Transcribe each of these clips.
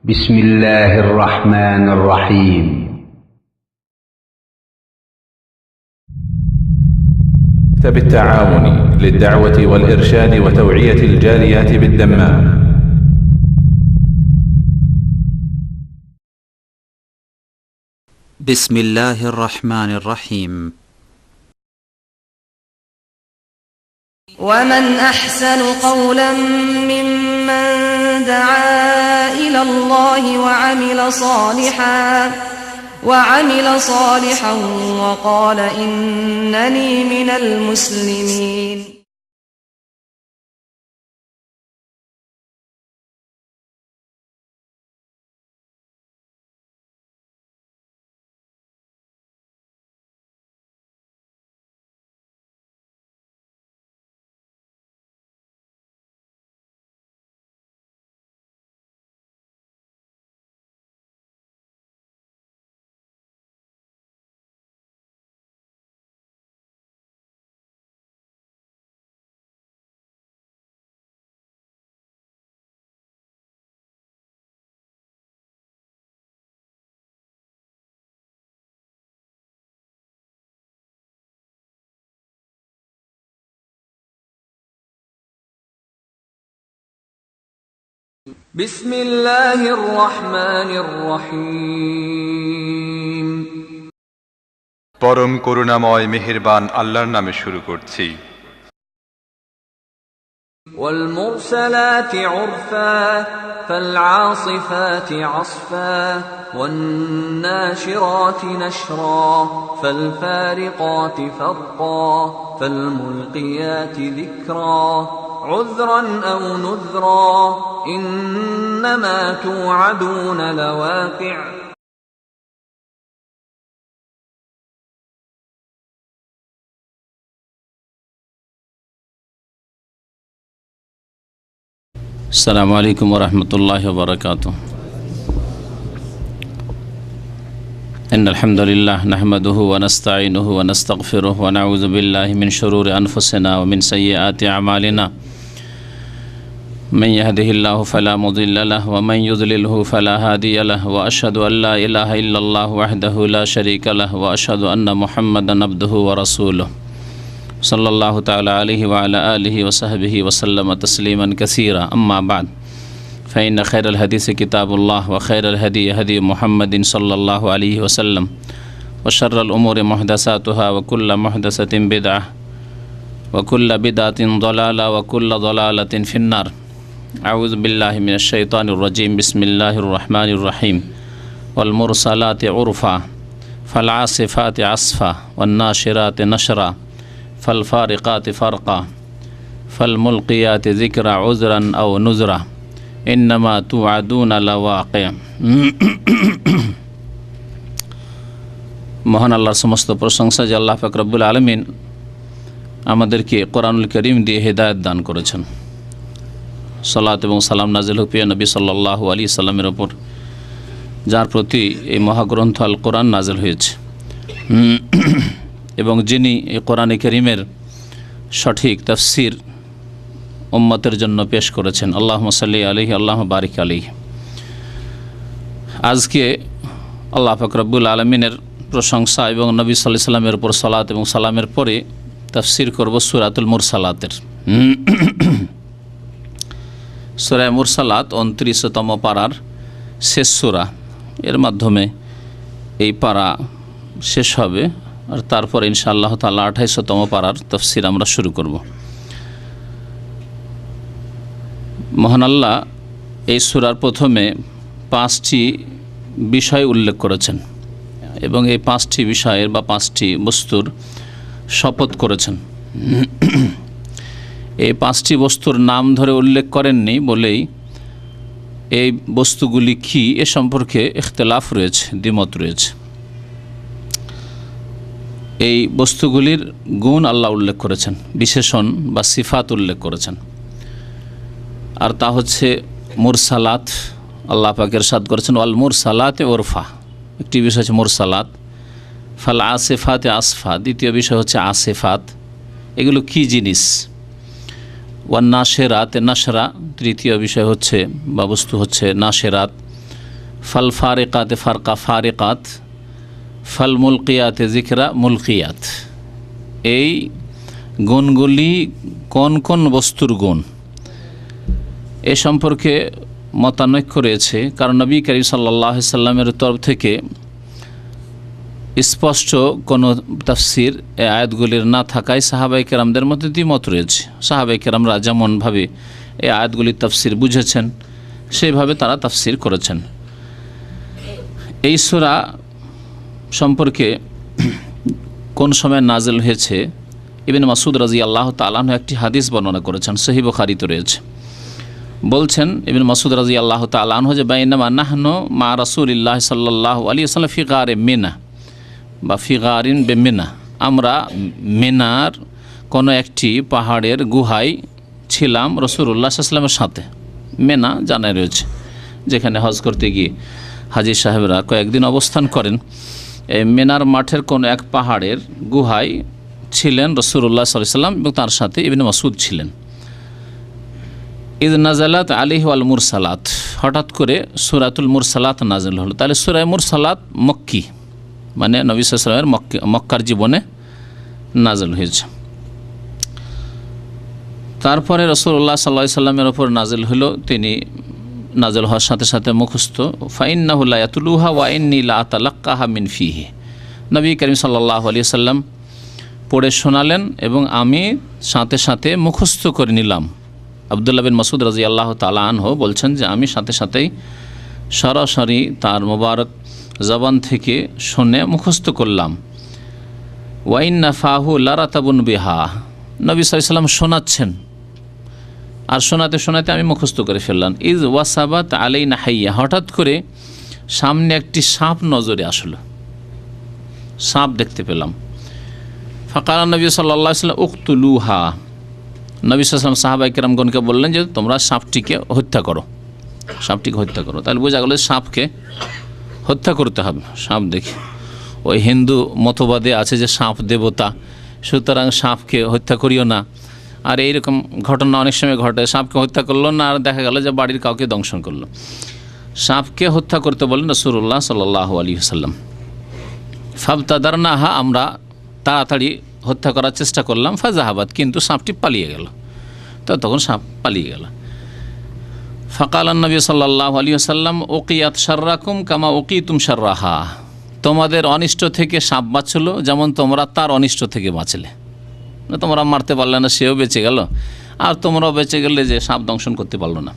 بسم الله الرحمن الرحيم مكتب التعاون للدعوة والإرشاد وتوعية الجاليات بالدمام. بسم الله الرحمن الرحيم. ومن أحسن قولا ممن دعا إلى الله وعمل صالحا وقال إنني من المسلمين. بسم الله الرحمن الرحيم. পরম করুণাময় মেহেরবান আল্লাহর নামে শুরু করছি। والمرسلات عرفا فالعاصفات عصفا والناشرات نشرا فالفارقات فرقا فالملقيات ذكرا عذرا أو نذرا إنما توعدون لواقع. السلام عليكم ورحمة الله وبركاته. إن الحمد لله نحمده ونستعينه ونستغفره ونعوذ بالله من شرور أنفسنا ومن سيئات أعمالنا من يهده الله فلا مضل له ومن يضلله فلا هادي له وأشهد أن لا إله إلا الله وحده لا شريك له وأشهد أن محمدا عبده ورسوله صلى الله تعالى عليه وعلى آله وصحبه وسلم تسليما كثيرا. أما بعد فإن خير الحديث كتاب الله وخير الهدي هدي محمد صلى الله عليه وسلم وشر الأمور محدثاتها وكل محدثة بدعة وكل بدعة ضلالة وكل ضلالة في النار. أعوذ بالله من الشيطان الرجيم. بسم الله الرحمن الرحيم. والمرسلات عرفا فالعاصفات عصفا والناشرات نشرا فالفارقات فرقا فالملقيات ذكرا عذرا أو نذرا إنما توعدون لواقع. মহান আল্লাহর সমস্ত প্রশংসা যে আল্লাহ পাক রব্বুল আলামিন আমাদেরকে কোরআনুল কারীম দিয়ে হেদায়েত দান করেছেন। সালাত এবং সালাম নাজিল হোক প্রিয় নবী সাল্লাল্লাহু আলাইহি সাল্লামের ওপর, যার প্রতি এই মহাগ্রন্থ আল কোরআন নাজিল হয়েছে এবং যিনি এই কোরআনে কারীমের সঠিক তাফসীর উম্মতের জন্য পেশ করেছেন। আল্লাহুম্মা সাল্লি আলাইহি আল্লাহুম্মা বারিক আলাইহি। আজকে আল্লাহ পাক রব্বুল আলামিনের প্রশংসা এবং নবী সাল্লাল্লাহু আলাইহি সাল্লামের উপর সালাত এবং সালামের পরে তাফসীর করব সূরাতুল মুরসালাতের। সূরা মুরসালাত 29তম পারার শেষ সূরা। এর মাধ্যমে এই পারা শেষ হবে আর তারপর ইনশাআল্লাহ তাআলা 28তম পারার তাফসীর আমরা শুরু করব। মহান আল্লাহ এই সূরার প্রথমে 5টি বিষয় উল্লেখ করেছেন এবং এই 5টি বিষয়ের বা 5টি বস্তুর শপথ করেছেন। এই 5টি বস্তুর নাম ধরে উল্লেখ করেননি বলেই এই বস্তুগুলি কি এ সম্পর্কে ইখতিলাফ রয়েছে, দ্বিমত রয়েছে। এই বস্তুগুলির গুণ আল্লাহ উল্লেখ করেছেন, বিশেষণ বা সিফাত উল্লেখ করেছেন, আর তা হচ্ছে মুরসালাত। আল্লাহ পাক ইরশাদ করেছেন ওয়াল মুরসালাতে উরফা। একটি বিষয় হচ্ছে মুরসালাত, ফাল আসিফাতে আসফা। দ্বিতীয় বিষয় হচ্ছে আসিফাত, এগুলো কি জিনিস। ওয়ান নাশেরাতে নাশরা, তৃতীয় বিষয় হচ্ছে বা বস্তু হচ্ছে নাশেরাত। ফাল ফারিকাতে ফারকা ফারিকাত, ফাল মুলকিয়াতে জিকরা মুলকিয়াত। এই গুণগুলি কোন কোন বস্তুর গুণ এ সম্পর্কে মতানৈক্য রয়েছে, কারণ নবী করিম সাল্লাল্লাহু আলাইহি সাল্লামের তরফ থেকে স্পষ্ট কোনো তাফসির এই আয়াতগুলির না থাকায় সাহাবাই কেরামদের মধ্যে দ্বিমত রয়েছে। সাহাবাই কেরামরা যেমনভাবে এই আয়াতগুলির তাফসির বুঝেছেন সেইভাবে তারা তাফসির করেছেন। এই সূরা সম্পর্কে কোন সময় নাজিল হয়েছে ইবনে মাসউদ রাদিয়াল্লাহু তাআলা আনহু একটি হাদিস বর্ণনা করেছেন, সহিহ বুখারীতে রয়েছে। বলছেন ইবনে মাসউদ রাদিয়াল্লাহু তাআলা আনহু যে বাইনামা নাহনু মা রাসূলিল্লাহ সাল্লাল্লাহু আলাইহি ওয়াসাল্লাম ফি গারে মিনা বা ফি গারিন বেমিনা, আমরা মিনার কোনো একটি পাহাড়ের গুহায় ছিলাম রাসূলুল্লাহ সাল্লাল্লাহু আলাইহি ওয়াসাল্লামের সাথে। মেনা জানা রয়েছে যেখানে হজ করতে গিয়ে হাজী সাহেবরা কয়েকদিন অবস্থান করেন। এই মেনার মাঠের কোনো এক পাহাড়ের গুহায় ছিলেন রাসূলুল্লাহ সাল্লাল্লাহু আলাইহি ওয়াসাল্লাম এবং তার সাথে ইবনে মাসউদ ছিলেন। ইদ নাজালাত আলাইহি ওয়াল মুরসালাত, হঠাৎ করে সূরাতুল মুরসালাত নাজিল হলো। তাহলে সূরা মুরসালাত মক্কি, মানে নবী সাল্লাল্লাহু আলাইহি ওয়াসাল্লামের মক্কার জীবনে নাজিল হয়েছে। তারপরে রাসূলুল্লাহ সাল্লাল্লাহু আলাইহি ওয়াসাল্লামের ওপর নাজিল হলো, তিনি নাজিল হওয়ার সাথে সাথে মুখস্থ ফাইন্নাহু লা ইয়াতলুহা ওয়া ইন্নী লা আতালাক্কাহা মিন ফিহি, নবী করিম সাল্লাল্লাহু আলাইহি ওয়াসাল্লাম পড়ে শোনালেন এবং আমি সাথে সাথে মুখস্থ করে নিলাম। আব্দুল্লাহ বিন মাসউদ রাদিয়াল্লাহু তাআলা আনহু বলছেন যে আমি সাথে সাথেই সরাসরি তার মোবারক জবান থেকে শুনে মুখস্থ করলাম। ওয়া ইন্না ফাহু লারাতাবুন বিহা, নবী সাল্লাল্লাহু আলাইহি ওয়াসাল্লাম শোনাচ্ছেন আর শোনাতে শোনাতে আমি মুখস্থ করে ফেললাম। ইজ ওয়াসাবাত আলাইনা হাইয়া, হঠাৎ করে সামনে একটি সাপ নজরে আসলো, সাপ দেখতে পেলাম। ফাকাল নবী সাল্লাল্লাহু আলাইহি ওয়াসাল্লাম উকতুলুহা, নবী সাল্লাল্লাহু আলাইহি ওয়াসাল্লাম সাহাবায়ে কেরামগণকে বললেন যে তোমরা সাপটিকে হত্যা করো, সাপটিকে হত্যা করো। তাহলে বোঝা গেল সাপকে হত্যা করতে হবে। সাপ দেখে ওই হিন্দু মতবাদে আছে যে সাপ দেবতা, সুতরাং সাপকে হত্যা করিও না। আর এইরকম ঘটনা অনেক সময় ঘটে, সাপকে হত্যা করলো না আর দেখা গেল যে বাড়ির কাউকে দংশন করলো। সাপকে হত্যা করতে বলেন রাসূলুল্লাহ সাল্লাল্লাহু আলাইহি ওয়াসাল্লাম। ফাবতাদারনাহা, আমরা তাড়াতাড়ি হত্যা করার চেষ্টা করলাম। ফাজাহাবাত, কিন্তু সাপটি পালিয়ে গেল। তো তখন সাপ পালিয়ে গেল। ফাকাল নবী সাল্লাল্লাহু আলাইহি ওয়াসাল্লাম উকিয়াত শাররাকুম কামা উকিতুম শাররাহা, তোমাদের অনিষ্ট থেকে সাপ বাঁচলো যেমন তোমরা তার অনিষ্ট থেকে বাঁচলে। তোমরা মারতে পারলে না, সেও বেঁচে গেল, আর তোমরাও বেঁচে গেলে যে সাপ দংশন করতে পারলো না।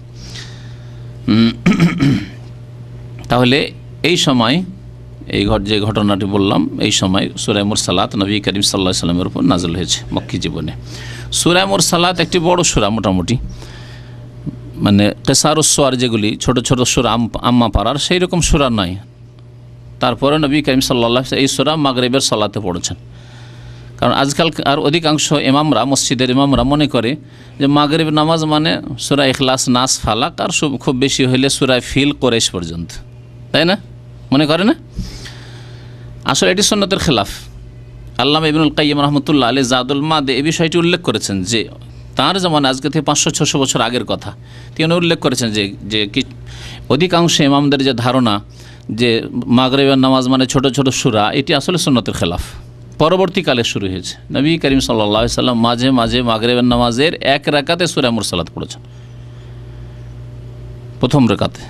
তাহলে এই সময় যে ঘটনাটি বললাম, এই সময় সূরা মুরসালাত নবী করিম সাল্লাল্লাহু আলাইহি ওয়াসাল্লামের উপর নাজিল হয়েছে মক্কি জীবনে। সূরা মুরসালাত একটি বড় সূরা, মোটামুটি মানে কেসারুস সুয়ার যেগুলি ছোট ছোট সূরা আম্মা পাড়ার সেই রকম সূরা নয়। তারপরে নবী করিম সাল্লাল্লাহু আলাইহি ওয়াসাল্লাম এই সূরা মাগরিবের সালাতে পড়েছেন। কারণ আজকাল আর অধিকাংশ ইমামরা, মসজিদের ইমামরা মনে করে যে মাগরিব নামাজ মানে সূরা ইখলাস, নাস, ফালাক আর খুব বেশি হইলে সূরা ফিল, কুরাইশ পর্যন্ত, তাই না? মনে করে না? আসলে এটি সুন্নতের খেলাফ। আল্লামা ইবনুল কাইয়্যিম রাহমাতুল্লাহ আলাইহি জাদুল মাদে এই বিষয়টি উল্লেখ করেছেন যে তার যেমন আজকে থেকে 500-600 বছর আগের কথা, তিনি উল্লেখ করেছেন যে কি অধিকাংশ ইমামদের যে ধারণা যে মাগরিবের নামাজ মানে ছোট ছোট সূরা, এটি আসলে সুন্নতের খেলাফ। পরবর্তীকালে শুরু হয়েছে। নবী করিম সাল্লাল্লাহু আলাইহি ওয়াসাল্লাম মাঝে মাঝে মাগরিবের নামাজের এক রাকাতে সূরা মুরসালাত পড়েছেন, প্রথম রাকাতে।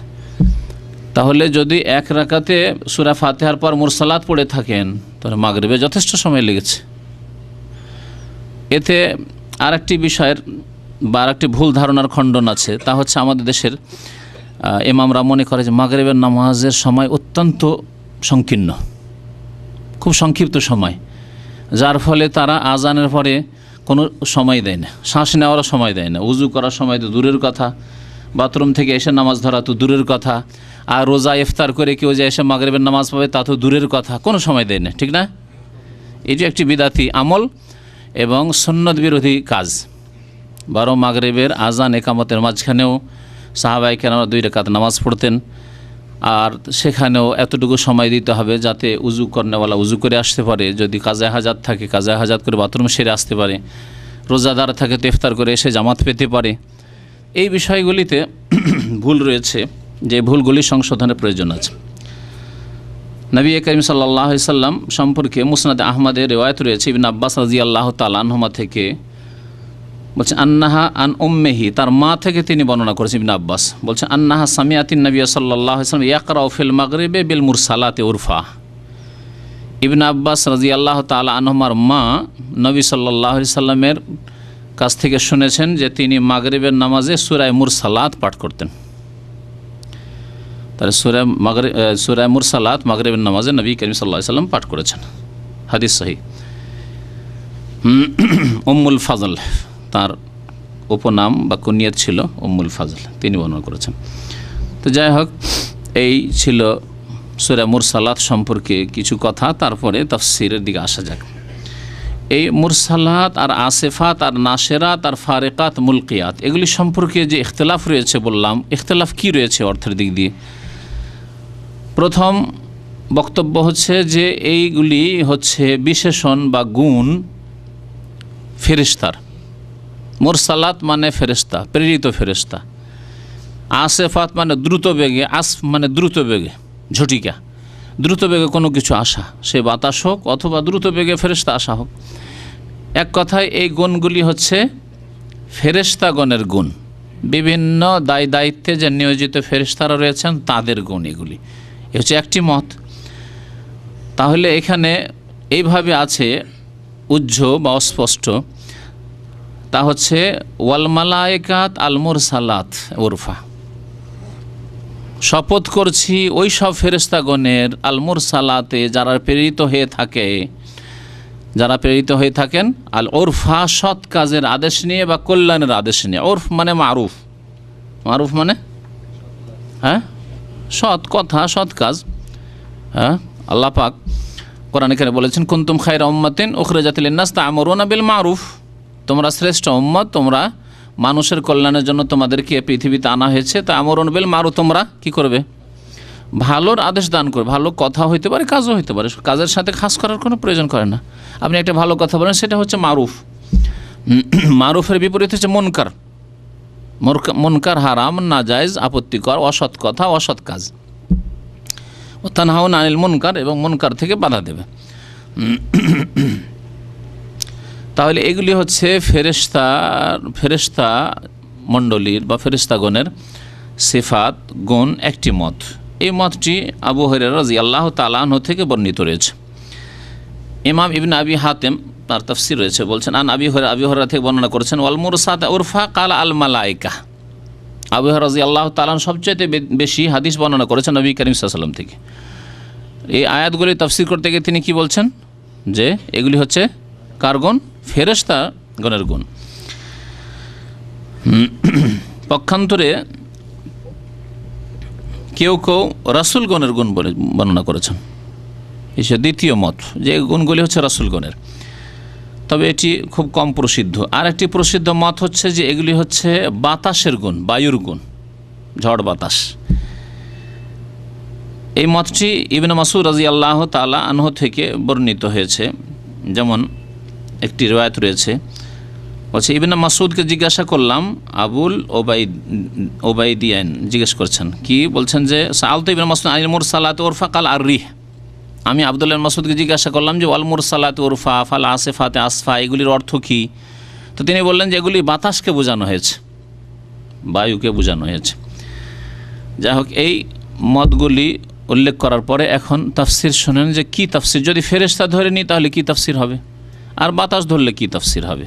তাহলে যদি এক রাকাতে সূরা ফাতিহার পর মুরসালাত পড়ে থাকেন তাহলে মাগরিবে যথেষ্ট সময় লেগেছে। এতে আরেকটি বিষয়ের বা আরেকটি ভুল ধারণার খণ্ডন আছে, তা হচ্ছে আমাদের দেশের ইমামরা মনে করে যে মাগরিবের নামাজের সময় অত্যন্ত সংকীর্ণ, খুব সংক্ষিপ্ত সময়, যার ফলে তারা আজানের পরে কোনো সময় দেয় না, শ্বাস নেওয়ারও সময় দেয় না, উজু করার সময় তো দূরের কথা, বাথরুম থেকে এসে নামাজ ধরা তো দূরের কথা, আর রোজা ইফতার করে কেউ যে এসে মাগরিবের নামাজ পাবে তা তো দূরের কথা, কোনো সময় দেয় না, ঠিক না? এটি একটি বিদাতি আমল এবং সুন্নত বিরোধী কাজ। বরং মাগরিবের আজান একামতের মাঝখানেও সাহাবায়ে কেরাম 2 রাকাত নামাজ পড়তেন, আর সেখানেও এতটুকু সময় দিতে হবে যাতে উজু করনেওয়ালা উজু করে আসতে পারে, যদি কাজা হাজাত থাকে কাজা হাজাত করে বাথরুম সেরে আসতে পারে, রোজাদার থাকে তো ইফতার করে এসে জামাত পেতে পারে। এই বিষয়গুলিতে ভুল রয়েছে যে ভুলগুলি সংশোধনের প্রয়োজন আছে। নবী করিম সাল্লাল্লাহু আলাইহি সাল্লাম সম্পর্কে মুসনাদ আহমদের রিওয়ায়াত রয়েছে ইবনে আব্বাস রাদিয়াল্লাহু তাআলা আনহুমা থেকে, বলছে আন্নাহা আন উম্মিহি, তার মা থেকে তিনি বর্ণনা করেছেন। ইবনে আব্বাস বলছেন আন্নাহা সামিআতিন নবী সাল্লাল্লাহু আলাইহি সাল্লাম ইয়াকরাউ ফিল মাগরিবি বিল মুরসালাতি উরফা। ইবনে আব্বাস রাদিয়াল্লাহু তাআলা আনহুমার মা নবী সাল্লাল্লাহু আলাইহি সাল্লামের কাছ থেকে শুনেছেন যে তিনি মাগরিবের নামাজে সূরা মুরসালাত পাঠ করতেন। তাহলে সূরা মুরসালাত মাগরিবের নামাজে নবী করিম সাল্লাল্লাহু আলাইহি সাল্লাম পাঠ করেছেন, হাদিস সহিহ। উম্মুল ফাজল তার উপনাম বা কুনিয়ত ছিল উম্মুল ফাজল, তিনি বর্ণনা করেছেন। তো যাই হোক, এই ছিল সূরা মুরসালাত সম্পর্কে কিছু কথা। তারপরে তাফসীরের দিকে আসা যাক। এই মুরসালাত আর আসিফাত আর নাশেরাত আর ফারিকাত মুলকিয়াত এগুলি সম্পর্কে যে ইখতিলাফ রয়েছে বললাম, ইখতিলাফ কি রয়েছে অর্থের দিক দিয়ে? প্রথম বক্তব্য হচ্ছে যে এইগুলি হচ্ছে বিশেষণ বা গুণ ফেরেশতার। মুরসালাত মানে ফেরেশতা, প্রেরিত ফেরেশতা। আসিফাত মানে দ্রুত বেগে, আসফ মানে দ্রুত বেগে, ঝটিকা, দ্রুত বেগে কোনো কিছু আসা, সে বাতাস হোক অথবা দ্রুত বেগে ফেরেশতা আসা হোক। এক কথায় এই গুণগুলি হচ্ছে ফেরেশতাগণের গুণ, বিভিন্ন দায়িত্বে যে নিয়োজিত ফেরেশতারা রয়েছেন তাদের গুণ এগুলি। এ হচ্ছে একটি মত। তাহলে এখানে এইভাবে আছে উজ্জ্ব বা অস্পষ্ট, তা হচ্ছে ওয়াল মালায়েকাত আল মুরসালাত উরফা, শপথ করছি ওই সব ফেরেশতাগণের আল মুরসালাতে যারা প্রেরিত হয়ে থাকেন আল উরফা, সৎ কাজের আদেশ নিয়ে বা কল্যাণের আদেশ নিয়ে। উরফ মানে মারুফ, মারুফ মানে হ্যাঁ সৎ কথা, সৎ কাজ। হ্যাঁ, আল্লাহ পাক কোরআনে কারিমে বলেছেন কুনতুম খায়রা উম্মাতিন উখরিজাত লিন-নাস তা'মুরুনা বিল মারুফ, তোমরা শ্রেষ্ঠ উম্মত, তোমরা মানুষের কল্যাণের জন্য তোমাদেরকে পৃথিবীতে আনা হয়েছে। তা'মুরুনা বিল মারুফ, তোমরা কি করবে? ভালোর আদেশ দান করবে। ভালো কথা হইতে পারে, কাজও হইতে পারে, কাজের সাথে খাস করার কোনো প্রয়োজন করে না। আপনি একটা ভালো কথা বলেন, সেটা হচ্ছে মারুফ। মারুফের বিপরীত হচ্ছে মুনকার। মুনকার হারাম, নাজায়েজ, আপত্তিকর, অসৎ কথা, অসৎ কাজ। ও তানহাউনা আনিল মুনকার, এবং মুনকার থেকে বাধা দেবে। তাহলে এগুলি হচ্ছে ফেরেশতা মণ্ডলীর বা ফেরেশতাগণের সিফাত গুণ একটি মত। এই মতটি আবু হুরায়রা রাদিয়াল্লাহু তাআলা আনহু থেকে বর্ণিত রয়েছে। ইমাম ইবনে আবি হাতেম তার তাফসীর রয়েছে, বলছেন আন আবি হুরায়রা থেকে বর্ণনা করেছেন ওয়াল মুরসালাত উরফা কাল আল মালায়েকা। আবু হুরায়রা রাদিয়াল্লাহু তাআলা সবচেয়ে বেশি হাদিস বর্ণনা করেছেন নবী করিম সাল্লাল্লাহু আলাইহি ওয়াসাল্লাম থেকে। এই আয়াতগুলি তাফসীর করতে গিয়ে তিনি কি বলছেন যে এগুলি হচ্ছে কার গুণ? ফেরেশতাগণের গুণ। পক্ষান্তরে কেউ কেউ রাসূলগণের গুণ বলে বর্ণনা করেছেন। এসে দ্বিতীয় মত যে গুণগুলি হচ্ছে রাসূলগণের, তবে এটি খুব কম প্রসিদ্ধ। আর একটি প্রসিদ্ধ মত হচ্ছে যে এগুলি হচ্ছে বাতাসের গুণ, বায়ুর গুণ, ঝড় বাতাস। এই মতটি ইবনে মাসউদ রাদিয়াল্লাহু তাআলা আনহু থেকে বর্ণিত হয়েছে। যেমন একটি রিওয়ায়াত রয়েছে, বলছে ইবনে মাসউদকে জিজ্ঞাসা করলাম, আবুল ওবাইদিয়ান জিজ্ঞেস করছেন, কি বলছেন যে সাআলতু ইবনে মাসউদ আনিল মুরসালাত উরফা কাল আর-রিহ, আমি আব্দুল্লাহ মাসউদকে জিজ্ঞাসা করলাম যে ওয়াল মুরসালাত উরফা ফাল আসিফাতে আসফা এগুলির অর্থ কী? তো তিনি বললেন যে এগুলি বাতাসকে বোঝানো হয়েছে, বায়ুকে বোঝানো হয়েছে। যাই হোক, এই মতগুলি উল্লেখ করার পরে এখন তাফসির শোনেন যে কি তাফসির। যদি ফেরেশতা ধরে নিই তাহলে কি তাফসির হবে, আর বাতাস ধরলে কি তাফসির হবে।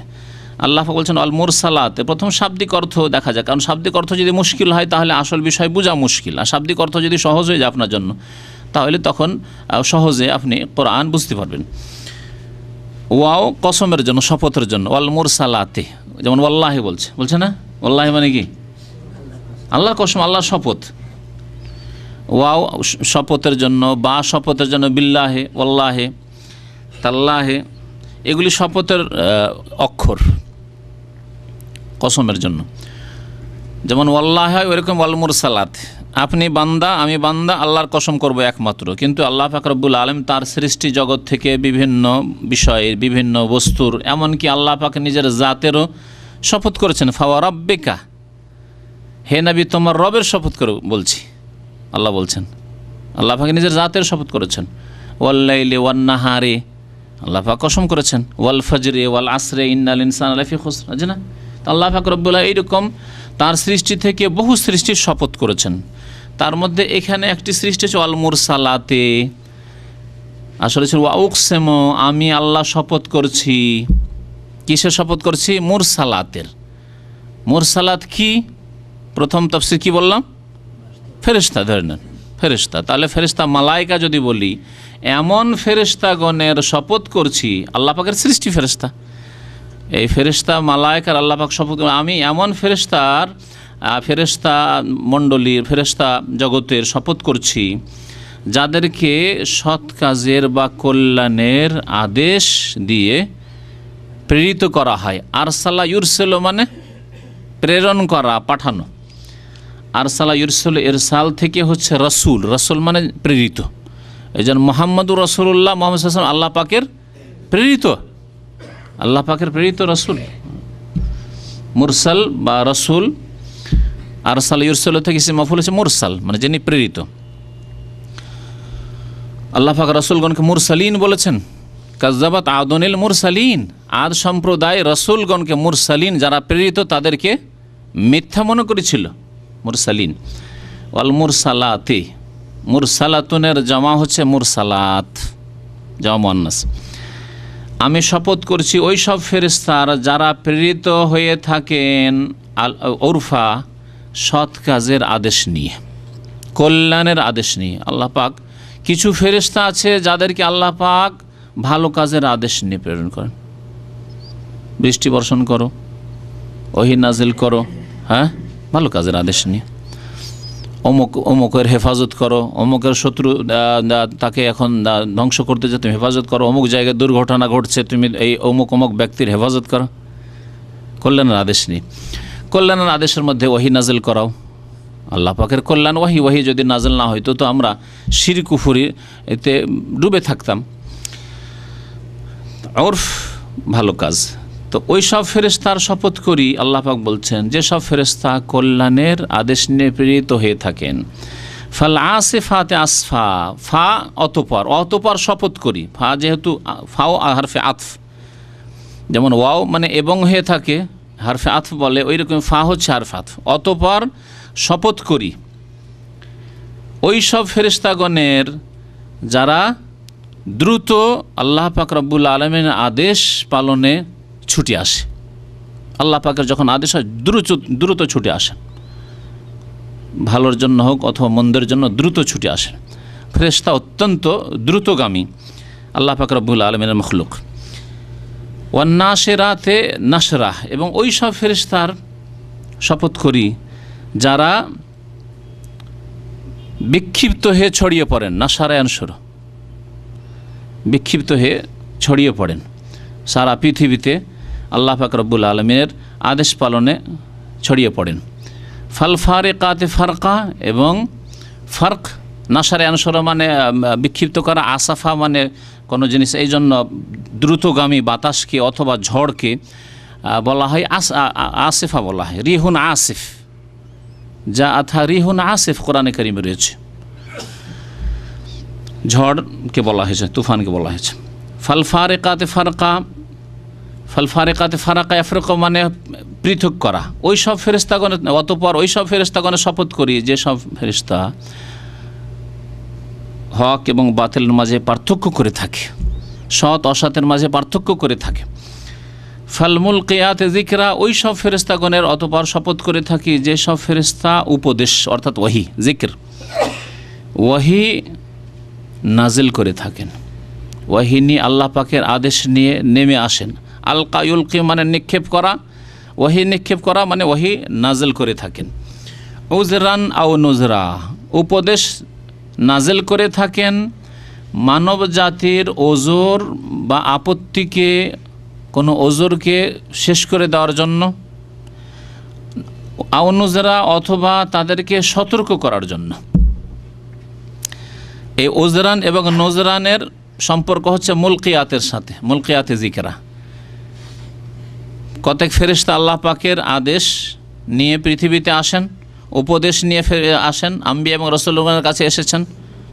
আল্লাহ বলছেন আল মুরসালাতে, প্রথম শাব্দিক অর্থ দেখা যায়, কারণ শাব্দিক অর্থ যদি মুশকিল হয় তাহলে আসল বিষয় বোঝা মুশকিল, আর শাব্দিক অর্থ যদি সহজ হয়ে যায় আপনার জন্য তাহলে তখন সহজে আপনি কোরআন বুঝতে পারবেন। ওয়াও কসমের জন্য, শপথের জন্য, ওয়াল মুরসালাতে, যেমন ওয়াল্লাহি বলছে না, ওয়াল্লাহি মানে কি আল্লাহর কসম, আল্লাহর শপথ। ওয়াও শপথের জন্য, বা শপথের জন্য, বিল্লাহে, ওয়াল্লাহে, তাল্লাহে, এগুলি শপথের অক্ষর কসমের জন্য। যেমন ওয়াল্লাহ হয় ওইরকম ওয়াল মুরসালাত, আপনি বান্দা আমি বান্দা, আল্লাহর কসম করব একমাত্র। কিন্তু আল্লাহ পাক রব্বুল আলামিন তার সৃষ্টি জগৎ থেকে বিভিন্ন বিষয়ের, বিভিন্ন বস্তুর, এমনকি আল্লাহ পাক নিজের জাতেরও শপথ করেছেন। ফাওয়া রাব্বিকা, হে নবী তোমার রবের শপথ করে বলছি, আল্লাহ বলছেন, আল্লাহ পাক নিজের জাতের শপথ করেছেন। ওয়াল্লাইলি ওয়ান্নাহারে, আল্লাহ পাক কসম করেছেন। ওয়াল ফজরে ওয়াল আসরে ইন্নাল ইনসানা লাফি খুসর, আছে না? আল্লাহ পাক রব্বুল আলামিন এইরকম তার সৃষ্টি থেকে বহু সৃষ্টির শপথ করেছেন। তার মধ্যে এখানে একটি সৃষ্টি হচ্ছে ওয়াল মুরসালাতে, আসলে ছিল ওয়া উকসিমু, আমি আল্লাহ শপথ করছি। কিসের শপথ করছি? মুরসালাতের। মুরসালাত কি? প্রথম তাফসীর কি বললাম? ফেরেশতা, ধরে নেন ফেরেশতা। তাহলে ফেরেশতা মালায়েকা যদি বলি, এমন ফেরেশতাগণের শপথ করছি, আল্লাহ পাকের সৃষ্টি ফেরেশতা, এই ফেরেশতা মালায়েকার আল্লাহ পাক শপথ, আমি এমন ফেরেশতা মণ্ডলীর, ফেরেশতা জগতের শপথ করছি যাদেরকে সৎ কাজের বা কল্যাণের আদেশ দিয়ে প্রেরিত করা হয়। আরসালা ইউরসেলো মানে প্রেরণ করা, পাঠানো। আরসালা ইউরসেল, ইরসাল থেকে হচ্ছে রসুল, রসুল মানে প্রেরিত। এই জন্য মোহাম্মদুর রসুল্লাহ, মোহাম্মদ সাল্লাল্লাহু আলাইহি ওয়াসাল্লাম আল্লাহ পাকের প্রেরিত, আল্লাহ পাকের প্রেরিত রসুল। মুরসাল বা রসুল, আরসালা ইউরসেল থেকে সে মফুল হচ্ছে মুরসাল, মানে যিনি প্রেরিত। আল্লাহ পাক রসুলগণকে মুরসালিন বলেছেন। কাজ্জাবাত আদনিল মুরসালিন, আদ সম্প্রদায় রসুলগণকে, মুরসালিন যারা প্রেরিত তাদেরকে মিথ্যা মনে করেছিল, মুরসালিন। ওয়াল মুরসালাতে, মুরসালাতুনের জামা হচ্ছে মুরসালাত, জামা মুয়ান্নাস। আমি শপথ করছি ওই সব ফেরেশতার যারা প্রেরিত হয়ে থাকেন উরফা, সৎ কাজের আদেশ নিয়ে, কল্যাণের আদেশ নিয়ে। আল্লাহ পাক কিছু ফেরেশতা আছে যাদেরকে আল্লাহ পাক ভালো কাজের আদেশ নিয়ে প্রেরণ করেন। বৃষ্টি বর্ষণ করো, ওহী নাজিল করো, হ্যাঁ, ভালো কাজের আদেশ নিয়ে। অমুকের হেফাজত করো, অমুকের শত্রু তাকে এখন ধ্বংস করতে যে তুমি হেফাজত করো, অমুক জায়গায় দুর্ঘটনা ঘটছে, তুমি এই অমুক ব্যক্তির হেফাজত করো, কল্যাণের আদেশ নিয়ে। কল্যাণের আদেশের মধ্যে ওহী নাজিল করাও, আল্লাহ পাকের কল্যাণ ওহী যদি নাজিল না হইতো তো আমরা শিরক কুফরি এতে ডুবে থাকতাম। উরফ, ভালো কাজ। তো ওই সব ফেরেশতার শপথ করি, আল্লাহ পাক বলছেন, যে সব ফেরেশতা কল্যাণের আদেশ নিয়ে প্রেরিত হয়ে থাকেন। ফাল আসিফাতে আসফা, ফা অতপর, অতপর শপথ করি। ফা যেহেতু ফাও হারফে আতফ, যেমন ওয়াও মানে এবং হয়ে থাকে, হারফে আতফ বলে, ওই রকম ফা হচ্ছে হারফে আতফ। অতপর শপথ করি ওই সব ফেরেশতাগণের যারা দ্রুত আল্লাহ পাক রব্বুল আলামিনের আদেশ পালনে ছুটে আসে। আল্লাহ পাকের যখন আদেশ হয় দ্রুত ছুটে আসেন, ভালোর জন্য হোক অথবা মন্দের জন্য দ্রুত ছুটে আসেন। ফেরেশতা অত্যন্ত দ্রুতগামী আল্লাহ পাক রব্বুল আলামিনের মখলুক। ওয়ান্নাশিরাতে নাশরা, এবং ওই সব ফেরেশতার শপথ করি যারা বিক্ষিপ্ত হয়ে ছড়িয়ে পড়েন। নাশারায়ানসুর, বিক্ষিপ্ত হয়ে ছড়িয়ে পড়েন সারা পৃথিবীতে, আল্লাহ পাক রব্বুল আলামিনের আদেশ পালনে ছড়িয়ে পড়েন। ফাল ফারিকাতে ফারকা, এবং ফারক, নাশারায়ানসুর মানে বিক্ষিপ্ত করা, আসাফা মানে কোনো জিনিস, এই জন্য দ্রুতগামী বাতাসকে অথবা ঝড়কে বলা হয় আসিফা বলা হয়। রিহুন আসিফ, যা আথা রিহুন আসিফ কোরআনে কারিমে রয়েছে, ঝড়কে বলা হয়েছে, তুফানকে বলা হয়েছে। ফাল ফারিকাতে ফারকা, ফাল ফারিকাতে ফারাকা ইয়াফরিকু মানে পৃথক করা। ওই সব ফেরেশতাগণ, অতঃপর ওই সব ফেরেশতাগণের শপথ করি যে সব ফেরেশতা হক এবং বাতিলের মাঝে পার্থক্য করে থাকে, সৎ অসতের মাঝে পার্থক্য করে থাকে। ফাল মুলকিয়াতে যিকরা, ওই সব ফেরেশতাগণের অতঃপর শপথ করে থাকি যে সব ফেরেশতা উপদেশ অর্থাৎ ওহী, যিকর, ওহী নাজিল করে থাকেন। ওহী নিয়ে আল্লাহ পাকের আদেশ নিয়ে নেমে আসেন। আলকা ইউলকি মানে নিক্ষেপ করা, ওহী নিক্ষেপ করা মানে ওহী নাজিল করে থাকেন। উজরান আও নুজরা, উপদেশ নাজিল করে থাকেন মানব জাতির ওজর বা আপত্তিকে, কোনো ওজরকে শেষ করে দেওয়ার জন্য, আও নুজরা অথবা তাদেরকে সতর্ক করার জন্য। এই ওজরান এবং নজরানের সম্পর্ক হচ্ছে মুলকিয়াতের সাথে, মুলকিয়াতে যিকরা। কতক ফেরেশতা আল্লাহ পাকের আদেশ নিয়ে পৃথিবীতে আসেন, উপদেশ নিয়ে আসেন, আম্বিয়া এবং রাসূলগণের কাছে এসেছেন,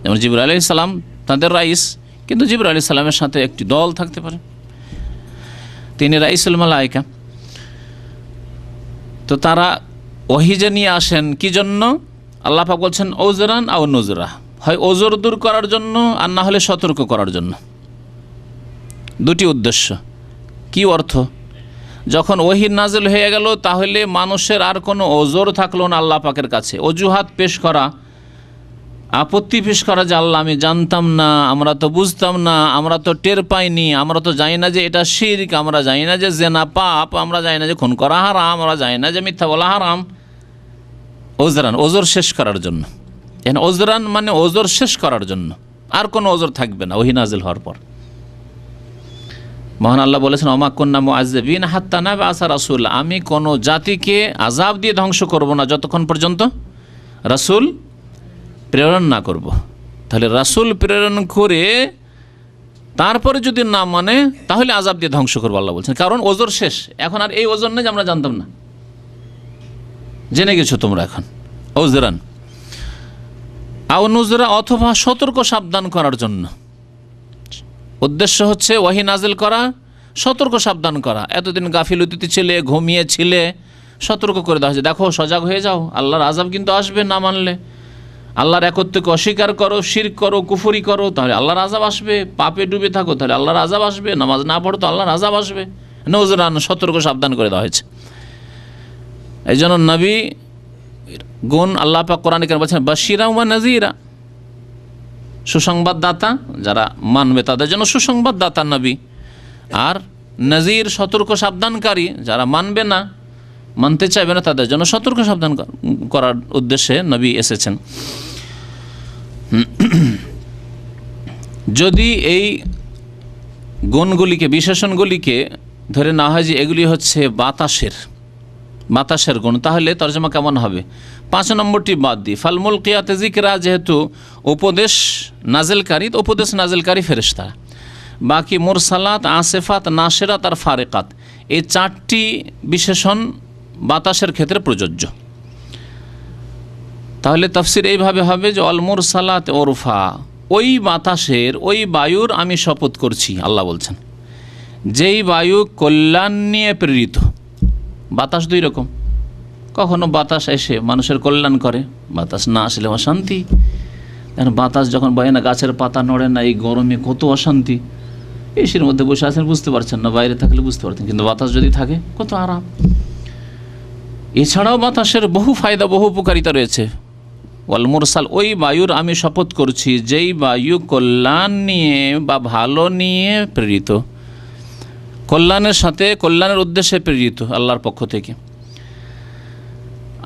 যেমন জিবরাইল আলাইহিস সালাম তাদের রাইস, কিন্তু জিবরাইল আলাইহিস সালামের সাথে একটি দল থাকতে পারে, তিনি রাইসুল মালায়েকা। তো তারা ওহী যে নিয়ে আসেন কি জন্য? আল্লাহ পাক বলছেন ওজরান আও নুজরা, হয় ওজর দূর করার জন্য আর না হলে সতর্ক করার জন্য। দুটি উদ্দেশ্য। কি অর্থ? যখন ওহী নাজিল হয়ে গেল তাহলে মানুষের আর কোনো ওজর থাকলো না আল্লাহ পাকের কাছে, অজুহাত পেশ করা, আপত্তি পেশ করা যে আল্লাহ আমি জানতাম না, আমরা তো বুঝতাম না, আমরা তো টের পাইনি, আমরা তো জানি না যে এটা শিরক, আমরা জানি না যে জেনা পাপ, আমরা জানি না যে খুন করা হারাম, আমরা জানি না যে মিথ্যা বলা হারাম। ওজরান, ওজর শেষ করার জন্য। এখানে ওজরান মানে ওজর শেষ করার জন্য, আর কোনো ওজর থাকবে না ওহী নাজিল হওয়ার পর। মহান আল্লাহ বলেছেন ওমা কুন্না মুআযযিবিন হাত্তা নাবআসা রাসূলা, আমি কোনো জাতিকে আযাব দিয়ে ধ্বংস করব না যতক্ষণ পর্যন্ত রাসূল প্রেরণ না করব। তাহলে রাসূল প্রেরণ করে তারপরে যদি না মানে তাহলে আযাব দিয়ে ধ্বংস করব আল্লাহ বলছেন, কারণ ওজর শেষ। এখন আর এই ওজর নেই যে আমরা জানতাম না, জেনে গেছো তোমরা এখন। ওজরান আও নুজরা, অথবা সতর্ক সাবধান করার জন্য। উদ্দেশ্য হচ্ছে ওহী নাজিল করা, সতর্ক সাবধান করা। এতদিন গাফিলতিতে ছিলে, ঘুমিয়েছিলে, সতর্ক করে দেওয়া হয়েছে, দেখো সজাগ হয়ে যাও, আল্লাহর আযাব কিন্তু আসবে না মানলে। আল্লাহর একত্বকে অস্বীকার করো, শিরক করো, কুফরি করো, তাহলে আল্লাহর আযাব আসবে। পাপে ডুবে থাকো, তাহলে আল্লাহর আযাব আসবে। নামাজ না পড়ো তো আল্লাহর আযাব আসবে। নজরান, সতর্ক সাবধান করে দেওয়া হয়েছে। এই জন্য নবী গুণ আল্লাহ পাক কোরআনে কারিমে বলছেন বাশিরা ওয়া নাযিরা, সুসংবাদদাতা, যারা মানবে তাদের জন্য সুসংবাদদাতা নবী, আর নাজির সতর্ক সাবধানকারী, যারা মানবে না, মানতে চাইবে না, তাদের জন্য সতর্ক সাবধান করার উদ্দেশ্যে নবী এসেছেন। যদি এই গুণগুলিকে, বিশেষণগুলিকে ধরে না হয় যে এগুলি হচ্ছে বাতাসের গুণ, তাহলে তর্জমা কেমন হবে? 5 নম্বরটি বাদ দিই। ফাল মুলকিয়াতে যিকরা, যেহেতু উপদেশ নাজিলকারী, উপদেশ নাজিলকারী ফেরেশতা। বাকি মুরসালাত, আসিফাত, নাশিরাত আর ফারিকাত, এই 4টি বিশেষণ বাতাসের ক্ষেত্রে প্রযোজ্য। তাহলে তাফসীর এইভাবে হবে যে অল মুরসালাত ওরফা, ওই বাতাসের, ওই বায়ুর আমি শপথ করছি, আল্লাহ বলছেন, যেই বায়ু কল্যাণ নিয়ে প্রেরিত। বাতাস দুই রকম, কখনো বাতাস এসে মানুষের কল্যাণ করে, বাতাস না আসলে অশান্তি। কারণ বাতাস যখন বয় না, গাছের পাতা নড়ে না, এই গরমে কত অশান্তি। এসির মধ্যে বসে আছেন বুঝতে পারছেন না, বাইরে থাকলে বুঝতে পারতেন, কিন্তু বাতাস যদি থাকে কত আরাম। এছাড়াও বাতাসের বহু ফায়দা, বহু উপকারিতা রয়েছে। ওয়াল মুরসাল, ওই বায়ুর আমি শপথ করছি যেই বায়ু কল্যাণ নিয়ে বা ভালো নিয়ে প্রেরিত, কল্যাণের সাথে, কল্যাণের উদ্দেশ্যে প্রেরিত আল্লাহর পক্ষ থেকে।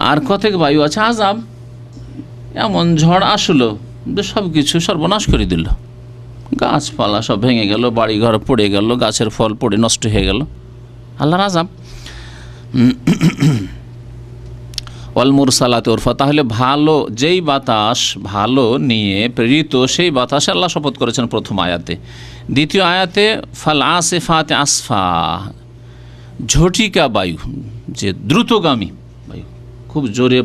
আর কতক বায়ু আছে আযাব, এমন ঝড় আসলো সব কিছু সর্বনাশ করে দিল, গাছপালা সব ভেঙে গেল, বাড়িঘর পড়ে গেল, গাছের ফল পড়ে নষ্ট হয়ে গেল, আল্লাহর আযাব। ওয়াল মুরসালাত উরফা, তাহলে ভালো, যেই বাতাস ভালো নিয়ে প্রেরিত, সেই বাতাসে আল্লাহ শপথ করেছেন প্রথম আয়াতে। দ্বিতীয় আয়াতে ফাল আসিফাতে আসফা, ঝটিকা বায়ু, যে দ্রুতগামী বায়ু, খুব জোরে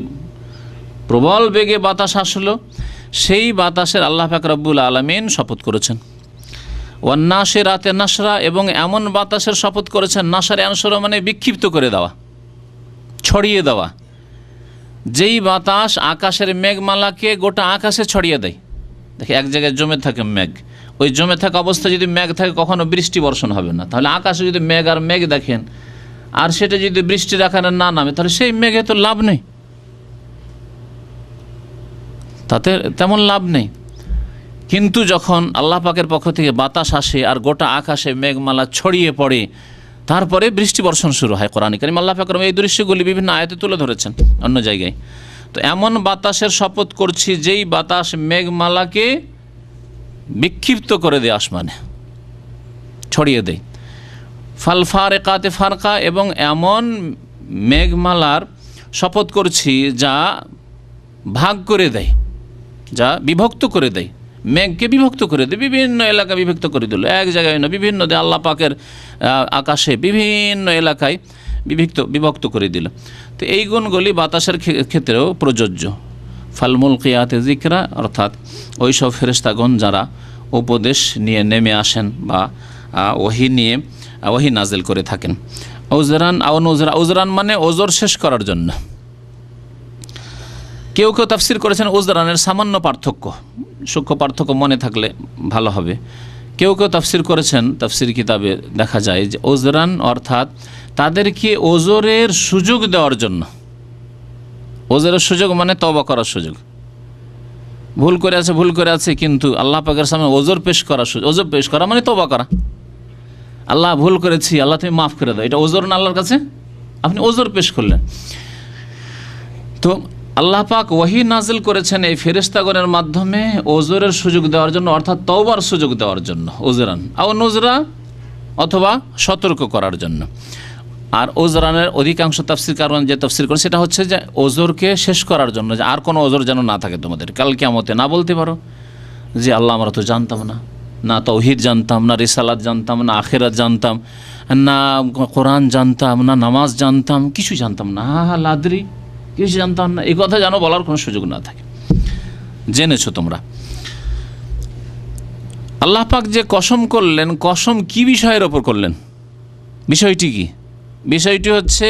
প্রবল বেগে বাতাস আসলো, সেই বাতাসের আল্লাহ পাক রব্বুল আলামিন শপথ করেছেন। ওয়ান নাশিরাতে নাশরা, এবং এমন বাতাসের শপথ করেছেন, নাশারে আনসরা মানে বিক্ষিপ্ত করে দেওয়া, ছড়িয়ে দেওয়া। যেই বাতাস আকাশের মেঘমালাকে গোটা আকাশে ছড়িয়ে দেয়। দেখে এক জায়গায় জমে থাকে মেঘ, ওই জমে থাকা অবস্থায় যদি মেঘ থাকে কখনো বৃষ্টি বর্ষণ হবে না। তাহলে আকাশে যদি মেঘ আর মেঘ দেখেন, আর সেটা যদি বৃষ্টির আকারে না নামে, তাহলে সেই মেঘে তো লাভ নেই, তাতে তেমন লাভ নেই। কিন্তু যখন আল্লাহ পাকের পক্ষ থেকে বাতাস আসে আর গোটা আকাশে মেঘমালা ছড়িয়ে পড়ে, তারপরে বৃষ্টি বর্ষণ শুরু হয়। কোরআনে কারীম আল্লাহ পাক এই দৃশ্যগুলি বিভিন্ন আয়াতে তুলে ধরেছেন অন্য জায়গায়। তো এমন বাতাসের শপথ করছি যেই বাতাস মেঘমালাকে বিক্ষিপ্ত করে দেয়, আসমানে ছড়িয়ে দেয়। ফাল ফারিকাতে ফারকা, এবং এমন মেঘমালার শপথ করছি যা ভাগ করে দেয়, যা বিভক্ত করে দেয়, মেঘকে বিভক্ত করে দেয়, বিভিন্ন এলাকা বিভক্ত করে দিল, এক জায়গায় না, বিভিন্ন আল্লাহ পাকের আকাশে বিভিন্ন এলাকায় বিভক্ত করে দিল। তো এই গুণগুলি বাতাসের ক্ষেত্রেও প্রযোজ্য। ফালমুলকিয়াতে যিকরা, অর্থাৎ ওই সব ফেরেশতাগণ যারা উপদেশ নিয়ে নেমে আসেন বা ওহী নাজিল করে থাকেন। ওজরান আও নজরা, ওজরান মানে ওজর শেষ করার জন্য। কেউ কেউ তাফসির করেছেন ওজরানের সামান্য পার্থক্য, সূক্ষ্ম পার্থক্য মনে থাকলে ভালো হবে। কেউ কেউ তাফসির করেছেন, তাফসির কিতাবে দেখা যায় যে ওজরান অর্থাৎ তাদেরকে ওজরের সুযোগ দেওয়ার জন্য। ওজরের সুযোগ মানে তওবা করার সুযোগ। ভুল করে আছে কিন্তু আল্লাহ পাকের সামনে ওজর পেশ করা, ওজর পেশ করা মানে তওবা করা। আল্লাহ ভুল করেছি, আল্লাহ তুমি মাফ করে দাও, এটা ওজর না আল্লাহর কাছে? আপনি ওজর পেশ করলেন। তো আল্লাহ পাক ওহী নাজিল করেছেন এই ফেরেশতাগণের মাধ্যমে ওজরের সুযোগ দেওয়ার জন্য, অর্থাৎ তওবার সুযোগ দেওয়ার জন্য। ওজরান আও নজরা, অথবা সতর্ক করার জন্য। আর ওজরানের অধিকাংশ তাফসির কারণ যে তাফসির করেন সেটা হচ্ছে যে ওজরকে শেষ করার জন্য, যে আর কোনো ওজর যেন না থাকে তোমাদের। কাল কিয়ামতে না বলতে পারো যে আল্লাহ আমরা তো জানতাম না তাওহীদ জানতাম, না রিসালাত জানতাম, না আখিরাত জানতাম, না কোরআন জানতাম, না নামাজ জানতাম, কিছু জানতাম না, লাদ্রি কিছু জানতাম না, এই কথা যেন বলার কোনো সুযোগ না থাকে। জেনেছো তোমরা। আল্লাহ পাক যে কসম করলেন, কসম কি বিষয়ের ওপর করলেন? বিষয়টি কি? বিষয়টি হচ্ছে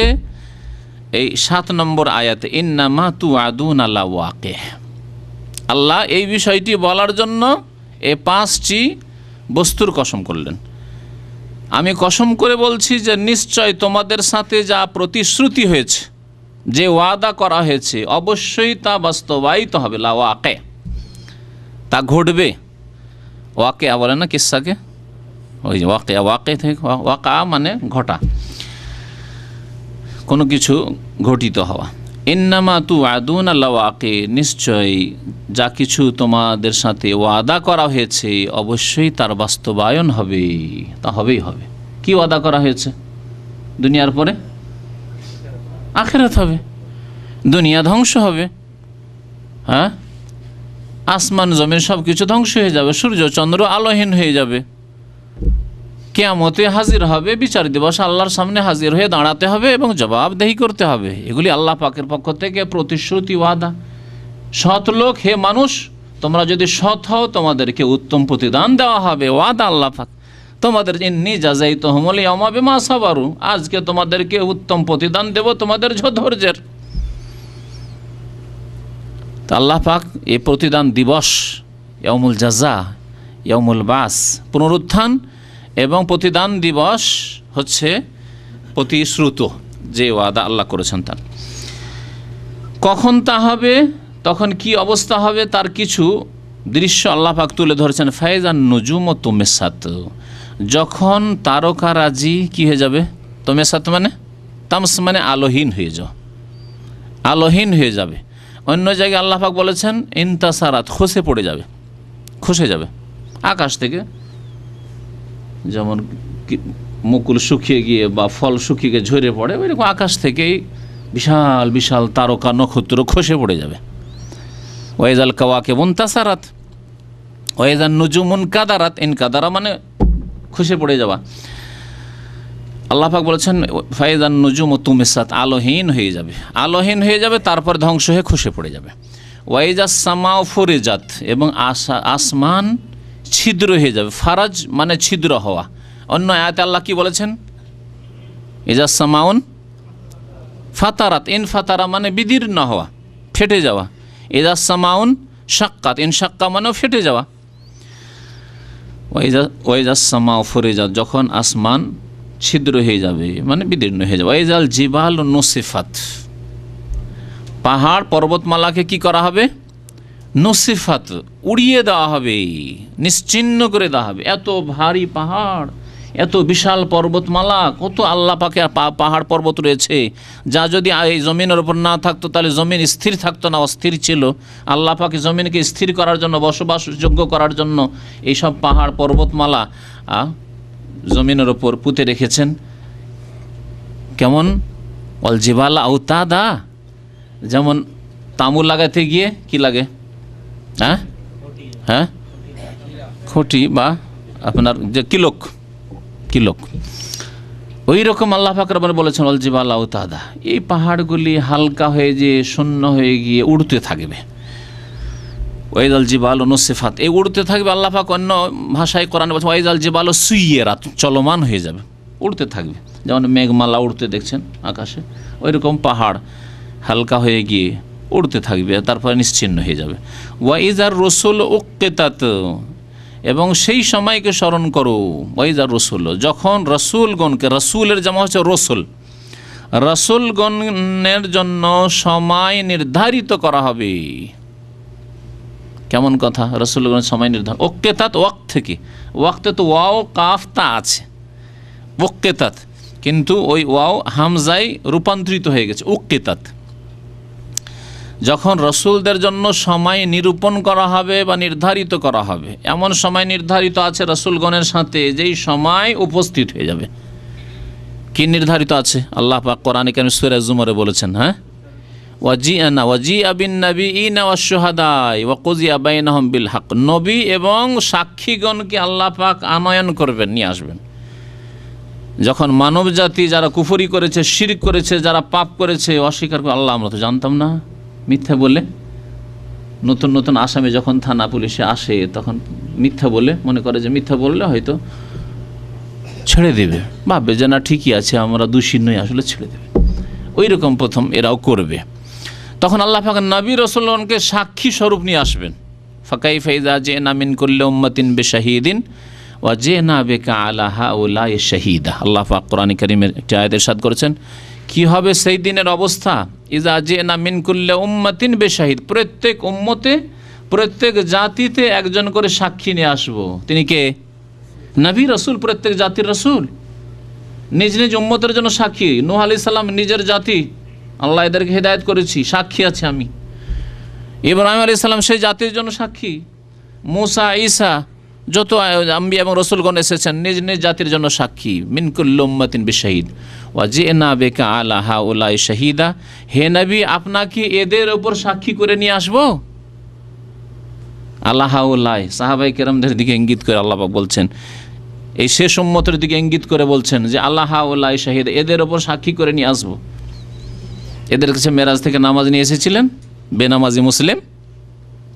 এই 7 নম্বর আয়াতে, ইন্নামা তুআদুনা লাওয়াকিহ। আল্লাহ এই বিষয়টি বলার জন্য এই 5টি বস্তুর কসম করলেন। আমি কসম করে বলছি যে নিশ্চয় তোমাদের সাথে যা প্রতিশ্রুতি হয়েছে, যে ওয়াদা করা হয়েছে, অবশ্যই তা বাস্তবায়িত হবে। লাওয়াকে, তা ঘটবে। ওয়াকে বলে না কিসসাকে, ওই যে ওয়াকে থেকে ওয়াকা মানে ঘটা, কোনো কিছু ঘটিত হওয়া। ইন্নামা তুআদুনা লাওয়াকি, নিশ্চয় যা কিছু তোমাদের সাথে ওয়াদা করা হয়েছে অবশ্যই তার বাস্তবায়ন হবে, তা হবেই হবে। কি ওয়াদা করা হয়েছে? দুনিয়ার পরে আখিরাত হবে, দুনিয়া ধ্বংস হবে, হ্যাঁ, আসমান জমিন সব কিছু ধ্বংস হয়ে যাবে, সূর্য চন্দ্র আলোহীন হয়ে যাবে, কিয়ামতে হাজির হবে, বিচার দিবস আল্লাহর সামনে হাজির হয়ে দাঁড়াতে হবে এবং জবাবদেহি করতে হবে। এগুলি আল্লাহ পাকের পক্ষ থেকে প্রতিশ্রুতি, ওয়াদা। সৎ লোক, হে মানুষ, তোমরা যদি সৎ হও তোমাদেরকে উত্তম প্রতিদান দেওয়া হবে, ওয়াদা আল্লাহ পাক। তোমাদের ইন্নী জাযাইতুহুমুল ইয়াওমা বিমা সাবারু, আজকে তোমাদেরকে উত্তম প্রতিদান দেব তোমাদের ধৈর্যের। তো আল্লাহ পাক এই প্রতিদান দিবস, ইয়াউমুল জাযা, ইয়াউমুল বাস, পুনরুত্থান এবং প্রতিদান দিবস হচ্ছে প্রতিশ্রুত যে ওয়াদা আল্লাহ করেছেন তার। কখন তা হবে, তখন কি অবস্থা হবে, তার কিছু দৃশ্য আল্লাহ পাক তুলে ধরেছেন। ফায়জান নুজুম ও তুমেসাত, যখন তারকারাজি কি হয়ে যাবে? তুমেসাত মানে তামস মানে আলোহীন হয়ে যাও, আলোহীন হয়ে যাবে। অন্য জায়গায় আল্লাহ পাক বলেছেন ইনতাসারাত, খসে পড়ে যাবে, খসে যাবে আকাশ থেকে। যেমন মুকুল শুকিয়ে গিয়ে বা ফল শুকিয়ে গিয়ে ঝরে পড়ে, ওইরকম আকাশ থেকেই বিশাল বিশাল তারকা নক্ষত্র খসে পড়ে যাবে। ওয়াইজাল কাওয়াকিবু ইনতাসারাত, ওয়াইজান নুজুমুন কাদারাত, ইনকাদারা মানে খসে পড়ে যাওয়া। আল্লাহ পাক বলেছেন ফায়জান নুজুম তুমিসাত, আলোহীন হয়ে যাবে, আলোহীন হয়ে যাবে, তারপর ধ্বংস হয়ে খসে পড়ে যাবে। ওয়াইজাস সামাউ ফুরিজাত, এবং আসমান ছিদ্র হয়ে যাবে। ফারাজ মানে ছিদ্র হওয়া। অন্য আয়াতে আল্লাহ কি বলেছেন? ইজাস সামাউন ফাতারাত, ইন ফাতারা মানে বিদীর্ণ হওয়া, ফেটে যাওয়া। ইজাস সামাউন শাক্কাত, ইন শাক্কা মানেও ফেটে যাওয়া। ওয়াইজাস সামাউ ফুরিজাত, যখন আসমান ছিদ্র হয়ে যাবে মানে বিদীর্ণ হয়ে যাবে। ওয়াইজাল জিবাল নুসিফাত, পাহাড় পর্বতমালাকে কি করা হবে? নুসিফাত, উড়িয়ে দেওয়া হবে, নিশ্চিহ্ন করে দেওয়া হবে। এত ভারী পাহাড়, এত বিশাল পর্বতমালা, কত আল্লাহ পাকে পাহাড় পর্বত রয়েছে, যা যদি এই জমিনের ওপর না থাকতো তাহলে জমিন স্থির থাকতো না, অস্থির ছিল। আল্লাহ পাকে জমিনকে স্থির করার জন্য, বসবাসযোগ্য করার জন্য এইসব পাহাড় পর্বতমালা জমিনের ওপর পুঁতে রেখেছেন। কেমন? অল জিবালা আউতাদা, যেমন তামু লাগাতে গিয়ে কি লাগে? হ্যাঁ হ্যাঁ, খুঁটি বা আপনার যে কিলক, ওই রকম আল্লাহ পাক রব্বুল বলেছেন আল জিবাল আওতাদা, এই পাহাড়গুলি হালকা হয়ে যে শূন্য হয়ে গিয়ে উড়তে থাকবে। ওয়াইদাল জিবাল নুসিফাত, এই উড়তে থাকবে। আল্লাহ পাক অন্য ভাষায় কোরআনে বলছেন ওয়াইদাল জিবাল সুইয়্যিরাত, চলমান হয়ে যাবে, উড়তে থাকবে। যেমন মেঘমালা উড়তে দেখছেন আকাশে, ওই রকম পাহাড় হালকা হয়ে গিয়ে উড়তে থাকবে, তারপরে নিশ্চিহ্ন হয়ে যাবে। ওয়াইজার রসুল উক্কিতাত, এবং সেই সময়কে স্মরণ করো। ওয়াইজার রসুল, যখন রসুলগণকে, রসুলের জামা হচ্ছে রসুল, রসুলগণের জন্য সময় নির্ধারিত করা হবে। কেমন কথা, রসুলগণের সময় নির্ধারণ। ওক্কেতাত, ওয়াক্ত থেকে, ওয়াক্তে তো ওয়াও কাফ তা আছে, ওক্কেতাত, কিন্তু ওই ওয়াও হামজাই রূপান্তরিত হয়ে গেছে ওক্কেতাত। যখন রসুলদের জন্য সময় নিরূপণ করা হবে বা নির্ধারিত করা হবে, এমন সময় নির্ধারিত আছে রসুলগণের সাথে যেই সময় উপস্থিত হয়ে যাবে। কি নির্ধারিত আছে? আল্লাহ পাক কোরআনে কারীমে সূরা জুমারে বলেছেন, হ্যাঁ, ওয়াজিআ বিন নাবিয়িনা ওয়াশ শুহাদাই ওয়া কুযিয়া বাইনাহুম বিল হক, নবী এবং সাক্ষীগণকে আল্লাহ পাক আনয়ন করবেন, নিয়ে আসবেন। যখন মানব জাতি যারা কুফরি করেছে, শিরক করেছে, যারা পাপ করেছে, অস্বীকার করে, আল্লাহ আমরা তো জানতাম না, মিথ্যা বলে, নতুন নতুন আসামি যখন থানা পুলিশে আসে তখন মিথ্যা বলে, মনে করে যে মিথ্যা বললে হয়তো ছেড়ে দেবে, ভাববে যে না ঠিকই আছে, আমরা দোষী নই, আসলে ছেড়ে দেবে। ওই রকম প্রথম এরাও করবে। তখন আল্লাহ পাক নবী রাসূলগণকে সাক্ষী স্বরূপ নিয়ে আসবেন। ফাকাইফা ইযা জিনা মিন কুল্লি উম্মাতিন বিশাহিদিন ওয়া জিনা বিকা আলা হাউলাই শাহিদা। আল্লাহ পাক কোরআন কারীমের একটি আয়াতে ইরশাদ করেছেন, কি হবে সেই দিনের অবস্থা? ইযা জিনা মিন কুল্লি উম্মাতিন বিশাহিদ, প্রত্যেক উম্মতে, প্রত্যেক জাতিতে একজন করে সাক্ষী নিয়ে আসবো। তিনি কে? নবী রাসূল, প্রত্যেক জাতির রাসূল, নিজ নিজ উম্মতের জন্য সাক্ষী। নূহ আলাইহিস সালাম নিজের জাতি, আল্লাহ এদেরকে হেদায়েত করেছি, সাক্ষী আছে আমি। ইব্রাহিম আলাইহিস সালাম সেই জাতির জন্য সাক্ষী। মুসা, ঈসা, যত আম্বিয়া এবং রসুলগণ এসেছেন নিজ নিজ জাতির জন্য সাক্ষী। মিন কুল্লি উম্মাতিন বিশাহিদ ওয়া জিনা বিকা আলা হাউলাই শাহিদা, হে নবী আপনাকে এদের উপর সাক্ষী করে নিয়ে আসবো। আলা হাউলাই, সাহাবায়ে কেরামদের দিকে ইঙ্গিত করে আল্লাহ পাক বলছেন, এই শেষ উম্মতের দিকে ইঙ্গিত করে বলছেন যে আল্লাহ হাউলাই শাহিদা, এদের উপর সাক্ষী করে নিয়ে আসবো। এদের কাছে মেরাজ থেকে নামাজ নিয়ে এসেছিলেন, বেনামাজি মুসলিম,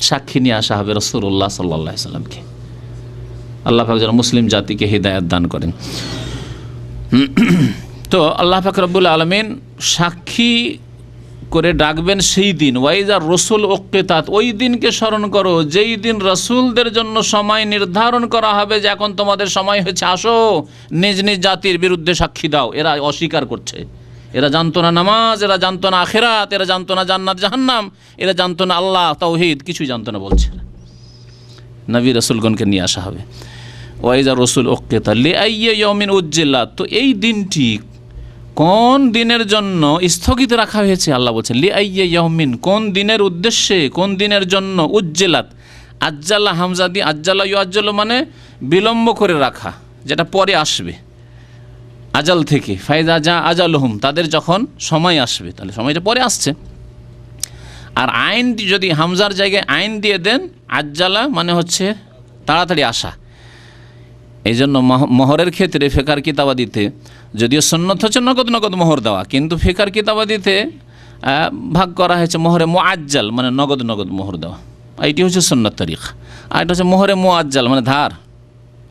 সাক্ষী নিয়ে আসা হবে রাসূলুল্লাহ সাল্লাল্লাহু আলাইহি সাল্লামকে। আল্লাহ পাক যেন মুসলিম জাতিকে হিদায়াত দান করেন। তো আল্লাহ পাক রব্বুল আলামিন সাক্ষী করে ডাকবেন সেই দিন। ওয়াইজা রসুল উক্কিতাত, ওই দিনকে স্মরণ করো যেই দিন রসুলদের জন্য সময় নির্ধারণ করা হবে যে এখন তোমাদের সময় হয়েছে, আসো নিজ নিজ জাতির বিরুদ্ধে সাক্ষী দাও। এরা অস্বীকার করছে, এরা জানতো না নামাজ, এরা জানতো না আখিরাত, এরা জানতো না জান্নাত জাহান্নাম, এরা জানতো না আল্লাহ, তাওহীদ, কিছুই জানতো না বলছে। নবী রাসূলগণকে নিয়ে আসা হবে। ওয়াইজা রসুল উক্কিতাত লিআইয়্যি ইয়াউমিন উজ্জিলাত, তো এই দিনটি কোন দিনের জন্য স্থগিত রাখা হয়েছে? আল্লাহ বলছেন লিআইয়্যি ইয়াউমিন, কোন দিনের উদ্দেশ্যে, কোন দিনের জন্য। উজ্জিলাত, আজ্জালা হামজা দিয়ে, আজ্জালা ইউআজ্জালু মানে বিলম্ব করে রাখা, যেটা পরে আসবে আজাল থেকে। ফাইজা যা আজালহুম, তাদের যখন সময় আসবে, তাহলে সময়টা পরে আসছে। আর আইন যদি হামজার জায়গায় আইন দিয়ে দেন, আজ্জালা মানে হচ্ছে তাড়াতাড়ি আসা। এই জন্য মোহরের ক্ষেত্রে ফিকার কিতাবাদিতে, যদিও সুন্নত হচ্ছে নগদ নগদ মোহর দেওয়া, কিন্তু ফিকার কিতাবাদিতে ভাগ করা হয়েছে মোহরে মুআজ্জাল মানে নগদ নগদ মোহর দেওয়া, এইটি হচ্ছে সুন্নত তরিকা। আর এটা হচ্ছে মোহরে মুআজ্জাল মানে ধার,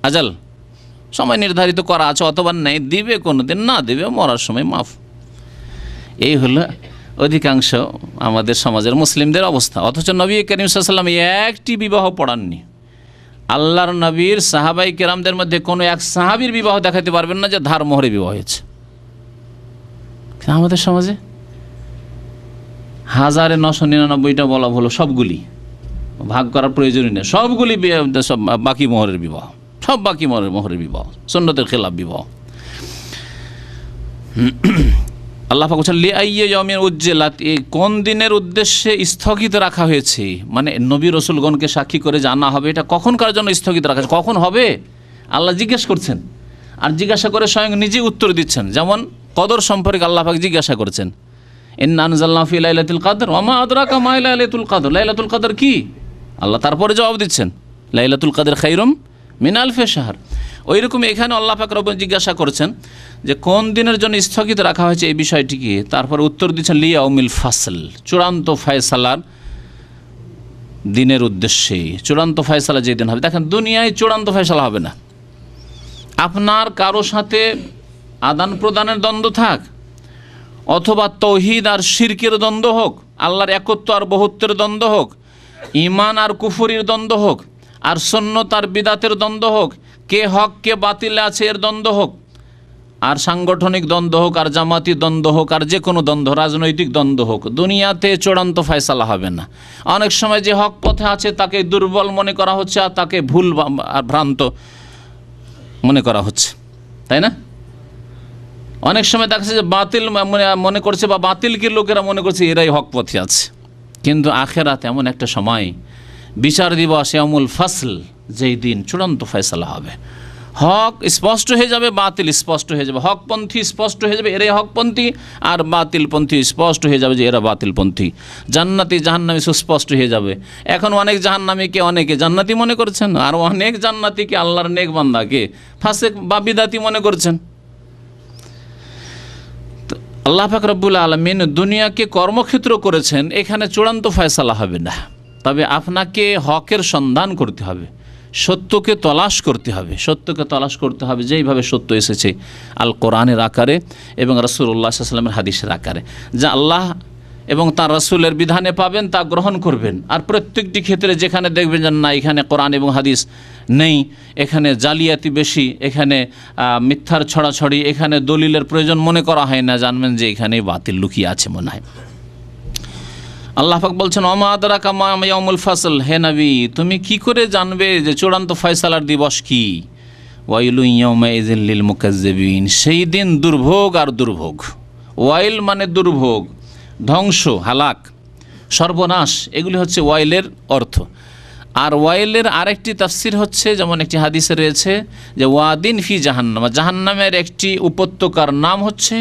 আজাল, সময় নির্ধারিত করা আছে, অথবা নেই, দিবে কোনো দিন, না দিবে মরার সময় মাফ। এই হলো অধিকাংশ আমাদের সমাজের মুসলিমদের অবস্থা। অথচ নবী করিম সাল্লাল্লাহু আলাইহি ওয়াসাল্লাম একটি বিবাহ পড়াননি। আল্লাহর নবীর সাহাবাই কেরামদের মধ্যে কোনো এক সাহাবীর বিবাহ দেখাতে পারবেন না যে ধার মোহরে বিবাহ হয়েছে। আমাদের সমাজে 1999টা বলা হলো, সবগুলি ভাগ করার প্রয়োজনই নেই, সবগুলি সব বাকি মোহরের বিবাহ, সব বাকি মোহরের বিবাহ, সুন্নতের খেলাফ বিবাহ। আল্লাহ পাক বলেন লিআইয়্যি ইয়াউমিন উজ্জিলাত, এই কোন দিনের উদ্দেশ্যে স্থগিত রাখা হয়েছে, মানে নবী রাসূলগণকে সাক্ষী করে জানা হবে এটা কখনকার জন্য স্থগিত রাখা হয়েছে, কখন হবে আল্লাহ জিজ্ঞেস করছেন, আর জিজ্ঞাসা করে স্বয়ং নিজে উত্তর দিচ্ছেন। যেমন কদর সম্পর্কে আল্লাহ পাক জিজ্ঞাসা করেছেন, ইন্না আনজালনাহু ফি লাইলাতুল কদর ওয়া মা আদরাকা মা লাইলাতুল কদর, লাইলাতুল কদর কি? আল্লাহ তারপরে জবাব দিচ্ছেন লাইলাতুল কদর খায়রুম মিন আলফি শাহর। ওই রকম এখানে আল্লাহ পাক রব্বুল জিজ্ঞাসা করেছেন যে কোন দিনের জন্য স্থগিত রাখা হয়েছে এই বিষয়টিকে, তারপরে উত্তর দিচ্ছেন লিয়াউমিল ফাসল, চূড়ান্ত ফয়সালার দিনের উদ্দেশ্যে। চূড়ান্ত ফয়সালা যেদিন হবে, দেখেন দুনিয়ায় চূড়ান্ত ফয়সালা হবে না। আপনার কারো সাথে আদান প্রদানের দ্বন্দ্ব থাক, অথবা তৌহিদ আর শিরকের দ্বন্দ্ব হোক, আল্লাহর একত্ব আর বহুত্বের দ্বন্দ্ব হোক, ঈমান আর কুফরির দ্বন্দ্ব হোক, আর সুন্নাত আর বিদাতের দ্বন্দ্ব হোক, কে হক কে বাতিলে আছে এর দ্বন্দ্ব হোক, আর সাংগঠনিক দ্বন্দ্ব হোক, আর জামাতি দ্বন্দ্ব হোক, আর যে কোনো দ্বন্দ্ব, রাজনৈতিক দ্বন্দ্ব হোক, দুনিয়াতে চূড়ান্ত ফয়সালা হবে না। অনেক সময় যে হক পথে আছে তাকে দুর্বল মনে করা হচ্ছে, আর তাকে ভুল আর ভ্রান্ত মনে করা হচ্ছে, তাই না? অনেক সময় দেখা যাচ্ছে যে বাতিল মনে করছে, বা বাতিলকে লোকেরা মনে করছে এরাই হক পথে আছে। কিন্তু আখেরাত এমন একটা সময়, বিচার দিবস, ইয়াউমুল ফাসল, যেই দিন চূড়ান্ত ফয়সালা হবে। হক স্পষ্ট হয়ে যাবে, বাতিল স্পষ্ট হয়ে যাবে, হকপন্থী স্পষ্ট হয়ে যাবে এরাই হকপন্থী, আর বাতিলপন্থী স্পষ্ট হয়ে যাবে যে এরা বাতিলপন্থী। জান্নাতি জাহান্নামী সুস্পষ্ট হয়ে যাবে। এখন অনেক জাহান্নামীকে অনেকে জান্নাতি মনে করছেন, আর অনেক জান্নাতিকে, আল্লাহর নেক বান্দাকে ফাসেক বা বিদাতি মনে করছেন। আল্লাহ পাক রব্বুল আলামিন দুনিয়াকে কর্মক্ষেত্র করেছেন, এখানে চূড়ান্ত ফয়সালা হবে না। তবে আপনাকে হকের সন্ধান করতে হবে, সত্যকে তলাশ করতে হবে, সত্যকে তলাশ করতে হবে যেইভাবে সত্য এসেছে আল কোরআনের আকারে এবং রাসূলুল্লাহ সাল্লাল্লাহু আলাইহি ওয়াসাল্লামের হাদিসের আকারে। যা আল্লাহ এবং তার রাসূলের বিধানে পাবেন তা গ্রহণ করবেন। আর প্রত্যেকটি ক্ষেত্রে যেখানে দেখবেন যে না এখানে কোরআন এবং হাদিস নেই, এখানে জালিয়াতি বেশি, এখানে মিথ্যার ছড়াছড়ি, এখানে দলিলের প্রয়োজন মনে করা হয় না, জানবেন যে এখানে বাতিল লুকিয়ে আছে মনে হয়। আল্লাহ পাক বলছেন ওমা আদরাকা মা ইয়াউমুল ফাসল, হে নবী তুমি কি করে জানবে যে চূড়ান্ত ফয়সালার দিবস কি? ওয়াইলু ইয়াউমাইযিল লিল মুকাজ্জিবিন, সেই দিন দুর্ভোগ আর দুর্ভোগ। ওয়াইল মানে দুর্ভোগ, ধ্বংস, হালাক, সর্বনাশ, এগুলি হচ্ছে ওয়াইলের অর্থ। আর ওয়াইলের আরেকটি তাফসির হচ্ছে, যেমন একটি হাদিসে রয়েছে যে ওয়াদিন ফি জাহান্নাম, জাহান্নামের একটি উপত্যকার নাম হচ্ছে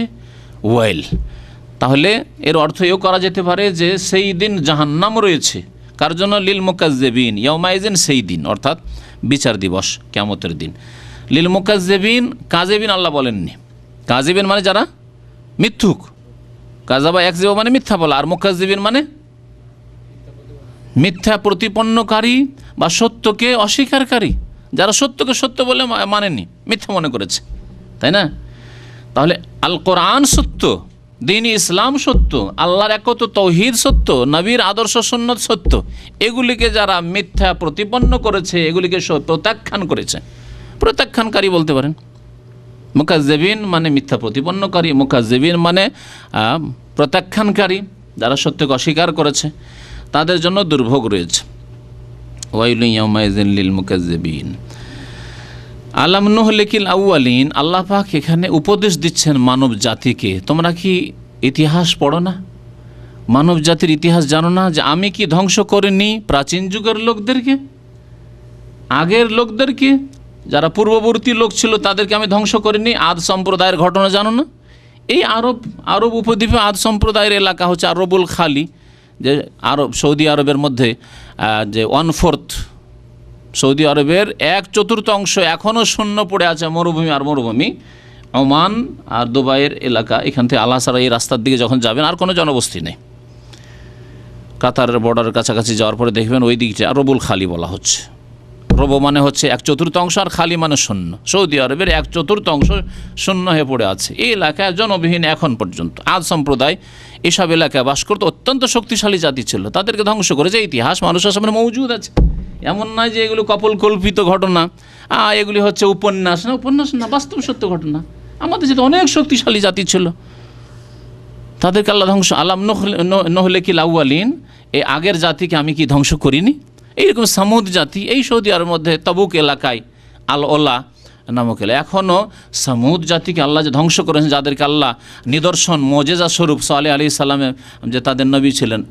ওয়াইল। তাহলে এর অর্থ এও করা যেতে পারে যে সেই দিন জাহান্নাম রয়েছে, কার জন্য? লিল মুকাজ্জিবিন, ইয়াউমাইযিন সেই দিন, অর্থাৎ বিচার দিবস, কিয়ামতের দিন। লিল মুকাজ্জিবিন, কাযিবিন আল্লাহ বলেননি। কাযিবিন মানে যারা মিথ্যুক, কাযাবা ইয়াকযিবু মানে মিথ্যা বলা, আর মুকাজ্জিবিন মানে মিথ্যা প্রতিপন্নকারী বা সত্যকে অস্বীকারী, যারা সত্যকে সত্য বলে মানেনি, মিথ্যা মনে করেছে, তাই না? তাহলে আল কোরআন সত্য, দ্বীন ইসলাম সত্য, আল্লাহর একত্ব তৌহিদ সত্য, নবীর আদর্শ সুন্নত সত্য, এগুলিকে যারা মিথ্যা প্রতিপন্ন করেছে, এগুলিকে প্রত্যাখ্যান করেছে, প্রত্যাখ্যানকারী বলতে পারেন। মুকাজ্জিবিন মানে মিথ্যা প্রতিপন্নকারী, মুকাজ্জিবিন মানে প্রত্যাখ্যানকারী, যারা সত্যকে অস্বীকার করেছে, তাদের জন্য দুর্ভোগ রয়েছে। ওয়াইলু ইয়াউমাইযিন লিল মুকাজ্জিবিন। আলাম নুহলিকিল আউয়ালিন, আল্লাহ পাক এখানে উপদেশ দিচ্ছেন মানব জাতিকে, তোমরা কি ইতিহাস পড়ো না? মানব জাতির ইতিহাস জানো না যে আমি কি ধ্বংস করিনি প্রাচীন যুগের লোকদেরকে, আগের লোকদেরকে, যারা পূর্ববর্তী লোক ছিল তাদেরকে আমি ধ্বংস করিনি? আদ সম্প্রদায়ের ঘটনা জানো না? এই আরব উপদ্বীপে আদ সম্প্রদায়ের এলাকা হচ্ছে আরবুল খালি, যে সৌদি আরবের মধ্যে যে 1/4 সৌদি আরবের 1/4 অংশ এখনও শূন্য পড়ে আছে, মরুভূমি আর মরুভূমি। ওমান আর দুবাইয়ের এলাকা, এখান থেকে আলাসারা এই রাস্তার দিকে যখন যাবেন আর কোনো জনবস্তি নেই। কাতারের বর্ডারের কাছাকাছি যাওয়ার পরে দেখবেন ওই দিকটা আরবুল খালি বলা হচ্ছে। রব মানে হচ্ছে 1/4 অংশ, আর খালি মানে শূন্য। সৌদি আরবের 1/4 অংশ শূন্য হয়ে পড়ে আছে। এই এলাকায় জনবিহীন এখন পর্যন্ত। আদ সম্প্রদায় এসব এলাকায় বাস করতে অত্যন্ত শক্তিশালী জাতি ছিল, তাদেরকে ধ্বংস করেছে। ইতিহাস মানুষের সামনে মজুদ আছে, এমন নয় যে এগুলো কল্পিত ঘটনা, এগুলি হচ্ছে উপন্যাস না, উপন্যাস না, বাস্তব সত্য ঘটনা। আমাদের যেটা অনেক শক্তিশালী জাতি ছিল, তাদেরকে আল্লাহ ধ্বংস। আলাম নুহলিকিল আউয়ালিন, এই আগের জাতিকে আমি কি ধ্বংস করিনি? এইরকম সামুদ জাতি এই সৌদি আরবের মধ্যে তাবুক এলাকায় আল ওলা নামক এলাকা, এখনও সামুদ জাতিকে আল্লাহ যে ধ্বংস করেছেন, যাদেরকে আল্লাহ নিদর্শন মোজেজা স্বরূপ সালেহ আলাইহিস সালামের যে তাদের নবী ছিলেন,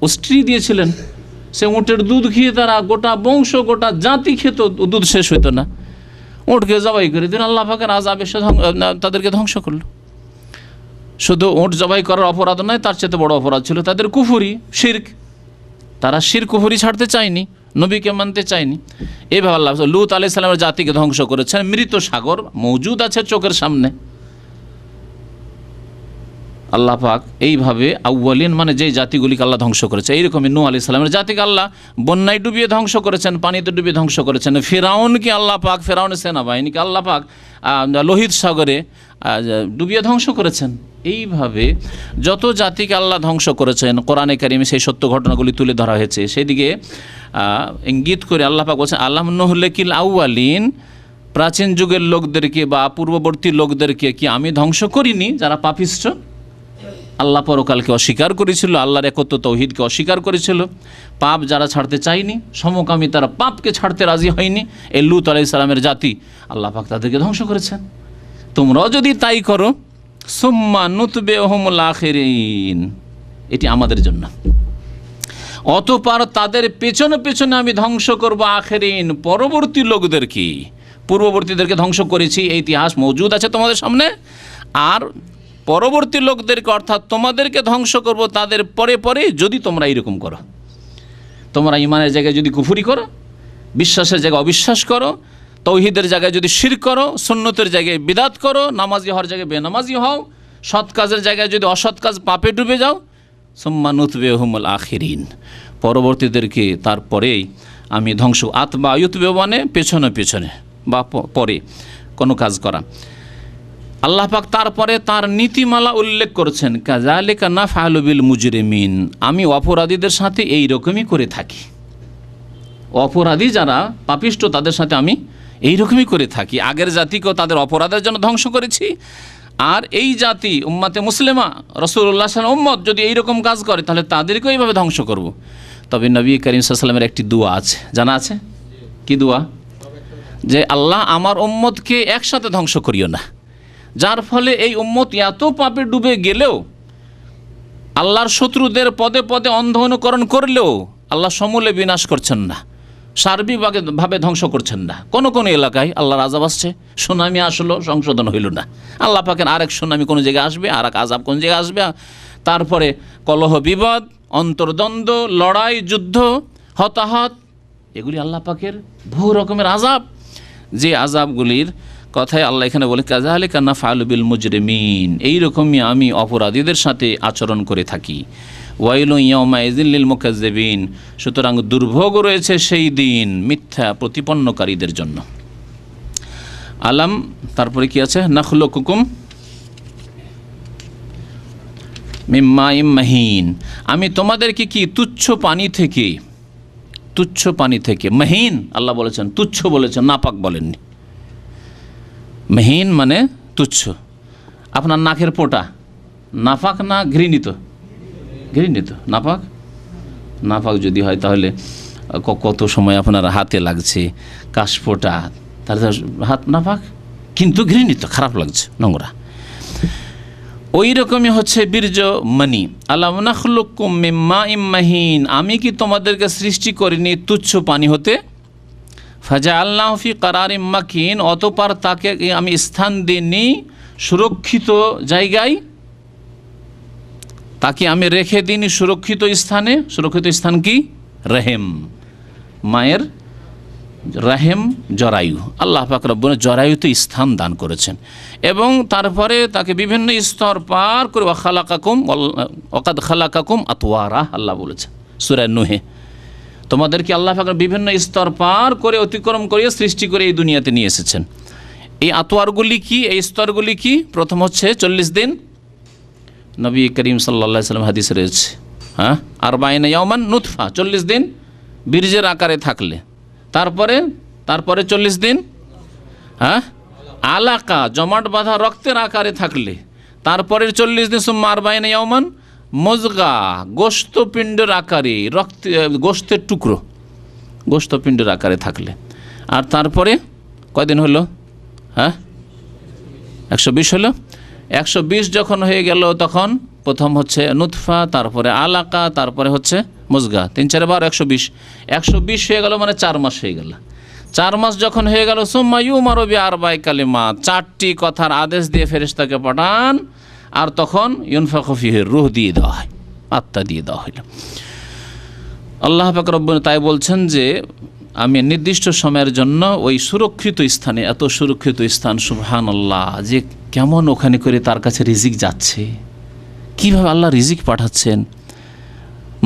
উষ্ট্রি দিয়েছিলেন। সে উটের দুধ খেয়ে তারা গোটা বংশ, গোটা জাতি খেত, দুধ শেষ হইতো না। উটকে জবাই করে দিন, আল্লাহ পাকের আযাব এসে তাদেরকে ধ্বংস করলো। শুধু উট জবাই করার অপরাধ নয়, তার চেয়ে বড় অপরাধ ছিল তাদের কুফরি, শিরক। তারা শিরক কুফরি ছাড়তে চায়নি, নবীকে মানতে চায়নি। এইভাবে আল্লাহ লূত আলাইহিস সালামের জাতিকে ধ্বংস করেছেন। মৃত সাগর মজুদ আছে চোখের সামনে, আল্লাহ পাক এইভাবে আউয়ালিন মানে যেই জাতিগুলিকে আল্লাহ ধ্বংস করেছে, এইরকমই নূহ আলাইহিস সালামের জাতিকে আল্লাহ বন্যায় ডুবিয়ে ধ্বংস করেছেন, পানিতে ডুবিয়ে ধ্বংস করেছেন। ফিরাউনকে আল্লাহ পাক, ফিরাউনের সেনাবাহিনীকে আল্লাহ পাক লোহিত সাগরে ডুবিয়ে ধ্বংস করেছেন। এইভাবে যত জাতিকে আল্লাহ ধ্বংস করেছেন কোরআনে কারিমে সেই সত্য ঘটনাগুলি তুলে ধরা হয়েছে। সেদিকে ইঙ্গিত করে আল্লাহ পাক বলছেন আলাম নুহলিকিল আউয়ালিন, প্রাচীন যুগের লোকদেরকে বা পূর্ববর্তী লোকদেরকে কি আমি ধ্বংস করিনি যারা পাপিষ্ঠ, আল্লাহ পরকালকে অস্বীকার করেছিল, আল্লাহর একত্ব তৌহিদকে অস্বীকার করেছিল, পাপ যারা ছাড়তে চায়নি, সমকামী তারা পাপকে ছাড়তে রাজি হয়নি, এই লূত আলাইহিস সালামের জাতি, আল্লাহ পাক তাদেরকে ধ্বংস করেছেন। তোমরাও যদি তাই করো, সুম্মা নুতবিউহুমুল আখিরিন, এটি আমাদের জন্য। অতঃপর তাদের পেছনে পেছনে আমি ধ্বংস করব আখিরিন, পরবর্তী লোকদেরকে। পূর্ববর্তীদেরকে ধ্বংস করেছি, এই ইতিহাস মজুদ আছে তোমাদের সামনে, আর পরবর্তী লোকদেরকে অর্থাৎ তোমাদেরকে ধ্বংস করব তাদের পরে পরে, যদি তোমরা এইরকম করো। তোমরা ইমানের জায়গায় যদি কুফরি করো, বিশ্বাসের জায়গায় অবিশ্বাস করো, তৌহিদের জায়গায় যদি শিরক করো, সুন্নতের জায়গায় বিদাত করো, নামাজি হওয়ার জায়গায় বেনামাজি হও, সৎ কাজের জায়গায় যদি অসৎ কাজ পাপে ডুবে যাও, সুম্মা নুতবিউহুমুল আখিরিন, পরবর্তীদেরকে তারপরেই আমি ধ্বংস। আতবা ইউতবিউ মানে পেছনে পেছনে বা পরে কোনো কাজ করা। আল্লাহ পাক তারপরে তার নীতিমালা উল্লেখ করছেন, কাযালিকা নাফআলু বিল মুজরিমিন, আমি অপরাধীদের সাথে এই রকমই করে থাকি। অপরাধী যারা পাপিষ্ঠ তাদের সাথে আমি এই রকমই করে থাকি। আগের জাতিকেও তাদের অপরাধের জন্য ধ্বংস করেছি, আর এই জাতি উম্মাতে মুসলিমা রাসূলুল্লাহ সাল্লাল্লাহু আলাইহি ওয়াসাল্লাম উম্মত যদি এইরকম কাজ করে তাহলে তাদেরকেও এইভাবে ধ্বংস করব। তবে নবী করিম সাল্লাল্লাহু আলাইহি ওয়াসাল্লামের একটি দোয়া আছে, জানা আছে? কি দোয়া? যে আল্লাহ আমার উম্মতকে একসাথে ধ্বংস করিও না, যার ফলে এই উম্মত এত পাপে ডুবে গেলেও, আল্লাহর শত্রুদের পদে পদে অন্ধ অনুকরণ করলেও আল্লাহ সমূলে বিনাশ করছেন না, সার্বিকভাবে ধ্বংস করছেন না। কোন কোন এলাকায় আল্লাহর আযাব আসছে, সুনামি আসলো, সংশোধন হইল না। আল্লাহ পাকের আরেক সুনামি কোন জায়গায় আসবে, আর এক আযাব কোন জায়গায় আসবে, তারপরে কলহ বিবাদ, অন্তর্দ্বন্দ্ব, লড়াই, যুদ্ধ, হতাহত, এগুলি আল্লাহ পাকের বহু রকমের আযাব। যে আযাবগুলির কথায় আল্লাহ এখানে বলে কাযালিকা নাফআলু বিল মুজরিমিন, এইরকমই আমি অপরাধীদের সাথে আচরণ করে থাকি। ওয়াইলু ইয়াউমাইযিল লিল মুকাজ্জিবিন, সুতরাং দুর্ভোগ রয়েছে সেই দিন মিথ্যা প্রতিপন্নকারীদের জন্য। আলাম, তারপরে কি আছে? নাখলুকুকুম মিন মাইম মাহিন, আমি তোমাদেরকে কি তুচ্ছ পানি থেকে, তুচ্ছ পানি থেকে, মাহিন আল্লাহ বলেছেন, তুচ্ছ বলেছেন, নাপাক বলেননি। মাহিন মানে তুচ্ছ। আপনার নাকের পোটা নাপাক না ঘৃণিত? ঘৃণিত। নাপাক, নাপাক যদি হয় তাহলে কত সময় আপনার হাতে লাগছে কাশফোঁটা, তাহলে হাত নাপাক, কিন্তু ঘৃণিত, খারাপ লাগছে, নোংরা। ওই রকমই হচ্ছে বীর্য মানি। আলাম নাখলুকুকুম মিন মাইম মাহিন, আমি কি তোমাদেরকে সৃষ্টি করিনি তুচ্ছ পানি হতে? ফাজআলনাহু ফি কারারিম মাকিন, অতঃপর তাকে আমি স্থান দিইনি সুরক্ষিত জায়গায়, তাকে আমি রেখে দিইনি সুরক্ষিত স্থানে। সুরক্ষিত স্থান কি? রহেম, মায়ের রাহেম, জরায়ু। আল্লাহ পাক রব্বুল জরায়ুতে স্থান দান করেছেন, এবং তারপরে তাকে বিভিন্ন স্তর পার করে ওয়াকাদ খালাকাকুম আতওয়ারা, আল্লাহ বলেছেন সূরা নূহে, তোমাদেরকে আল্লাহ পাক বিভিন্ন স্তর পার করে অতিক্রম করে সৃষ্টি করে এই দুনিয়াতে নিয়ে এসেছেন। এই আতওয়ারগুলি কি, এই স্তরগুলি কি? প্রথম হচ্ছে 40 দিন, নবী করিম সাল্লাল্লাহু আলাইহি ওয়াসাল্লাম হাদিসে রয়েছে, হ্যাঁ, 40 ইয়াওমান নুতফা, 40 দিন বীর্যের আকারে থাকলে, তারপরে 40 দিন, হ্যাঁ, আলাকা জমাট বাঁধা রক্তের আকারে থাকলে, তারপরে 40 দিন সুম্মা 40 ইয়াওমান মজগা, গোশতপিণ্ডের আকারে, রক্ত গোশতের টুকরো গোশতপিণ্ডের আকারে থাকলে, আর তারপরে কয়দিন হলো? হ্যাঁ, 120 হলো। 120 যখন হয়ে গেল তখন প্রথম হচ্ছে নুতফা, তারপরে আলাকা, তারপরে হচ্ছে মজগা, 3-4 বার 120 হয়ে গেল, মানে 4 মাস হয়ে গেল। 4 মাস যখন হয়ে গেল, সুম্মা ইউমারু বিআরবা'i কালিমাত, 4টি কথার আদেশ দিয়ে ফেরেশতাকে পাঠান, আর তখন ইউনফাখু ফীহি, রূহ দিয়ে দেওয়া হয়, আত্মা দিয়ে দেওয়া হইল। আল্লাহ পাক রব্বুল তাই বলছেন যে আমি নির্দিষ্ট সময়ের জন্য ওই সুরক্ষিত স্থানে, এত সুরক্ষিত স্থান, সুবহানাল্লাহ, যে কেমন ওখানে করে তার কাছে রিজিক যাচ্ছে, কীভাবে আল্লাহ রিজিক পাঠাচ্ছেন।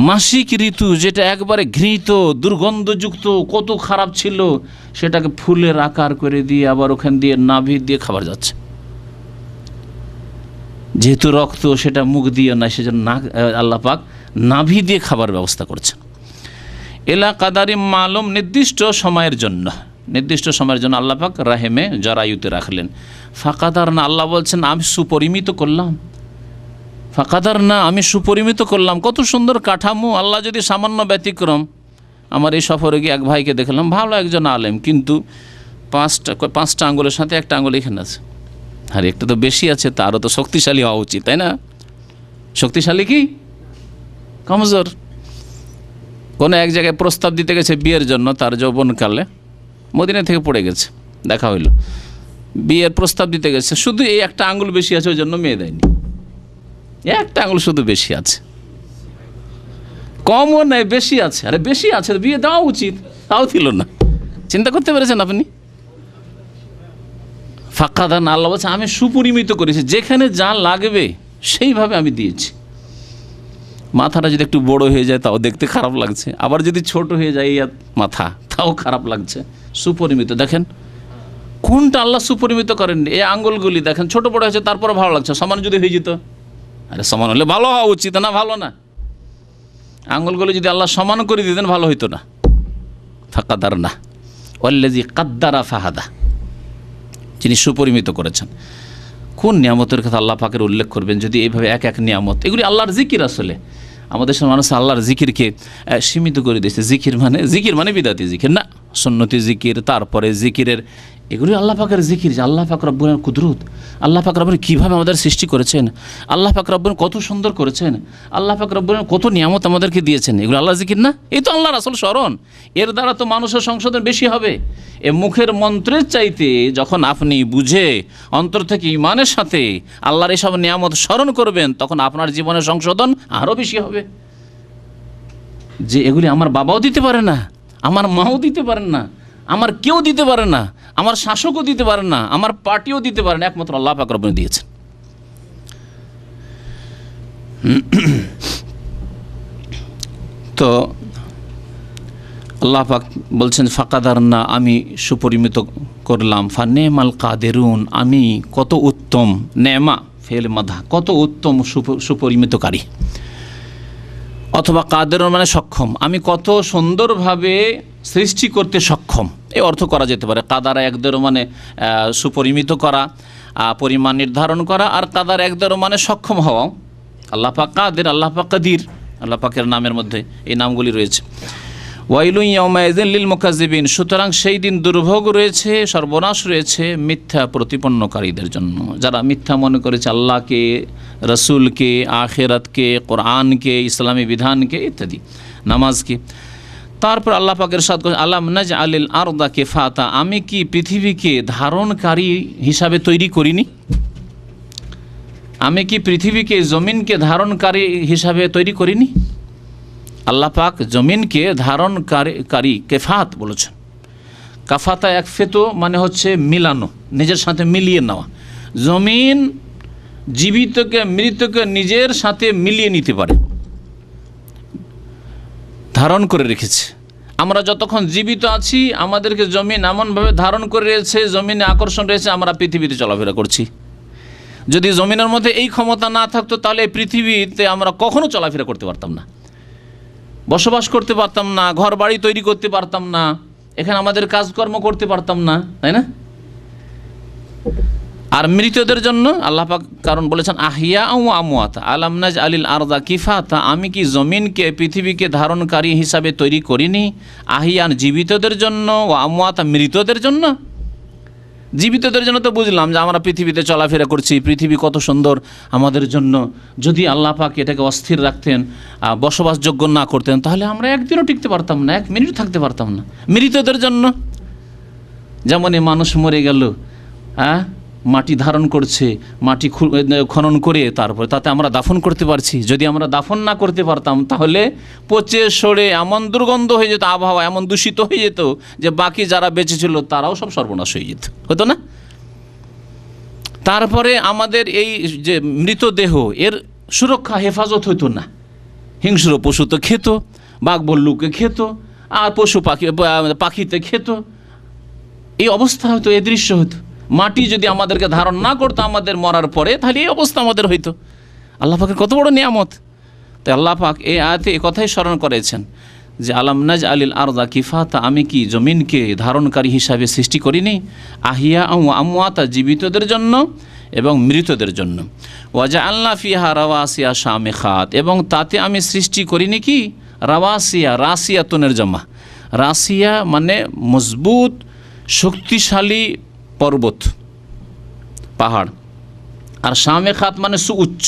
মাসিক ঋতু যেটা একবারে ঘৃণিত দুর্গন্ধযুক্ত কত খারাপ ছিল, সেটাকে ফুলের আকার করে দিয়ে আবার ওখান দিয়ে নাভি দিয়ে খাবার যাচ্ছে। যেহেতু রক্ত সেটা মুখ দিয়ে না, সেজন্য আল্লাহ পাক নাভি দিয়ে খাবার ব্যবস্থা করছেন। এলা কাদারি মালুম, নির্দিষ্ট সময়ের জন্য আল্লাহ পাক রাহেমে জরায়ুতে রাখলেন। ফাকাদার না, আল্লাহ বলছেন আমি সুপরিমিত করলাম। ফাকাদার না, আমি সুপরিমিত করলাম। কত সুন্দর কাঠামো। আল্লাহ যদি সামান্য ব্যতিক্রম, আমার এই সফরে গিয়ে এক ভাইকে দেখলাম, ভালো একজন আলেম, কিন্তু পাঁচটা আঙ্গুলের সাথে একটা আঙ্গুল এখানে আছে, আর একটা তো বেশি আছে, তারও তো শক্তিশালী হওয়া উচিত, তাই না? শক্তিশালী কি কমজোর? কোনো এক জায়গায় প্রস্তাব দিতে গেছে বিয়ের জন্য, তার যৌবনকালে মদিনা থেকে পড়ে গেছে, দেখা হইল, বিয়ের প্রস্তাব দিতে গেছে, শুধু এই একটা আঙ্গুল বেশি আছে, ওই জন্য মেয়ে দেয়নি। একটা আঙ্গুল শুধু বেশি আছে, কমও নেই, বেশি আছে। আরে বেশি আছে, বিয়ে দেওয়া উচিত, তাও দিল না। চিন্তা করতে পেরেছেন আপনি? ফাঁকাদান, আল্লাহ বলছে আমি সুপরিমিত করেছি, যেখানে যা লাগবে সেইভাবে আমি দিয়েছি। মাথাটা যদি একটু বড় হয়ে যায় তাও দেখতে খারাপ লাগছে, আবার যদি ছোট হয়ে যায় মাথা তাও খারাপ লাগছে। সুপরিমিত, দেখেন কোনটা আল্লাহ সুপরিমিত করেন। এই আঙ্গুলগুলি দেখেন ছোট বড় হয়েছে, তারপরে ভালো লাগছে। সমান যদি হয়ে যেত, আরে সমান হলে ভালো হওয়া উচিত না, ভালো না। আঙ্গুলগুলি যদি আল্লাহ সমান করে দিতেন ভালো হইতো না। ফাকাদার না, ওয়াল্লাযী কাদ্দারা ফাহাদা, যিনি সুপরিমিত করেছেন। কোন নিয়ামতের কথা আল্লাহ পাকের উল্লেখ করবেন যদি এইভাবে এক এক নিয়ামত? এগুলি আল্লাহর জিকির। আসলে আমাদের সব মানুষ আল্লাহর জিকিরকে সীমিত করে দিয়েছে। জিকির মানে বিদাতি জিকির না, সুন্নতি জিকির, তারপরে জিকিরের, এগুলি আল্লাহ পাকের জিকির। যে আল্লাহ পাক রব্বুল কুদরত, আল্লাহ পাক রব্বুল কীভাবে আমাদের সৃষ্টি করেছেন, আল্লাহ পাক রব্বুল কত সুন্দর করেছেন, আল্লাহ পাক রব্বুল কত নিয়ামত আমাদেরকে দিয়েছেন, এগুলো আল্লাহর জিকির না? এই তো আল্লাহর আসল স্মরণ। এর দ্বারা তো মানুষের সংশোধন বেশি হবে। এ মুখের মন্ত্রের চাইতে যখন আপনি বুঝে অন্তর থেকে ইমানের সাথে আল্লাহর এসব নিয়ামত স্মরণ করবেন, তখন আপনার জীবনের সংশোধন আরও বেশি হবে। যে এগুলি আমার বাবাও দিতে পারে না, আমার মাও দিতে পারেন না, আমার কেউ দিতে পারে না, আমার শাসকও দিতে পারে না, আমার পার্টিও দিতে পারে না, একমাত্র আল্লাহ পাক রব্বুল দিয়েছেন। তো আল্লাহ পাক বলছেন ফাকাদার না, আমি সুপরিমিত করলাম। ফানেমাল কাদেরুন, আমি কত উত্তম, নেমা ফেল মাধা, কত উত্তম সুপরিমিতকারী, অথবা কাদেরুন মানে সক্ষম, আমি কত সুন্দরভাবে সৃষ্টি করতে সক্ষম, এই অর্থ করা যেতে পারে। কাদারা একদের মানে সুপরিমিত করা, পরিমাণ নির্ধারণ করা, আর কাদার একদের মানে সক্ষম হওয়া। আল্লাহ পাক কাদের, আল্লাহ পাক কাদির, আল্লাহ পাকের নামের মধ্যে এই নামগুলি রয়েছে। ওয়াইলুন ইয়াউমাইযিন লিল মুকাজ্জিবিন, সুতরাং সেই দিন দুর্ভোগ রয়েছে, সর্বনাশ রয়েছে মিথ্যা প্রতিপন্নকারীদের জন্য, যারা মিথ্যা মনে করেছে আল্লাহকে, রসুলকে, আখিরাতকে, কোরআনকে, ইসলামী বিধানকে ইত্যাদি, নামাজকে। তারপর আল্লাহ পাকের সাথ করে আলাম নাজআলিল আরদা কিফাতা, আমি কি পৃথিবীকে ধারণকারী হিসাবে তৈরি করিনি? আমি কি পৃথিবীকে, জমিনকে ধারণকারী হিসাবে তৈরি করিনি? আল্লাহ পাক জমিনকে ধারণকারী কেফাত বলেছেন। কাফাতা এক ফেতো মানে হচ্ছে মিলানো, নিজের সাথে মিলিয়ে নেওয়া। জমিন জীবিতকে মৃতকে নিজের সাথে মিলিয়ে নিতে পারে, ধারণ করে রেখেছে। আমরা যতক্ষণ জীবিত আছি আমাদেরকে জমিন এমনভাবে ধারণ করে রয়েছে, জমিনে আকর্ষণ রয়েছে, আমরা পৃথিবীতে চলাফেরা করছি। যদি জমিনের মধ্যে এই ক্ষমতা না থাকতো তাহলে এই পৃথিবীতে আমরা কখনো চলাফেরা করতে পারতাম না, বসবাস করতে পারতাম না, ঘর বাড়ি তৈরি করতে পারতাম না, এখানে আমাদের কাজকর্ম করতে পারতাম না, তাই না? আর মৃতদের জন্য আল্লাহ পাক কারণ বলেছেন আহিয়া ও আমওয়াতা, আলাম নাজআলিল আরদা কিফাতা, আমি কি জমিনকে, পৃথিবীকে ধারণকারী হিসাবে তৈরি করিনি? আহিয়ান জীবিতদের জন্য, ও আমওয়াতা মৃতদের জন্য। জীবিতদের জন্য তো বুঝলাম যে আমরা পৃথিবীতে চলাফেরা করছি, পৃথিবী কত সুন্দর আমাদের জন্য। যদি আল্লাহ পাক এটাকে অস্থির রাখতেন, বসবাসযোগ্য না করতেন, তাহলে আমরা একদিনও টিকতে পারতাম না, এক মিনিট থাকতে পারতাম না। মৃতদের জন্য যেমন এই মানুষ মরে গেল, মাটি ধারণ করছে, মাটি খনন করে তারপরে তাতে আমরা দাফন করতে পারছি। যদি আমরা দাফন না করতে পারতাম তাহলে পচে সড়ে এমন দুর্গন্ধ হয়ে যেত, আবহাওয়া এমন দূষিত হয়ে যেত যে বাকি যারা বেঁচে ছিল তারাও সব সর্বনাশ হয়ে যেত, হতো না? তারপরে আমাদের এই যে মৃতদেহ, এর সুরক্ষা হেফাজত হইতো না। হিংস্র পশু তো খেত, বাঘ বল্লুকে খেত, আর পশু পাখিতে খেত। এই অবস্থা হতো, এই দৃশ্য হতো। মাটি যদি আমাদেরকে ধারণ না করতো আমাদের মরার পরে, তাহলে এই অবস্থা আমাদের হইতো। আল্লাহ পাকের কত বড় নিয়ামত। তাই আল্লাহ পাক এই আয়াতে এই কথাই স্মরণ করেছেন যে আলাম নাজ আলিল আরদা কিফাতা, আমি কি জমিনকে ধারণকারী হিসাবে সৃষ্টি করিনি? আহিয়া আমওয়াতা, জীবিতদের জন্য এবং মৃতদের জন্য। ওয়াজা আল্লাহ ফিহা রাওয়াসিয়া শামেখাত, এবং তাতে আমি সৃষ্টি করিনি কি রাওয়াসিয়া, রাসিয়াতুনের জমা। রাসিয়া মানে মজবুত শক্তিশালী পর্বত পাহাড়, আর শামেখাত মানে সুউচ্চ,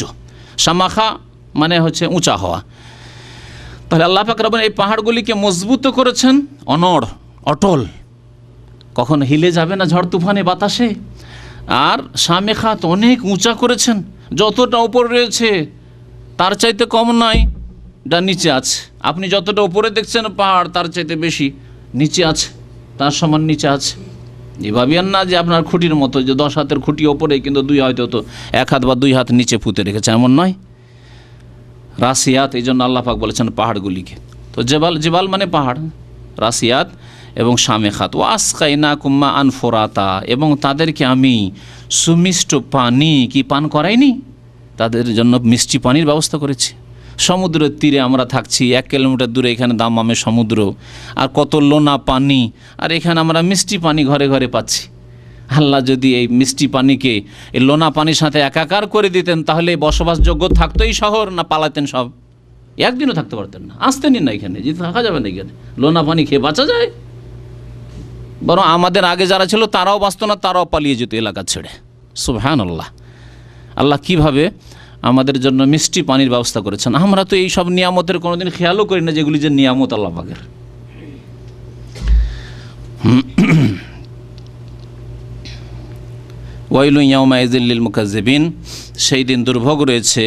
শামাখা মানে হচ্ছে উঁচা হওয়া। তাহলে আল্লাহ পাক রব্বুল এই পাহাড়গুলিকে মজবুত করেছেন, অনড় অটল, কখন হিলে যাবে না ঝড় তুফানে বাতাসে। আর শামেখাত অনেক উঁচা করেছেন, যতটা উপর রয়েছে তার চাইতে কম নয়, এটা নিচে আছে। আপনি যতটা উপরে দেখছেন পাহাড়, তার চাইতে বেশি নিচে আছে, তার সমান নিচে আছে। এভাবে আর না যে আপনার খুঁটির মতো যে 10 হাতের খুঁটি ওপরে কিন্তু 2 হয়তো তো 1 হাত বা 2 হাত নিচে পুঁতে রেখেছে, এমন নয়। রাসিয়াত, এই জন্য আল্লাহ পাক বলেছেন পাহাড়গুলিকে। তো জেবাল মানে পাহাড়, রাসিয়াত এবং শামেখাত। ও আসকাইনা কুম্মা আনফোরাতা, এবং তাদেরকে আমি সুমিষ্ট পানি কি পান করাইনি, তাদের জন্য মিষ্টি পানির ব্যবস্থা করেছি। সমুদ্রের তীরে আমরা থাকছি, 1 কিলোমিটার দূরে এখানে দামামে সমুদ্র, আর কত লোনা পানি, আর এখানে আমরা মিষ্টি পানি ঘরে ঘরে পাচ্ছি। আল্লাহ যদি এই মিষ্টি পানিকে এই লোনা পানির সাথে একাকার করে দিতেন, তাহলে বসবাসযোগ্য থাকতো এই শহর, না পালাতেন সব? একদিনও থাকতে পারতেন না, আসতেনই না এখানে, যে থাকা যাবে না এখানে। লোনা পানি খেয়ে বাঁচা যায়? বরং আমাদের আগে যারা ছিল তারাও বাঁচত না, তারাও পালিয়ে যেত এলাকা ছেড়ে। সুবহানাল্লাহ। আল্লাহ কিভাবে আমাদের জন্য মিষ্টি পানির ব্যবস্থা করেছেন। আমরা তো এই সব নিয়ামতের কোনোদিন খেয়ালও করি না, যেগুলি যে নিয়ামত আল্লাহ পাকের। ওয়াইলুন ইয়াউমাইযিল লিল মুকাজ্জিবিন, সেই দিন দুর্ভোগ রয়েছে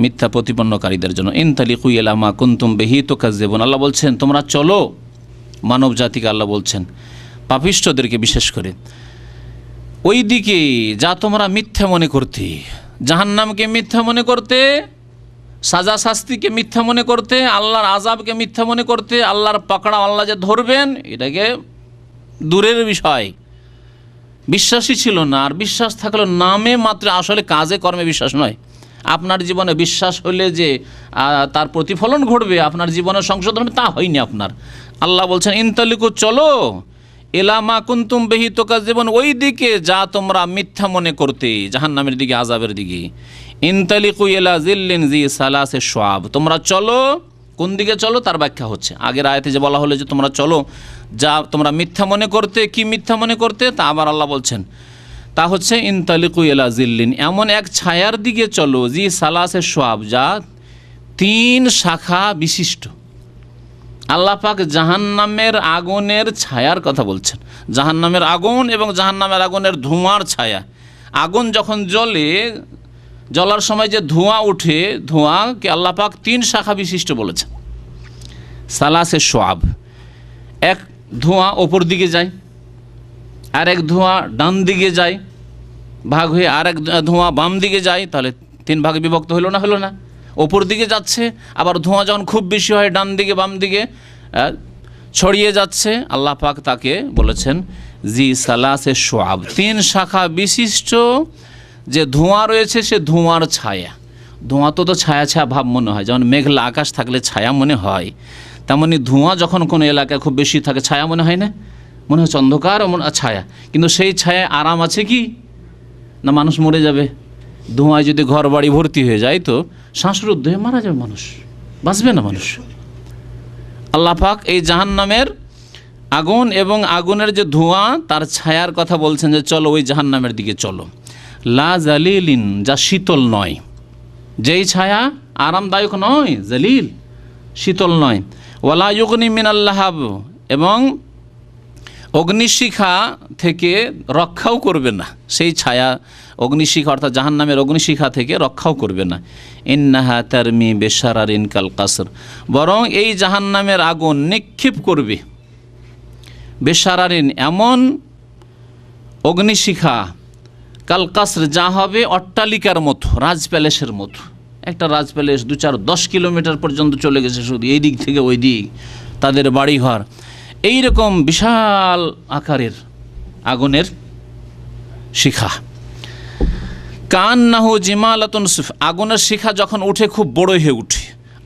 মিথ্যা প্রতিপন্নকারীদের জন্য। ইনতালিকু ইলা মা কুনতুম বিহি তুকাজ্জিবুন, আল্লাহ বলছেন তোমরা চলো, মানব জাতিকে আল্লাহ বলছেন, পাপিষ্ঠদেরকে বিশেষ করে, ওই দিকে যা তোমরা মিথ্যা মনে করতে, জাহান্নামকে মিথ্যা মনে করতে, সাজা শাস্তিকে মিথ্যা মনে করতে, আল্লাহর আযাবকে মিথ্যা মনে করতে, আল্লাহর পাকড়াও আল্লাহ যে ধরবেন এটাকে দূরের বিষয়। বিশ্বাসী ছিল না, আর বিশ্বাস থাকলো নামে মাত্র, আসলে কাজে কর্মে বিশ্বাস নয়। আপনার জীবনে বিশ্বাস হলে যে তার প্রতিফলন ঘটবে, আপনার জীবনের সংশোধন হবে, তা হয়নি আপনার। আল্লাহ বলছেন ইনতালিকু, চলো, এলা মা কুনতুম বিহি তুকাজ্জিবুন, ওই দিকে যা তোমরা মিথ্যা মনে করতে, জাহান্নামের দিকে, আযাবের দিকে। ইনতালিকু ইলা জিল্লিন জি সালাসে শুআব, তোমরা চলো, কোন দিকে চলো তার ব্যাখ্যা হচ্ছে। আগের আয়াতে যে বলা হলো যে তোমরা চলো যা তোমরা মিথ্যা মনে করতে, কি মিথ্যা মনে করতে, তা আবার আল্লাহ বলছেন তা হচ্ছে ইনতালিকু ইলা জিল্লিন, এমন এক ছায়ার দিকে চলো, জি সালাসে শুআব, যা 3 শাখা বিশিষ্ট। আল্লাহ পাক জাহান্নামের আগুনের ছায়ার কথা বলছেন। জাহান্নামের আগুন এবং জাহান্নামের আগুনের ধোঁয়ার ছায়া। আগুন যখন জ্বলার সময় যে ধোঁয়া উঠে, ধোঁয়াকে আল্লাহ পাক 3 শাখা বিশিষ্ট বলেছেন। সালাসে শুআব, এক ধোঁয়া ওপর দিকে যায়, আর এক ধোঁয়া ডান দিকে যায় ভাগ হয়ে, আর এক ধোঁয়া বাম দিকে যায়, তাহলে 3 ভাগে বিভক্ত হলো না? ওপর দিকে যাচ্ছে, আবার ধোঁয়া যখন খুব বেশি হয় ডান দিকে বাম দিকে ছড়িয়ে যাচ্ছে, আল্লাহ পাক তাকে বলেছেন জি সালাসে শুআব, 3 শাখা বিশিষ্ট যে ধোঁয়া রয়েছে, সে ধোঁয়ার ছায়া। ধোঁয়া তো ছায়া ছায়া ভাব মনে হয়, যেমন মেঘলা আকাশ থাকলে ছায়া মনে হয়, তেমনি ধোঁয়া যখন কোনো এলাকায় খুব বেশি থাকে ছায়া মনে হয় না? মনে হচ্ছে অন্ধকার ছায়া, কিন্তু সেই ছায়ায় আরাম আছে কি না? মানুষ মরে যাবে। ধোঁয়ায় যদি ঘর বাড়ি ভর্তি হয়ে যায় তো শ্বাসরুদ্ধ হয়ে মারা যাবে মানুষ, বাঁচবে না মানুষ। আল্লাহ পাক এই জাহান্নামের আগুন এবং আগুনের যে ধোঁয়া, তার ছায়ার কথা বলছেন যে চলো ওই জাহান্নামের দিকে চলো। লা জালিলিন, যা শীতল নয়, যেই ছায়া আরামদায়ক নয়, জালিল শীতল নয়। ওয়ালা ইউগনি মিনাল লাহাব, এবং অগ্নিশিখা থেকে রক্ষাও করবে না সেই ছায়া। অগ্নিশিখা অর্থাৎ জাহান্নামের অগ্নিশিখা থেকে রক্ষাও করবে না। ইন্নাহা তারমি বিশারারিন কাল কাসর, বরং এই জাহান্নামের আগুন নিক্ষেপ করবে বিশারারিন, এমন অগ্নিশিখা, কাল কাসর, যা হবে অট্টালিকার মতো, রাজ প্যালেসের মতো, একটা রাজ প্যালেস 2-4-10 কিলোমিটার পর্যন্ত চলে গেছে, শুধু এই দিক থেকে ওই দিক তাদের বাড়িঘর। এইরকম বিশাল আকারের আগুনের শিখা। কান্নাহু জিমালাতুন সুফ, আগুনের শিখা যখন উঠে খুব বড় হয়ে উঠে,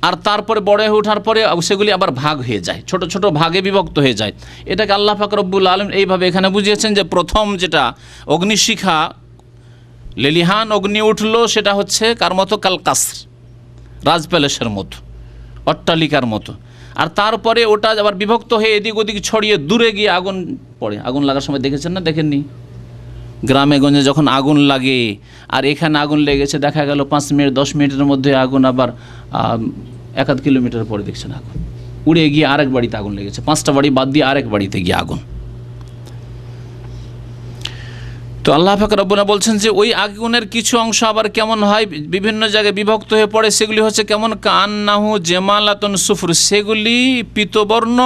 আর তারপরে বড় হয়ে ওঠার পরে সেগুলি আবার ভাগ হয়ে যায়, ছোট ছোট ভাগে বিভক্ত হয়ে যায়। এটাকে আল্লাহ পাক রব্বুল আলামিন এইভাবে এখানে বুঝিয়েছেন যে প্রথম যেটা অগ্নিশিখা লেলিহান অগ্নি উঠলো সেটা হচ্ছে কার মতো? কাল কাসর, রাজ প্যালেসের মতো, অট্টালিকার মতো। আর তারপরে ওটা আবার বিভক্ত হয়ে এদিক ওদিক ছড়িয়ে দূরে গিয়ে আগুন পড়ে। আগুন লাগার সময় দেখেছেন না দেখেননি? গ্রামে গঞ্জে যখন আগুন লাগে, আর এখানে আগুন লেগেছে, দেখা গেল 5 মিনিট 10 মিনিটের মধ্যে আগুন আবার 1-1 কিলোমিটার পরে দেখছেন আগুন উড়ে গিয়ে আরেক বাড়িতে আগুন লেগেছে, 5টা বাড়ি বাদ দিয়ে আরেক বাড়িতে গিয়ে আগুন। তো আল্লাহ পাক রব্বুনা বলছেন যে ওই আগুনের কিছু অংশ আবার কেমন হয়, বিভিন্ন জায়গায় বিভক্ত হয়ে পড়ে। সেগুলি হচ্ছে কেমন? কান্নাহু জেমালাতুন সুফর, সেগুলি পীতবর্ণ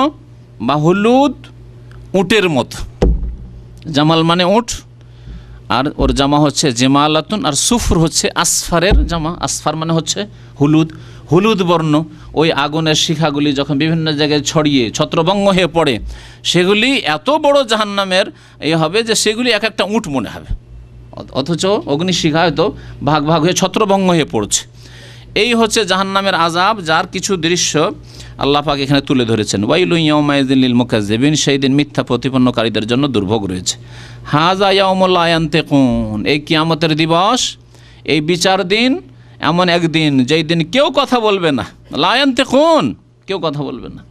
বা হলুদ উটের মতো। জামাল মানে উট, আর ওর জামা হচ্ছে জেমালাতুন, আর সুফর হচ্ছে আসফারের জামা। আসফার মানে হচ্ছে হলুদ, হলুদ বর্ণ। ওই আগুনের শিখাগুলি যখন বিভিন্ন জায়গায় ছড়িয়ে ছত্রভঙ্গ হয়ে পড়ে, সেগুলি এত বড় জাহান্নামের হবে যে সেগুলি এক একটা উট মনে হবে, অথচ অগ্নিশিখা হয়তো ভাগ ভাগ হয়ে ছত্রভঙ্গ হয়ে পড়ছে। এই হচ্ছে জাহান্নামের আযাব, যার কিছু দৃশ্য আল্লাহ পাক এখানে তুলে ধরেছেন। ওয়াইলুন ইয়াউমাইযিন লিল মুকাজ্জিবিন, সেই দিন মিথ্যা প্রতিপন্নকারীদের জন্য দুর্ভোগ রয়েছে। হাযা ইয়াউমুল লা ইয়ানতিকুন, এই কিয়ামতের দিবস, এই বিচার দিন এমন একদিন যেই দিন কেউ কথা বলবে না। লা ইয়ানতিকুন, কেউ কথা বলবে না।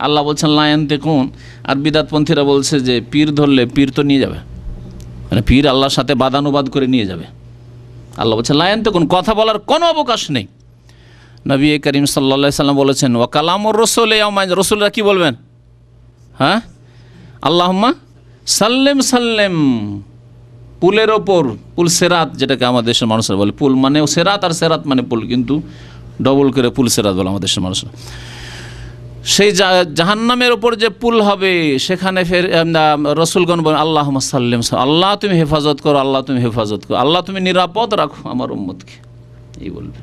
আল্লাহ বলছেন লা ইয়ানতিকুন, আর বিদআতপন্থীরা বলছে যে পীর ধরলে পীর তো নিয়ে যাবে, মানে পীর আল্লাহর সাথে বাদানুবাদ করে নিয়ে যাবে। আল্লাহ বলছেন লা ইয়ানতিকুন, কথা বলার কোনো অবকাশ নেই। নবী করিম সাল্লাল্লাহু আলাইহি সাল্লাম বলেছেন ওয়া কালামুর রাসূল ইয়াউমাইন, রাসূলরা কি বলবেন? হ্যাঁ, আল্লাহুম্মা সাল্লিম সাল্লিম, পুলের ওপর, পুল সেরাত যেটাকে আমাদের দেশের মানুষরা বলে। পুল মানে সেরাত, আর সেরাত মানে পুল, কিন্তু ডবল করে পুল সেরাত বলে আমাদের দেশের মানুষরা। সেই জাহান্নামের ওপর যে পুল হবে, সেখানে ফের রসুলগণ বলেন আল্লাহুম্মা সাল্লিম, আল্লাহ তুমি হেফাজত করো, আল্লাহ তুমি হেফাজত করো, আল্লাহ তুমি নিরাপদ রাখো আমার উম্মতকে, এই বলবে।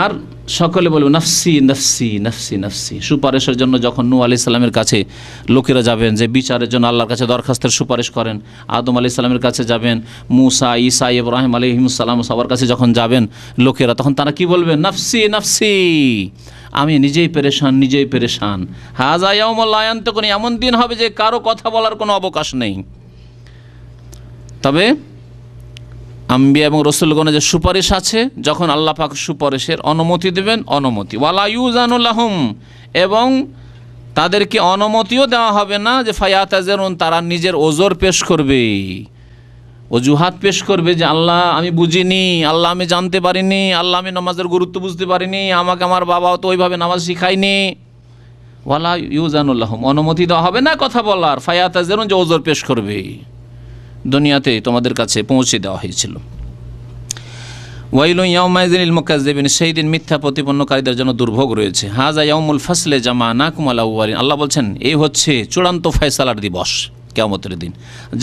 আর সকলে বলবে নাফসি নাফসি নাফসি নাফসি। সুপারিশের জন্য যখন নূহ আলাইহিস সালামের কাছে লোকেরা যাবেন যে বিচারের জন্য আল্লাহর কাছে দরখাস্তের সুপারিশ করেন, আদম আলাইহিস সালামের কাছে যাবেন, মুসা, ঈসা, ইব্রাহিম আলাইহিস সালাম সবার কাছে যখন যাবেন লোকেরা, তখন তারা কি বলবেন? নাফসি নাফসি, আমি নিজেই পেরেশান, নিজেই পেরেশান। হাযা ইয়াউমুল লা ইয়ানতিকুন, এমন দিন হবে যে কারো কথা বলার কোনো অবকাশ নেই। তবে আম্বিয়া এবং রসুলগণের যে সুপারিশ আছে, যখন আল্লাহ পাক সুপারিশের অনুমতি দেবেন, অনুমতি ওয়ালা ইউজানু লাহুম, এবং তাদেরকে অনুমতিও দেওয়া হবে না যে ফায়াতাজেরুন, তারা নিজের ওজর পেশ করবে, অজুহাত পেশ করবে যে আল্লাহ আমি বুঝিনি, আল্লাহ আমি জানতে পারিনি, আল্লাহ আমি নামাজের গুরুত্ব বুঝতে পারিনি, আমাকে আমার বাবাও তো ওইভাবে নামাজ শিখায়নি। ওয়ালা ইউজানু লাহুম, অনুমতি দেওয়া হবে না কথা বলার। ফায়াতাজেরুন, যে ওজর পেশ করবে, দুনিয়াতে তোমাদের কাছে পৌঁছে দেওয়া হয়েছিল। ওয়াইলুন ইয়াউমাইযিন লিল মুকাজ্জিবিন, সেই দিন মিথ্যা প্রতিপন্নকারীদের জন্য দুর্ভোগ রয়েছে। হাযা ইয়াউমুল ফাসলে জামানাকুম আল আউয়ালিন, আল্লাহ বলছেন এই হচ্ছে চূড়ান্ত ফয়সালার দিবস, কিয়ামতের দিন।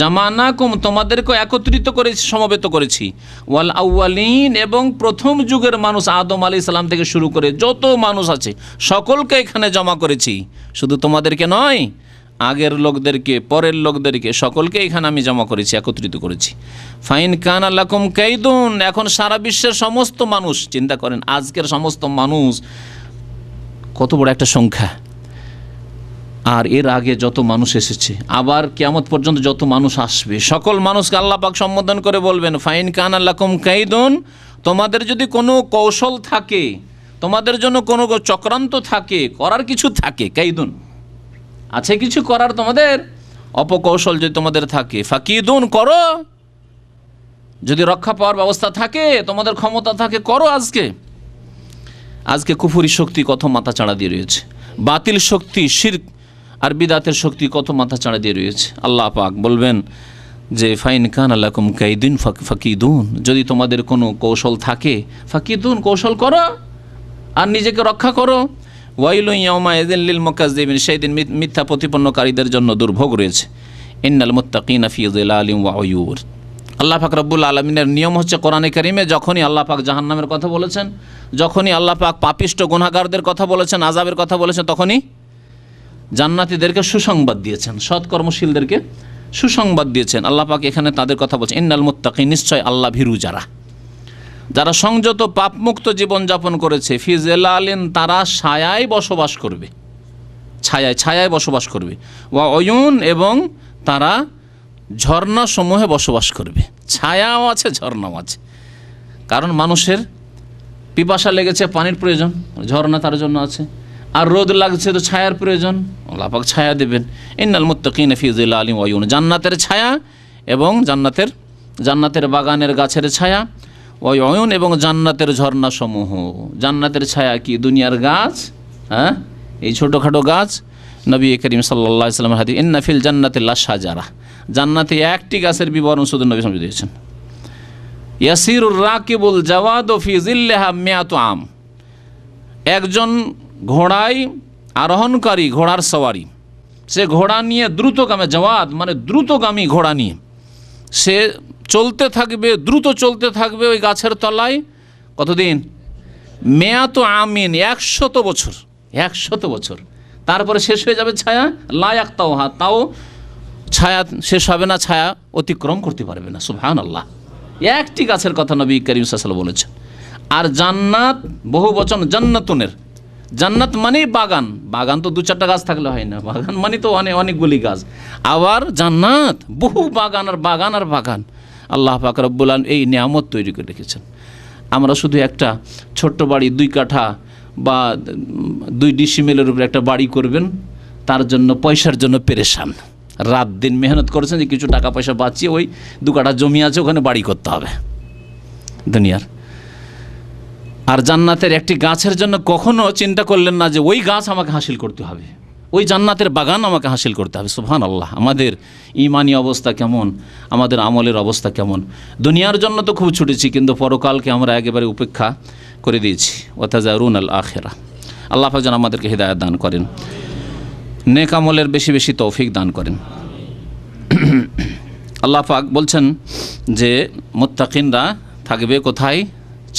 জামানাকুম, তোমাদেরকে একত্রিত করেছি, সমবেত করেছি, ওয়াল আউয়ালিন, এবং প্রথম যুগের মানুষ আদম আলাইহিস সালাম থেকে শুরু করে যত মানুষ আছে সকলকে এখানে জমা করেছি, শুধু তোমাদেরকে নয়, আগের লোকদেরকে, পরের লোকদেরকে, সকলকে এখানে আমি জমা করেছি, একত্রিত করেছি। ফাইন কানা লাকুম কাইদুন, এখন সারা বিশ্বের সমস্ত মানুষ, চিন্তা করেন আজকের সমস্ত মানুষ কত বড় একটা সংখ্যা, আর এর আগে যত মানুষ এসেছে, আবার কিয়ামত পর্যন্ত যত মানুষ আসবে, সকল মানুষকে আল্লাহ পাক সম্বোধন করে বলবেন ফাইন কানা লাকুম কাইদুন, তোমাদের যদি কোনো কৌশল থাকে, তোমাদের জন্য কোনো চক্রান্ত থাকে, করার কিছু থাকে, কাইদুন আছে কিছু করার, তোমাদের অপকৌশল যদি তোমাদের থাকে, ফাকিদুন, করো, যদি রক্ষা পাওয়ার ব্যবস্থা থাকে, তোমাদের ক্ষমতা থাকে, করো। আজকে কুফরি শক্তি কত মাথা চাড়া দিয়ে রয়েছে, বাতিল শক্তি, শিরক আর বিদাতের শক্তি কত মাথা চাড়া দিয়ে রয়েছে। আল্লাহ পাক বলবেন যে ফাইন কানা লাকুম কাইদুন ফাকিদুন, যদি তোমাদের কোনো কৌশল থাকে, ফাকিদুন, কৌশল করো আর নিজেকে রক্ষা করো। ওয়াইলুন ইয়াউমাইযিন লিল মুকাজ্জিবিন, সেই দিন মিথ্যা প্রতিপন্নকারীদের জন্য দুর্ভোগ রয়েছে। ইন্নাল মুত্তাকিনা ফি যিলালিন ওয়া উয়ুর, আল্লাহ পাক রব্বুল আলমিনের নিয়ম হচ্ছে কোরআনে কারিমে যখনই আল্লাহ পাক জাহান্নামের কথা বলেছেন, যখনই আল্লাহ পাক পাপিষ্ট গুনাহগারদের কথা বলেছেন, আযাবের কথা বলেছেন, তখনই জান্নাতীদেরকে সুসংবাদ দিয়েছেন, সৎকর্মশীলদেরকে সুসংবাদ দিয়েছেন। আল্লাহ পাক এখানে তাদের কথা বলছেন, ইন্নাল মুত্তাকিন, নিশ্চয় আল্লাহ ভীরু যারা সংযত পাপমুক্ত জীবনযাপন করেছে, ফি জিলালিন, তারা ছায়ায় বসবাস করবে, ছায়ায় বসবাস করবে, ওয়া উয়ুন, এবং তারা ঝর্ণা সমূহে বসবাস করবে। ছায়াও আছে, ঝর্ণাও আছে। কারণ মানুষের পিপাসা লেগেছে, পানির প্রয়োজন, ঝর্ণা তার জন্য আছে। আর রোদ লাগছে তো ছায়ার প্রয়োজন, আল্লাহ পাক ছায়া দেবেন। ইন্নাল মুত্তাকিনা ফি জিলালিন ওয়া উয়ুন, জান্নাতের ছায়া এবং জান্নাতের বাগানের গাছের ছায়া, ওয়া উয়ুন, এবং জান্নাতের ঝর্ণা সমূহ। জান্নাতের ছায়া কি? দুনিয়ার গাছ, হ্যাঁ, এই ছোটোখাটো গাছ। নবী করিম সাল্লাল্লাহু আলাইহি ওয়াসাল্লামের হাদিস, ইন্না ফিল জান্নাতি লাশাজারা, জান্নাতে একটি গাছের বিবরণ শুধু নবী সাল্লাল্লাহু আলাইহি ওয়াসাল্লাম দিয়েছেন। ইয়াসিরুর রাকিবুল জাওয়াদু ফি জিল্লিহা মিয়াতু আম, একজন ঘোড়ায় আরোহণকারী, ঘোড়ার সওয়ারি, সে ঘোড়া নিয়ে দ্রুতগামী, জাওয়াদ মানে দ্রুতগামী ঘোড়া নিয়ে সে চলতে থাকবে, দ্রুত চলতে থাকবে ওই গাছের তলায়। কতদিন? মেয়াত আমিন, 100 বছর, 100 বছর। তারপরে শেষ হয়ে যাবে ছায়া, লায়াক তাওহা, তাও ছায়া শেষ হবে না, ছায়া অতিক্রম করতে পারবে না। সুবহানাল্লাহ, একটি গাছের কথা নবী করিম সাল্লাল্লাহু আলাইহি ওয়াসাল্লাম বলেছেন। আর জান্নাত বহু বচন, জান্নাতুনের, জান্নাত মানে বাগান, বাগান তো 2-4টা গাছ থাকলে হয় না, বাগান মানে তো অনেকগুলি গাছ। আবার জান্নাত বহু বাগান আর বাগান আর বাগান। আল্লাহ পাক রব্বুল আলামিন এই নিয়ামত তৈরি করে রেখেছেন। আমরা শুধু একটা ছোট্ট বাড়ি, 2 কাঠা বা 2 ডিসিমেলের উপরে একটা বাড়ি করবেন, তার জন্য পয়সার জন্য পেরেশান, রাত দিন মেহনত করেছেন যে কিছু টাকা পয়সা বাঁচিয়ে ওই 2 কাঠা জমি আছে ওখানে বাড়ি করতে হবে দুনিয়ার। আর জান্নাতের একটি গাছের জন্য কখনো চিন্তা করলেন না যে ওই গাছ আমাকে হাসিল করতে হবে, ওই জান্নাতের বাগান আমাকে হাসিল করতে হবে। সুবহানাল্লাহ, আমাদের ঈমানি অবস্থা কেমন, আমাদের আমলের অবস্থা কেমন। দুনিয়ার জন্য তো খুব ছুটেছি, কিন্তু পরকালকে আমরা একেবারে উপেক্ষা করে দিয়েছি। ওয়াতাজারুন আল আখিরা। আল্লাহ পাক যেন আমাদেরকে হিদায়াত দান করেন, নেক আমলের বেশি বেশি তৌফিক দান করেন। আল্লাহ পাক বলছেন যে মুত্তাকিনরা থাকবে কোথায়?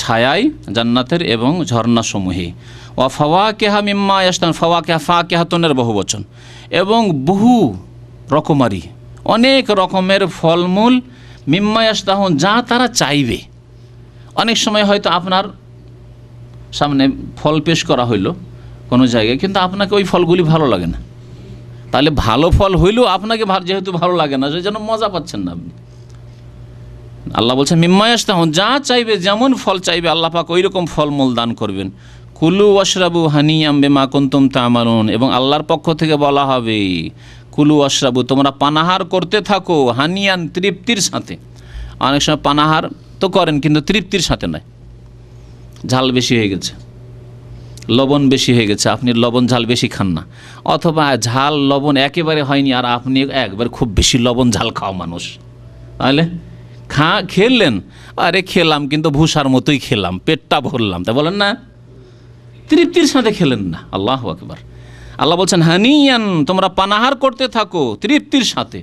ছায়ায় জান্নাতের এবং ঝর্ণাসমূহে। ওয়া ফাওয়াকিহা মিম্মা ইয়াশতাহুন, ফাওয়াকিহা ফাকিহাতুনের বহু বচন, এবং বহু রকমারি, অনেক রকমের ফলমূল, মিম্মা ইয়াশতাহুন, যা তারা চাইবে। অনেক সময় হয়তো আপনার সামনে ফল পেশ করা হইল কোনো জায়গায়, কিন্তু আপনাকে ওই ফলগুলি ভালো লাগে না। তাহলে ভালো ফল হইলেও আপনাকে যেহেতু ভালো লাগে না, সেই জন্য মজা পাচ্ছেন না আপনি। আল্লাহ বলছেন মিম্মা ইয়াশতাহুন, যা চাইবে, যেমন ফল চাইবে আল্লাহ পাক ওই রকম ফলমূল দান করবেন। কুলু ওয়াশরাবু হানিয়াম বিমা কুনতুম তা'মালুন, এবং আল্লাহর পক্ষ থেকে বলা হবে কুলু ওয়াশরাবু, তোমরা পানাহার করতে থাকো, হানিয়ান, তৃপ্তির সাথে। অনেক সময় পানাহার তো করেন কিন্তু তৃপ্তির সাথে নয়, ঝাল বেশি হয়ে গেছে, লবণ বেশি হয়ে গেছে, আপনি লবণ ঝাল বেশি খান না, অথবা ঝাল লবণ একেবারে হয়নি আর আপনি একবার খুব বেশি লবণ ঝাল খাওয়া মানুষ, তাহলে খেলেন, আরে খেলাম কিন্তু ভুষার মতোই খেলাম, পেটটা ভরলাম, তাই বলেন না, তৃপ্তির সাথে খেলেন না। আল্লাহু আকবার। আল্লাহ বলছেন হানিয়ান, তোমরা পানাহার করতে থাকো তৃপ্তির সাথে।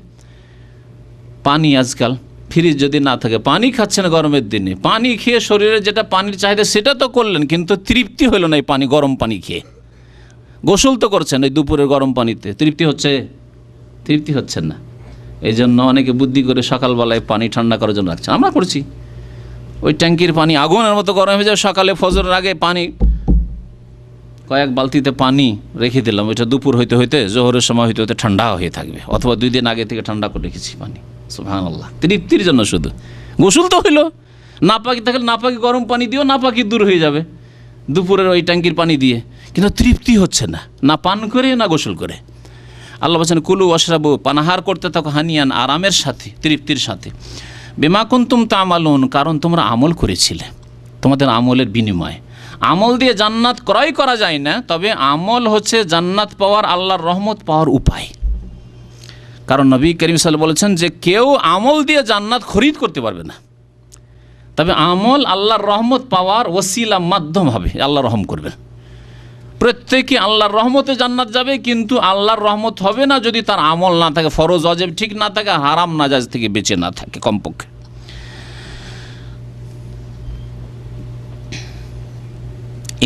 পানি আজকাল ফ্রিজ যদি না থাকে পানি খাচ্ছেন গরমের দিনে, পানি খেয়ে শরীরে যেটা পানির চাহিদা সেটা তো করলেন, কিন্তু তৃপ্তি হলো না এই পানি, গরম পানি খেয়ে। গোসল তো করছেন এই দুপুরের গরম পানিতে, তৃপ্তি হচ্ছে? তৃপ্তি হচ্ছে না। এই জন্য অনেকে বুদ্ধি করে সকালবেলায় পানি ঠান্ডা করার জন্য রাখছেন, আমরা করছি। ওই ট্যাঙ্কির পানি আগুনের মতো গরম হয়ে যাবে, সকালে ফজরের আগে পানি কয়েক বালতিতে পানি রেখে দিলাম, ওইটা দুপুর হইতে হইতে জোহরের সময় হইতে হইতে ঠান্ডা হয়ে থাকবে, অথবা 2 দিন আগে থেকে ঠান্ডা করে রেখেছি পানি। সুবহানাল্লাহ, তৃপ্তির জন্য শুধু। গোসল তো হইলো, নাপাকি থাকলে নাপাকি গরম পানি দিও, নাপাকি দূর হয়ে যাবে দুপুরের ওই ট্যাঙ্কির পানি দিয়ে, কিন্তু তৃপ্তি হচ্ছে না, না পান করে না গোসল করে। আল্লাহ বলছেন কুলু ওয়াশরাবু, পানাহার করতে থাকো, হানিয়ান, আরামের সাথে, তৃপ্তির সাথে, বিমা কুনতুম তা'মালুন, কারণ তোমরা আমল করেছিলে, তোমাদের আমলের বিনিময়ে। আমল দিয়ে জান্নাত ক্রয় করা যায় না, তবে আমল হচ্ছে জান্নাত পাওয়ার, আল্লাহর রহমত পাওয়ার উপায়। কারণ নবী করিম সাল্লাল্লাহু আলাইহি ওয়াসাল্লাম বলেছেন যে কেউ আমল দিয়ে জান্নাত খরিদ করতে পারবে না, তবে আমল আল্লাহর রহমত পাওয়ার ওসিলা, মাধ্যম হবে, আল্লাহ রহম করবেন। প্রত্যেকে আল্লাহর রহমতে জান্নাত যাবে, কিন্তু আল্লাহর রহমত হবে না যদি তার আমল না থাকে, ফরজ ওয়াজিব ঠিক না থাকে, হারাম নাজায়েজ থেকে বেঁচে না থাকে কমপক্ষে।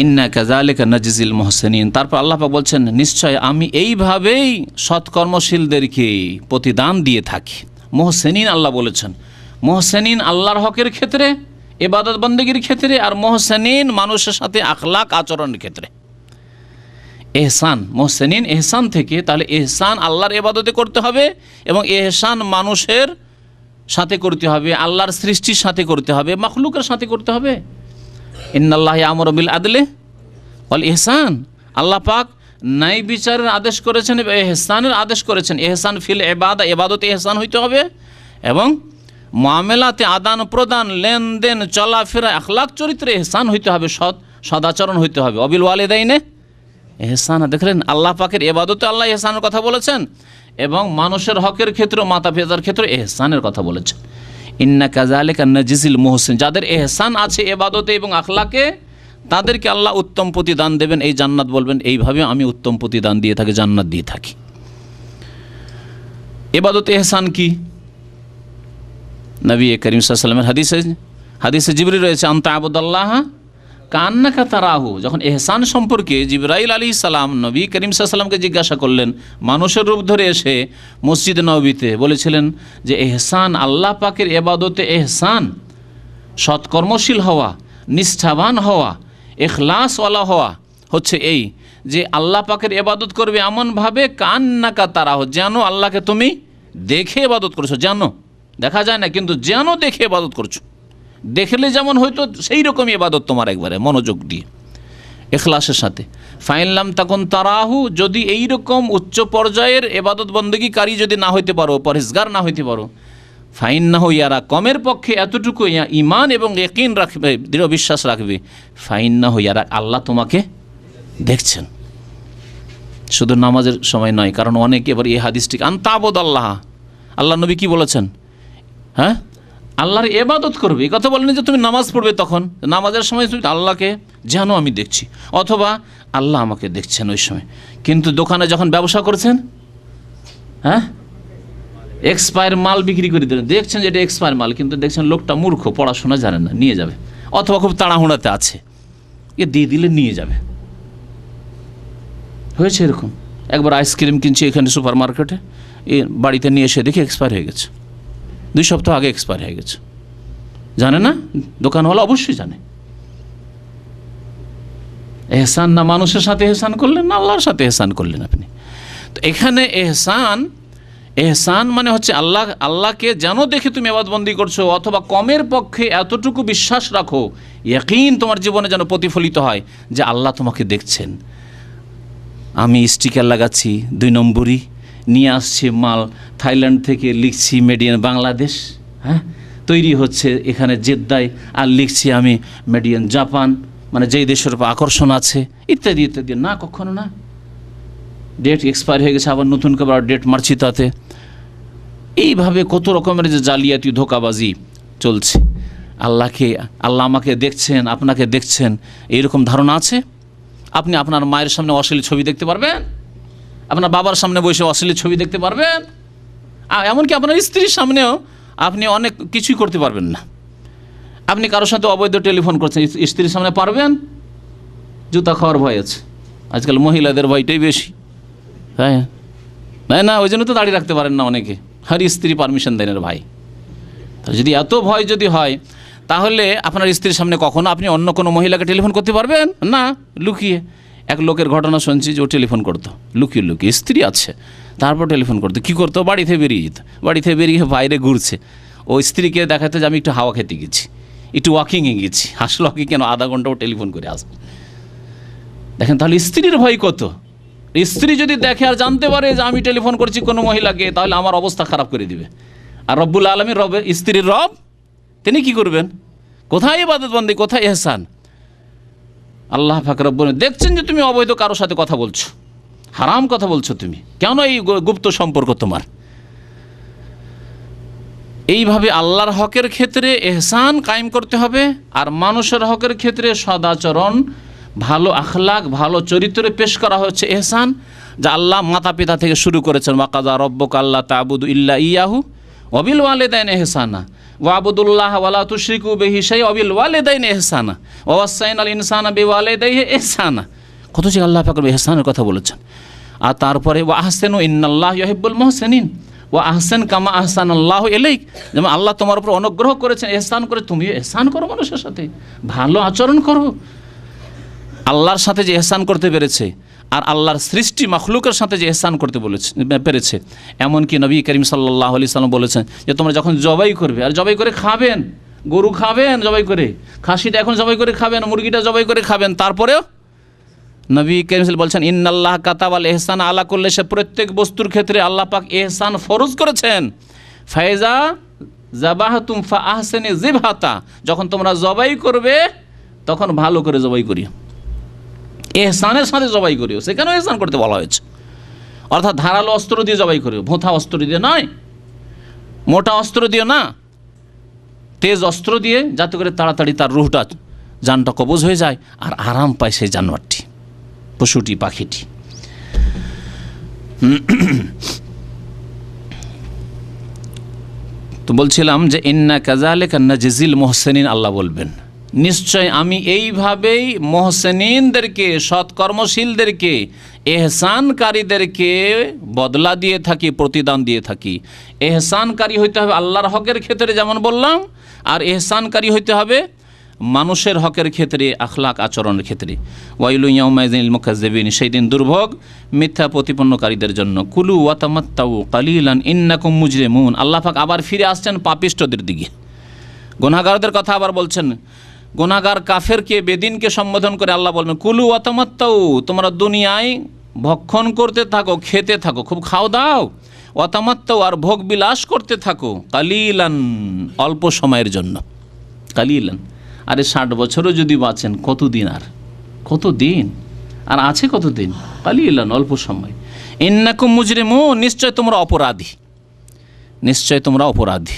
ইন্না কাযালিকা নাজিজিল মুহসিনিন। তারপর আল্লাহ পাক বলছেন, নিশ্চয় আমি এইভাবেই সৎকর্মশীলদেরকে প্রতিদান দিয়ে থাকি। মুহসিনিন আল্লাহ বলেছেন, মুহসিনিন আল্লাহর হকের ক্ষেত্রে, ইবাদত বন্দেগীর ক্ষেত্রে, আর মুহসিনিন মানুষের সাথে আখলাক আচরণের ক্ষেত্রে। এহসান, মুহসিনিন এহসান থেকে, তাহলে এহসান আল্লাহর ইবাদতে করতে হবে এবং এহসান মানুষের সাথে করতে হবে, আল্লাহর সৃষ্টির সাথে করতে হবে, মাখলুকের সাথে করতে হবে। ইন্নাল্লাহ ইয়ামুরু বিল আদলি ওয়াল ইহসান। আল্লাহ পাক ন্যায় বিচারের আদেশ করেছেন, এহসানের আদেশ করেছেন। এহসান ফিল ইবাদা, ইবাদতে এহসান হইতে হবে, এবং মুআমালাতে আদান প্রদান, লেনদেন, চলাফেরা, আখলাক চরিত্রে এহসান হইতে হবে, সদাচরণ হইতে হবে। অবিল ওয়ালিদাইনে এহসান। দেখলেন আল্লাহ পাকের ইবাদতে আল্লাহ এহসানের কথা বলেছেন, এবং মানুষের হকের ক্ষেত্রে, মাতা পিতার ক্ষেত্রে এহসানের কথা বলেছেন। ইন্না কাযালিকা নাজিজিল মুহসিন। যাদের এহসান আছে ইবাদতে এবং আখলাকে, তাদেরকে আল্লাহ উত্তম প্রতিদান দেবেন, এই জান্নাত বলবেন। এইভাবে আমি উত্তম প্রতিদান দিয়ে থাকি, জান্নাত দিয়ে থাকি। ইবাদতে এহসান কি? নবী করিম সাল্লাল্লাহু আলাইহি ওয়াসাল্লামের হাদিসে জিবরিল রয়েছে, আনতা আবুদাল্লাহ কান্নাকা তারাহু। যখন এহসান সম্পর্কে জিবরাইল আলাইহিস সালাম নবী করিম সাল্লাল্লাহু আলাইহি ওয়াসাল্লামকে জিজ্ঞাসা করলেন, মানুষের রূপ ধরে এসে মসজিদে নববীতে বলেছিলেন যে এহসান, আল্লাহ পাকের ইবাদতে এহসান, সৎকর্মশীল হওয়া, নিষ্ঠাবান হওয়া, ইখলাসওয়ালা হওয়া হচ্ছে এই যে আল্লাহ পাকের ইবাদত করবে এমনভাবে কান্নাকা তারাহু, যেন আল্লাহকে তুমি দেখে ইবাদত করছো। জানো দেখা যায় না, কিন্তু যেন দেখে ইবাদত করছো। দেখলে যেমন হয়তো সেই রকমই ইবাদত তোমার, একবারে মনোযোগ দিয়ে, ইখলাসের সাথে। ফাইনলাম তাকুন তারাহু, যদি এই রকম উচ্চ পর্যায়ের ইবাদত বন্দেগীকারী যদি না হইতে পারো, পরহেজগার না হইতে পারো, ফাইন্নাহু ইয়ারা, কমের পক্ষে এতটুকু ঈমান এবং ইয়াকিন রাখবে, দৃঢ় বিশ্বাস রাখবে, ফাইন্নাহু ইয়ারা, আল্লাহ তোমাকে দেখছেন। শুধু নামাজের সময় নয়, কারণ অনেকে এবার এই হাদিসটি আনতাবুদ আল্লাহ, আল্লাহ নবী কি বলেছেন? হ্যাঁ, আল্লাহর ইবাদত করবে। এই কথা বলেনি যে তুমি নামাজ পড়বে, তখন নামাজের সময় তুমি আল্লাহকে যেন আমি দেখছি, অথবা আল্লাহ আমাকে দেখছেন ওই সময়। কিন্তু দোকানে যখন ব্যবসা করছেন, হ্যাঁ, এক্সপায়ার মাল বিক্রি করে দিলেন, দেখছেন যে এটা এক্সপায়ার মাল, কিন্তু দেখছেন লোকটা মূর্খ, পড়াশোনা জানে না, নিয়ে যাবে, অথবা খুব তাড়াহুড়াতে আছে, এ দিয়ে দিলে নিয়ে যাবে। হয়েছে এরকম। একবার আইসক্রিম কিনছি এখানে সুপার মার্কেটে, এ বাড়িতে নিয়ে এসে দেখি এক্সপায়ার হয়ে গেছে, 2 সপ্তাহ আগে এক্সপায়ার হয়ে গেছে। জানে না, দোকানওয়ালা অবশ্যই জানে। এহসান না মানুষের সাথে এহসান করলেন, না আল্লাহর সাথে এহসান করলেন আপনি। তো এখানে এহসান মানে হচ্ছে আল্লাহকে যেন দেখে তুমি ইবাদতবন্দি করছো, অথবা কমের পক্ষে এতটুকু বিশ্বাস রাখো, ইয়াকিন তোমার জীবনে যেন প্রতিফলিত হয় যে আল্লাহ তোমাকে দেখছেন। আমি স্টিকার লাগাচ্ছি 2 নম্বরই, নিয়ে আসছি মাল থাইল্যান্ড থেকে, লিখছি মেড ইন বাংলাদেশ, হ্যাঁ, তৈরি হচ্ছে এখানে জেদ্দায়, আর লিখছি আমি মেড ইন জাপান, মানে যেই দেশের উপর আকর্ষণ আছে, ইত্যাদি ইত্যাদি। না, কখনো না। ডেট এক্সপায়ার হয়ে গেছে, আবার নতুন করে ডেট মারছি তাতে। এইভাবে কত রকমের যে জালিয়াতি, ধোঁকাবাজি চলছে। আল্লাহ আমাকে দেখছেন, আপনাকে দেখছেন, এইরকম ধারণা আছে? আপনি আপনার মায়ের সামনে অশ্লীল ছবি দেখতে পারবেন? আপনার বাবার সামনে বসে অশ্লীল ছবি দেখতে পারবেন? এমনকি আপনার স্ত্রীর সামনেও আপনি অনেক কিছুই করতে পারবেন না। আপনি কারোর সাথে অবৈধ টেলিফোন করছেন, স্ত্রীর সামনে পারবেন? জুতা খাওয়ার ভয় আছে, আজকাল মহিলাদের ভয়টাই বেশি। হ্যাঁ, না, ওই জন্য তো দাঁড়িয়ে রাখতে পারেন না অনেকে, আর স্ত্রী পারমিশন দেন এর ভাই। যদি এত ভয় যদি হয়, তাহলে আপনার স্ত্রীর সামনে কখনো আপনি অন্য কোনো মহিলাকে টেলিফোন করতে পারবেন না? লুকিয়ে। এক লোকের ঘটনা শুনছি যে ও টেলিফোন করতো লুকিয়ে, স্ত্রী আছে, তারপর টেলিফোন করতো। কী করতো? বাড়িতে বেরিয়ে যেত, বাড়িতে বেরিয়ে বাইরে ঘুরছে, ও স্ত্রীকে দেখাতে যে আমি একটু হাওয়া খেতে গেছি, একটু ওয়াকিংয়ে গেছি। আসলো কি কেন, আধা ঘন্টাও টেলিফোন করে আসবে। দেখেন তাহলে স্ত্রীর ভয় কত। স্ত্রী যদি দেখে আর জানতে পারে যে আমি টেলিফোন করছি কোনো মহিলাকে, তাহলে আমার অবস্থা খারাপ করে দিবে। আর রব্বুল আলামিন, স্ত্রীর রব, তিনি কি করবেন? কোথায় ইবাদতবন্দি, কোথায় ইহসান? আল্লাহ পাক রব্বুল দেখছেন যে তুমি অবৈধ কারোর সাথে কথা বলছো, হারাম কথা বলছো, তুমি কেন এই গুপ্ত সম্পর্ক তোমার। এইভাবে আল্লাহর হকের ক্ষেত্রে ইহসান কায়েম করতে হবে, আর মানুষের হকের ক্ষেত্রে সদাচরণ, ভালো আখলাক, ভালো চরিত্রে পেশ করা হচ্ছে ইহসান, যা আল্লাহ মাতা পিতা থেকে শুরু করেছেন। ওয়াকাযা রাব্বুকা আল্লা তা'বুদু ইল্লা ইয়াহু অবিল ওয়ালিদাইন ইহসানা ওয়াবুদুল্লাহ ওয়ালা তুশরিকু বিহি শাইআ ওয়াবিল ওয়ালিদাইন ইহসানা ওয়া ওয়াসাইনাল ইনসানা বিওয়ালিদাইহি ইহসানা। কত যে আল্লাহ পাক ইহসানের কথা বলেছেন। আর তারপরে ওয়া আহসিনু ইন্নাল্লাহা ইউহিব্বুল মুহসিনিন ওয়া আহসিন কামা আহসানাল্লাহু ইলাইক, যেমন আল্লাহ তোমার উপর অনুগ্রহ করেছেন, ইহসান করে তুমিও ইহসান করো, মানুষের সাথে ভালো আচরণ করো। আল্লাহর সাথে যে ইহসান করতে পেরেছে আর আল্লাহর সৃষ্টি মাখলুকের সাথে যে ইহসান করতে পেরেছে, এমনকি নবী করিম সাল্লাল্লাহু আলাইহি সাল্লাম বলেছেন যে তোমরা যখন জবাই করবে, আর জবাই করে খাবেন, গরু খাবেন জবাই করে, খাসিটা এখন জবাই করে খাবেন, মুরগিটা জবাই করে খাবেন, তারপরেও নবী করিম বলছেন ইন্নাল্লাহ কাতাবাল ইহসান আলা কুল্লি শাই, প্রত্যেক বস্তুর ক্ষেত্রে আল্লাহ পাক ইহসান ফরজ করেছেন। ফাইজা যাবাহতুম ফাআহসিনু যিবহাতা, যখন তোমরা জবাই করবে তখন ভালো করে জবাই করিও, ইহসানের সাথে জবাই করিও, সেখানেও ইহসান করতে বলা হয়েছে। অর্থাৎ ধারালো অস্ত্র দিয়ে জবাই করিও, ভোঁতা অস্ত্র দিয়ে নয়, মোটা অস্ত্র দিয়ে না, তেজ অস্ত্র দিয়ে, যাতে করে তাড়াতাড়ি তার রুহটা, জানটা কবজ হয়ে যায় আর আরাম পায় সেই জানোয়ারটি, পশুটি, পাখিটি। তো বলছিলাম যে ইন্না কাযালিকা নাজজিল মুহসিনিন, আল্লাহ বলবেন নিশ্চয় আমি এইভাবেই মুহসিনিনদেরকে, সৎকর্মশীলদেরকে, এহসানকারীদেরকে বদলা দিয়ে থাকি, প্রতিদান দিয়ে থাকি। এহসানকারী হইতে হবে আল্লাহর হকের ক্ষেত্রে যেমন বললাম, আর এহসানকারী হইতে হবে মানুষের হকের ক্ষেত্রে, আখলাক আচরণের ক্ষেত্রে। ওয়াইলু ইয়াউমাইযিন লিল মুকাজ্জিবিন, সেই দিন দুর্ভোগ মিথ্যা প্রতিপন্নকারীদের জন্য। কুলু ওয়া তামাত্তাউ কালিলান ইন্নাকুম মুজরিমুন, আল্লাহ পাক আবার ফিরে আসছেন পাপিষ্ঠদের দিকে, গুনাহগারদের কথা আবার বলছেন। গুনাহগার কাফেরকে, বেদিনকে সম্বোধন করে আল্লাহ বলবেন কুলু ওয়া তামাত্তাউ, তোমরা দুনিয়ায় ভক্ষণ করতে থাকো, খেতে থাকো, খুব খাও দাও, ওয়া তামাত্তাউ, আর ভোগ বিলাস করতে থাকো, কালিলান, অল্প সময়ের জন্য, কালিলান। আরে 60 বছরও যদি বাঁচেন কতদিন, আর কতদিন, আর আছে কতদিন, কালিলান, অল্প সময়। ইন্নাকুম মুজরিমুন, নিশ্চয় তোমরা অপরাধী, নিশ্চয় তোমরা অপরাধী।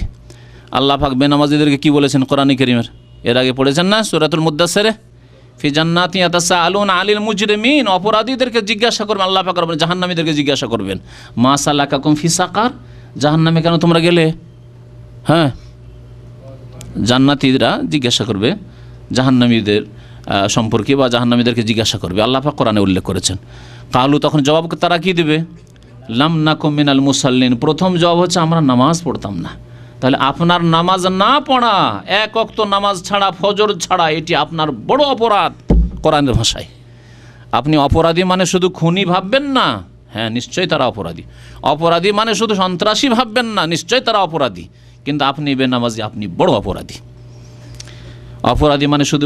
আল্লাহ পাক বেনামাজিদেরকে কি বলেছেন কোরআনে কারীমের, এর আগে পড়েছেন না সূরাতুল মুদ্দাসসিরে, ফি জান্নাতি ইয়াতাসাআলুনা আনিল মুজরিমিন, অপরাধীদেরকে জিজ্ঞাসা করবেন আল্লাহ পাক, জাহান্নামীদেরকে জিজ্ঞাসা করবেন মা সালাকাকুম ফি সাকার, জাহান্নামে কেন তোমরা গেলে। হ্যাঁ, জান্নাতীরা জিজ্ঞাসা করবে জাহান্নামীদের সম্পর্কে, বা জাহান্নামীদেরকে জিজ্ঞাসা করবে, আল্লাহ পাক কোরআনে উল্লেখ করেছেন। কালু, তখন জবাব তারা কি দেবে, লাম নাকুম মিনাল মুসাল্লিন, প্রথম জবাব হচ্ছে আমরা নামাজ পড়তাম না। তাহলে আপনার নামাজ না পড়া, এক ওয়াক্ত নামাজ ছাড়া, ফজর ছাড়া, এটি আপনার বড় অপরাধ কোরআনের ভাষায়। আপনি অপরাধী মানে শুধু খুনি ভাববেন না, হ্যাঁ নিশ্চয়ই তারা অপরাধী। অপরাধী মানে শুধু সন্ত্রাসী ভাববেন না, নিশ্চয়ই তারা অপরাধী, কিন্তু আপনি বেনামাজি, আপনি বড় অপরাধী। অপরাধী মানে শুধু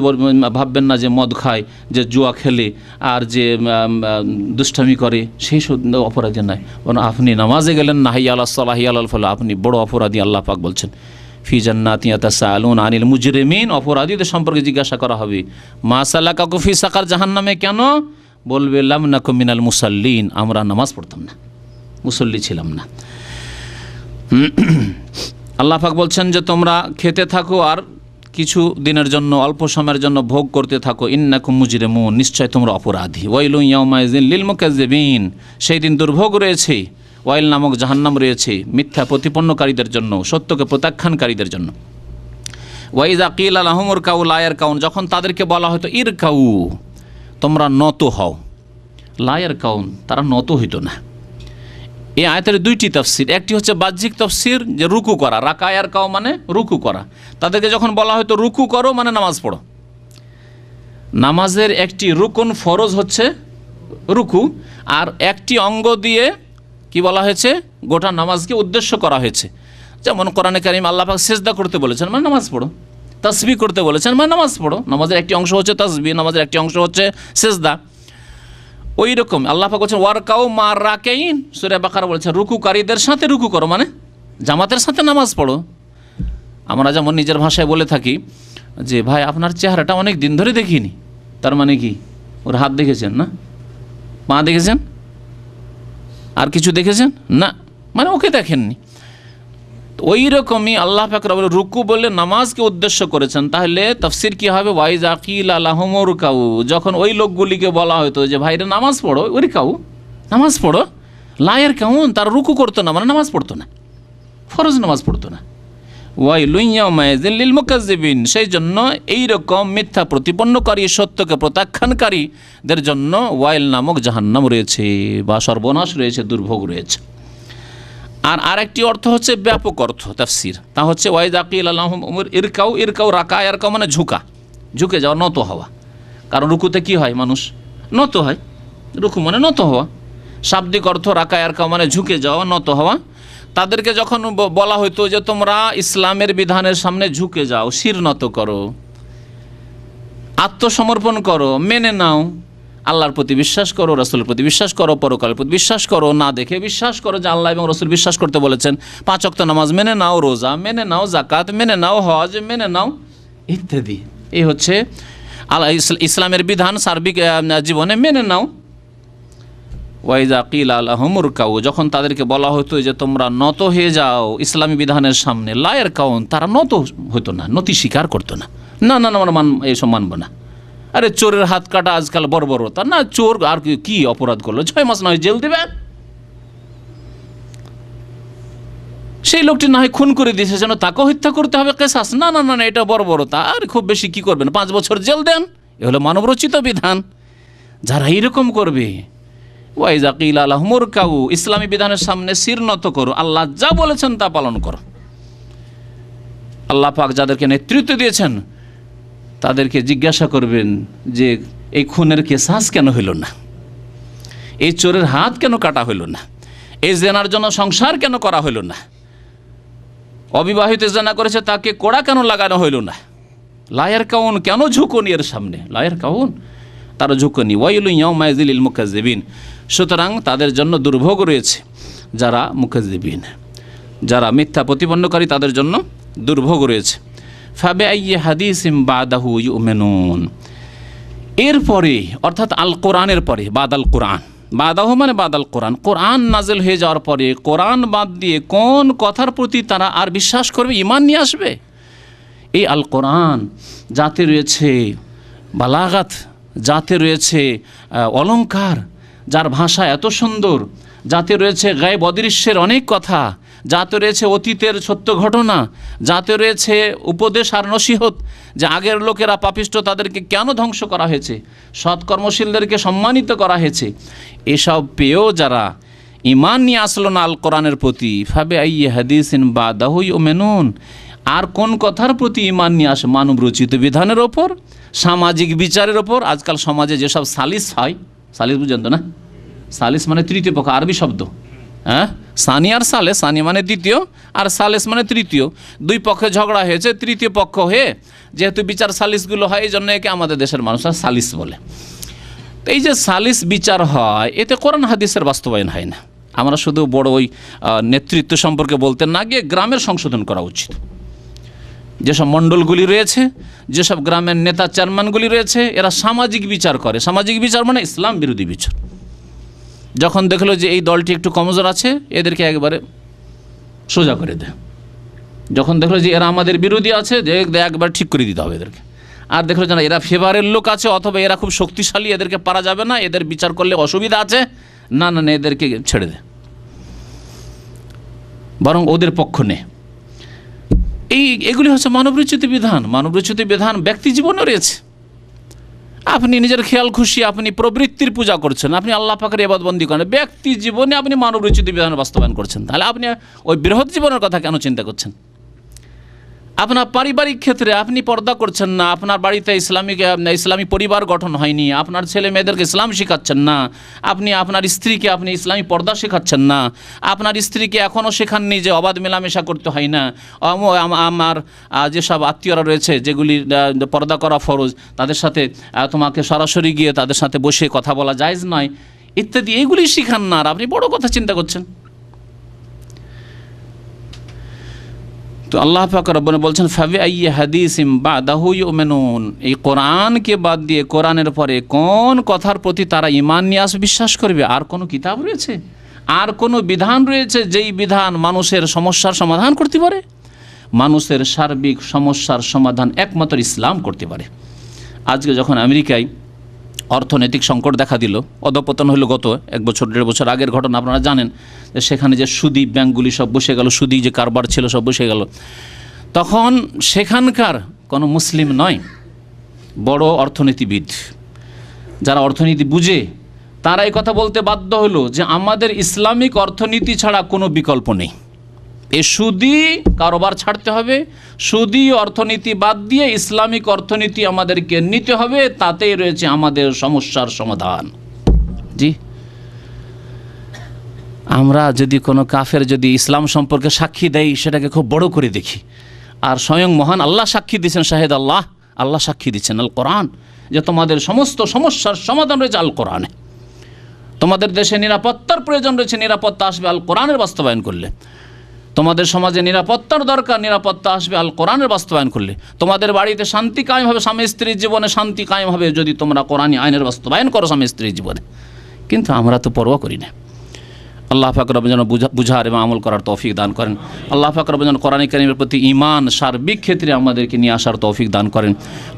ভাববেন না যে মদ খায়, যে জুয়া খেলে, আর যে দুষ্টামি করে, সেই শুধু অপরাধী নয়, বরং আপনি নামাজে গেলেন না, হাইয়া আলাস সালাহ হাইয়া আলাল ফালাহ, আপনি বড় অপরাধী। আল্লাহ পাক বলছেন ফি জান্নাতি ইয়াতাসাআলুনা আনিল মুজরিমিন, অপরাধীদের সম্পর্কে জিজ্ঞাসা করা হবে মা সালাকাকুম ফি সাকার, জাহান্নামে কেন, বলবে লাম নাকুম মিনাল মুসাল্লিন, আমরা নামাজ পড়তাম না, মুসল্লি ছিলাম না। আল্লাহ পাক বলছেন যে তোমরা খেতে থাকো আর কিছু দিনের জন্য, অল্প সময়ের জন্য ভোগ করতে থাকো, ইন্নাকুম মুজরিমুন, নিশ্চয় তোমরা অপরাধী। ওয়াইলু ইয়াউমাইযিন লিল মুকাজ্জিবিন, সেই দিন দুর্ভোগ রয়েছে, ওয়াইল নামক জাহান্নাম রয়েছে মিথ্যা প্রতিপন্নকারীদের জন্য, সত্যকে প্রত্যাখ্যানকারীদের জন্য। ওয়াইযা কিলা লাহুমুর কাউ লা ইয়ারকাউন, যখন তাদেরকে বলা হতো ইরকাউ, তোমরা নত হও, লা ইয়ারকাউন, তারা নত হইতো না। এই আয়াতের দুইটি তাফসির, একটি হচ্ছে বাহ্যিক তাফসির যে রুকু করা, রাকায়ার কাও মানে রুকু করা, তাদেরকে যখন বলা হয়তো রুকু করো মানে নামাজ পড়ো। নামাজের একটি রুকুন ফরজ হচ্ছে রুকু, আর একটি অঙ্গ দিয়ে কি বলা হয়েছে, গোটা নামাজকে উদ্দেশ্য করা হয়েছে। যেমন কোরআনে কারীম আল্লাহ পাক সিজদা করতে বলেছেন মানে নামাজ পড়ো, তাসবিহ করতে বলেছেন মানে নামাজ পড়ো। নামাজের একটি অংশ হচ্ছে তাসবিহ, নামাজের একটি অংশ হচ্ছে সিজদা। ওই রকম আল্লাহ পাক বলছেন ওয়ারকাউ মার রাকাইন, সূরা বাকারা বলেছে রুকুকারীদের সাথে রুকু করো, মানে জামাতের সাথে নামাজ পড়ো। আমরা যেমন নিজের ভাষায় বলে থাকি যে ভাই আপনার চেহারাটা অনেক দিন ধরে দেখিনি, তার মানে কি ওর হাত দেখেছেন না, পা দেখেছেন, আর কিছু দেখেছেন না, মানে ওকে দেখেননি। ওই রকমই আল্লাহ পাক রব্বুল রুকু বলে নামাজকে উদ্দেশ্য করেছেন। তাহলে তাফসির কি হবে, ওয়াইজা কিলা লাহুমুর কাউ, যখন ওই লোকগুলিকে বলা হতো যে ভাইরা নামাজ পড়ো, ওই কাউ নামাজ পড়ো, লায়ের কাউন, তার রুকু করতো না মানে নামাজ পড়তো না। ফরজ নামাজ পড়তো না। ওয়াইলুন ইয়াউমাইযিল লিল মুকাজ্জিবিন, সেই জন্য এইরকম মিথ্যা প্রতিপন্নকারী, সত্যকে প্রত্যাখ্যানকারীদের জন্য ওয়াইল নামক জাহান্নাম রয়েছে, বা সর্বনাশ রয়েছে, দুর্ভোগ রয়েছে। আর আরেকটি অর্থ হচ্ছে ব্যাপক অর্থ তাফসীর, তা হচ্ছে ওয়াইযা কিলা লাহুম ইরকাউ, ইরকাউ রাকা, ইরকাউ মানে ঝুঁকা, ঝুঁকে যাওয়া, নত হওয়া। কারণ রুকুতে কি হয়, মানুষ নত হয়, রুকু মানে নত হওয়া। শাব্দিক অর্থ রাকা ইরকাউ মানে ঝুঁকে যাওয়া, নত হওয়া। তাদেরকে যখন বলা হতো যে তোমরা ইসলামের বিধানের সামনে ঝুঁকে যাও, শির নত করো, আত্মসমর্পণ করো, মেনে নাও, আল্লাহর প্রতি বিশ্বাস করো, রাসূলের প্রতি বিশ্বাস করো, পরকালের প্রতি বিশ্বাস করো, না দেখে বিশ্বাস করো যে আল্লাহ এবং রাসূল বিশ্বাস করতে বলেছেন, 5 ওয়াক্ত নামাজ মেনে নাও, রোজা মেনে নাও, যাকাত মেনে নাও, হজ মেনে নাও, ইত্যাদি। এই হচ্ছে ইসলামের বিধান সার্বিক জীবনে মেনে নাও। ওয়াইজা কিলা লাহুম ইরকাউ, যখন তাদেরকে বলা হতো যে তোমরা নত হয়ে যাও ইসলামী বিধানের সামনে, লা ইয়ারকাউন, তারা নত হতো না, নতি স্বীকার করতো না। না না, আমরা এইসব মানব না। আরে চোরের হাত কাটা আজকাল বর্বরতা, না চোর আর কি অপরাধ করলো, 6 মাস না হয় জেল দেবে, সেই লোকটি না হয় খুন করে দিয়েছে, যেন তাকে হত্যা করতে হবে, কেসাস, না না না, এটা বর্বরতা, আর খুব বেশি কি করবেন, 5 বছর জেল দেন। এ হলো মানবরচিত বিধান। যারা এইরকম করবে, ওয়াইজা কিলা লাহুম ইরকাউ, ইসলামী বিধানের সামনে শির নত করো, আল্লাহ যা বলেছেন তা পালন করো। আল্লাহ পাক যাদেরকে নেতৃত্ব দিয়েছেন তাদেরকে জিজ্ঞাসা করবেন যে এই খুনের কেসাস কেন হইল না, এই চোরের হাত কেন কাটা হইল না, এই জেনার জন্য সংসার কেন করা হইল না, অবিবাহিত জেনা করেছে তাকে কোড়া কেন লাগানো হইল না, লা ইয়ারকাউন, কেন ঝুঁকুনি এর সামনে, লা ইয়ারকাউন, তারা ঝুঁকুনি। ওয়াইলুন ইয়াউমাইযিল লিল মুকাজ্জিবিন, সুতরাং তাদের জন্য দুর্ভোগ রয়েছে, যারা মুকাজ্জিবিন, যারা মিথ্যা প্রতিপন্নকারী, তাদের জন্য দুর্ভোগ রয়েছে। ফাবিআইয়ি হাদিসিম বাদাহু ইউমিনুন, এরপরে অর্থাৎ আল কোরআনের পরে, বাদাল কোরআন, বাদাহু মানে বাদাল কোরআন, কোরআন নাজিল হয়ে যাওয়ার পরে কোরআন বাদ দিয়ে কোন কথার প্রতি তারা আর বিশ্বাস করবে, ঈমান নিয়ে আসবে? এই আল কোরআন যাতে রয়েছে বালাগাত, যাতে রয়েছে অলংকার, যার ভাষা এত সুন্দর, যাতে রয়েছে গায়েব অদৃশ্যের অনেক কথা, যাতে রয়েছে অতীতের সত্য ঘটনা, যাতে রয়েছে উপদেশ আর নসিহত, যে আগের লোকেরা পাপিষ্ট, তাদেরকে কেন ধ্বংস করা হয়েছে, সৎকর্মশীলদেরকে সম্মানিত করা হয়েছে, এসব পেয়েও যারা ঈমান নিয়ে আসলো না আল কোরআনের প্রতি, ফাবিআইয়ি হাদিসিন বাদাহু ইউমিনুন, আর কোন কথার প্রতি ঈমান নিয়ে আসে? মানব রচিত বিধানের ওপর, সামাজিক বিচারের ওপর। আজকাল সমাজে যেসব সালিস হয়, সালিস বুঝেন তো না, সালিস মানে তৃতীয় পক্ষ, আরবি শব্দ, হ্যাঁ, সানি আর সালেস, সানি মানে দ্বিতীয় আর সালেস মানে তৃতীয়, দুই পক্ষে ঝগড়া হয়েছে, তৃতীয় পক্ষ হয়ে যেহেতু বিচার সালিসগুলো হয়, এই জন্য একে আমাদের দেশের মানুষরা সালিস বলে। তো এই যে সালিস বিচার হয়, এতে কোরআন হাদিসের বাস্তবায়ন হয় না। আমরা শুধু বড় ওই নেতৃত্ব সম্পর্কে বলতে না গিয়ে গ্রামের সংশোধন করা উচিত। যেসব মণ্ডলগুলি রয়েছে, যেসব গ্রামের নেতা চেয়ারম্যানগুলি রয়েছে, এরা সামাজিক বিচার করে। সামাজিক বিচার মানে ইসলাম বিরোধী বিচার। যখন দেখলো যে এই দলটি একটু কমজোর আছে, এদেরকে একবারে সোজা করে দেয়। যখন দেখলো যে এরা আমাদের বিরোধী আছে, একবার ঠিক করে দিতে হবে এদেরকে। আর দেখলো যে না, এরা ফেভারের লোক আছে, অথবা এরা খুব শক্তিশালী, এদেরকে পারা যাবে না, এদের বিচার করলে অসুবিধা আছে, না না না, এদেরকে ছেড়ে দে, বরং ওদের পক্ষ নে। এগুলি হচ্ছে মানবরচিত বিধান। মানবরচিত বিধান ব্যক্তি জীবনে রয়েছে। আপনি নিজের খেয়াল খুশি আপনি প্রবৃত্তির পূজা করছেন, আপনি আল্লাহ পাকের ইবাদতবন্দি করেন, ব্যক্তি জীবনে আপনি মানবরচিত বিধান বাস্তবায়ন করছেন, তাহলে আপনি ওই বৃহৎ জীবনের কথা কেন চিন্তা করছেন? আপনার পারিবারিক ক্ষেত্রে আপনি পর্দা করছেন না, আপনার বাড়িতে ইসলামী পরিবার গঠন হয়নি, আপনার ছেলে মেয়েদেরকে ইসলাম শেখাচ্ছেন না, আপনি আপনার স্ত্রীকে আপনি ইসলামী পর্দা শেখাচ্ছেন না, আপনার স্ত্রীকে এখনও শেখাননি যে অবাধ মেলামেশা করতে হয় না, আমার যেসব আত্মীয়রা রয়েছে যেগুলি পর্দা করা ফরজ, তাদের সাথে তোমাকে সরাসরি গিয়ে তাদের সাথে বসে কথা বলা জায়েজ নয়, ইত্যাদি, এইগুলি শিখান না, আর আপনি বড় কথা চিন্তা করছেন। তো আল্লাহ পাক রব্বানা বলছেন ফাবিআইয়ি হাদিসিম বাদাহু ইউমিনুন, এই কোরআনকে বাদ দিয়ে কোরআনের পরে কোন কথার প্রতি তারা ঈমান নিয়ে আসবে, বিশ্বাস করবে? আর কোনো কিতাব রয়েছে, আর কোনো বিধান রয়েছে যেই বিধান মানুষের সমস্যার সমাধান করতে পারে? মানুষের সার্বিক সমস্যার সমাধান একমাত্র ইসলাম করতে পারে। আজকে যখন আমেরিকায় অর্থনৈতিক সংকট দেখা দিল, অধঃপতন হলো গত 1 বছর 1.5 বছর আগের ঘটনা, আপনারা জানেন যে সেখানে যে সুদী ব্যাংকগুলি সব বসে গেল, সুদী যে কারবার ছিল সব বসে গেল। তখন সেখানকার কোনো মুসলিম নয়, বড় অর্থনীতিবিদ যারা অর্থনীতি বুঝে তারা এই কথা বলতে বাধ্য হলো যে আমাদের ইসলামিক অর্থনীতি ছাড়া কোনো বিকল্প নেই, এই সুদী কারবার ছাড়তে হবে, সুদী অর্থনীতি বাদ দিয়ে ইসলামিক অর্থনীতি আমাদেরকে নিতে হবে, তাতেই রয়েছে আমাদের সমস্যার সমাধান। জি, আমরা যদি কোনো কাফের যদি ইসলাম সম্পর্কে সাক্ষী দেয় সেটাকে খুব বড় করে দেখি, আর স্বয়ং মহান আল্লাহ সাক্ষী দিচ্ছেন, শাহেদ আল্লাহ, আল্লাহ সাক্ষী দিচ্ছেন আল কোরআন, যে তোমাদের সমস্ত সমস্যার সমাধান রয়েছে আল কোরআনে। তোমাদের দেশে নিরাপত্তার প্রয়োজন রয়েছে, নিরাপত্তা আসবে আল কোরআনের বাস্তবায়ন করলে। তোমাদের সমাজে নিরাপত্তার দরকার, নিরাপত্তা আসবে আল কোরআনের বাস্তবায়ন করলে। তোমাদের বাড়িতে শান্তি কায়েম হবে, স্বামী স্ত্রীর জীবনে শান্তি কায়েম হবে যদি তোমরা কোরআনী আইনের বাস্তবায়ন করো স্বামী স্ত্রীর জীবনে। কিন্তু আমরা তো পরোয়া করি না। আল্লাহ পাক রব্বুল যেন বুঝার এবং আমল করার তৌফিক দান করেন। আল্লাহ পাক রব্বুল যেন কোরআন কারীমের প্রতি ঈমান সার্বিক ক্ষেত্রে আমাদেরকে নিয়ে আসার তৌফিক দান করেন।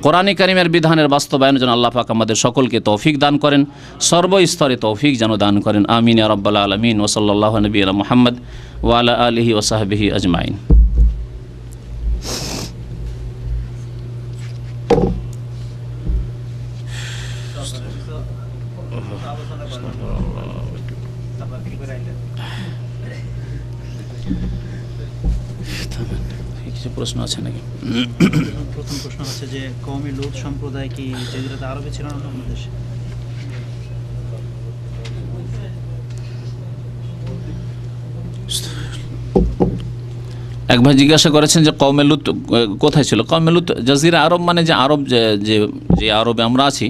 কোরআন কারীমের বিধানের বাস্তবায়নের জন্য আল্লাহ পাক আমাদের সকলকে তৌফিক দান করেন, সর্বস্তরে তৌফিক যেন দান করেন। আমিন ইয়া রাব্বাল আলামিন। ওয়া সাল্লাল্লাহু আলা নবিয়িনা মুহাম্মদ ওয়া আলা আলিহি ওয়া সাহবিহি আজমাইন। কিছু প্রশ্ন আছে নাকি? প্রথম প্রশ্ন হচ্ছে যে কওমে লূত সম্প্রদায় কি জাজিরাতুল আরবে ছিল না আমাদের দেশে? এক ভাই জিজ্ঞাসা করেছেন যে কওমে লূত কোথায় ছিল। কওমে লূত জাজিরা আরব মানে যে আরব যে আরবে আমরা আছি,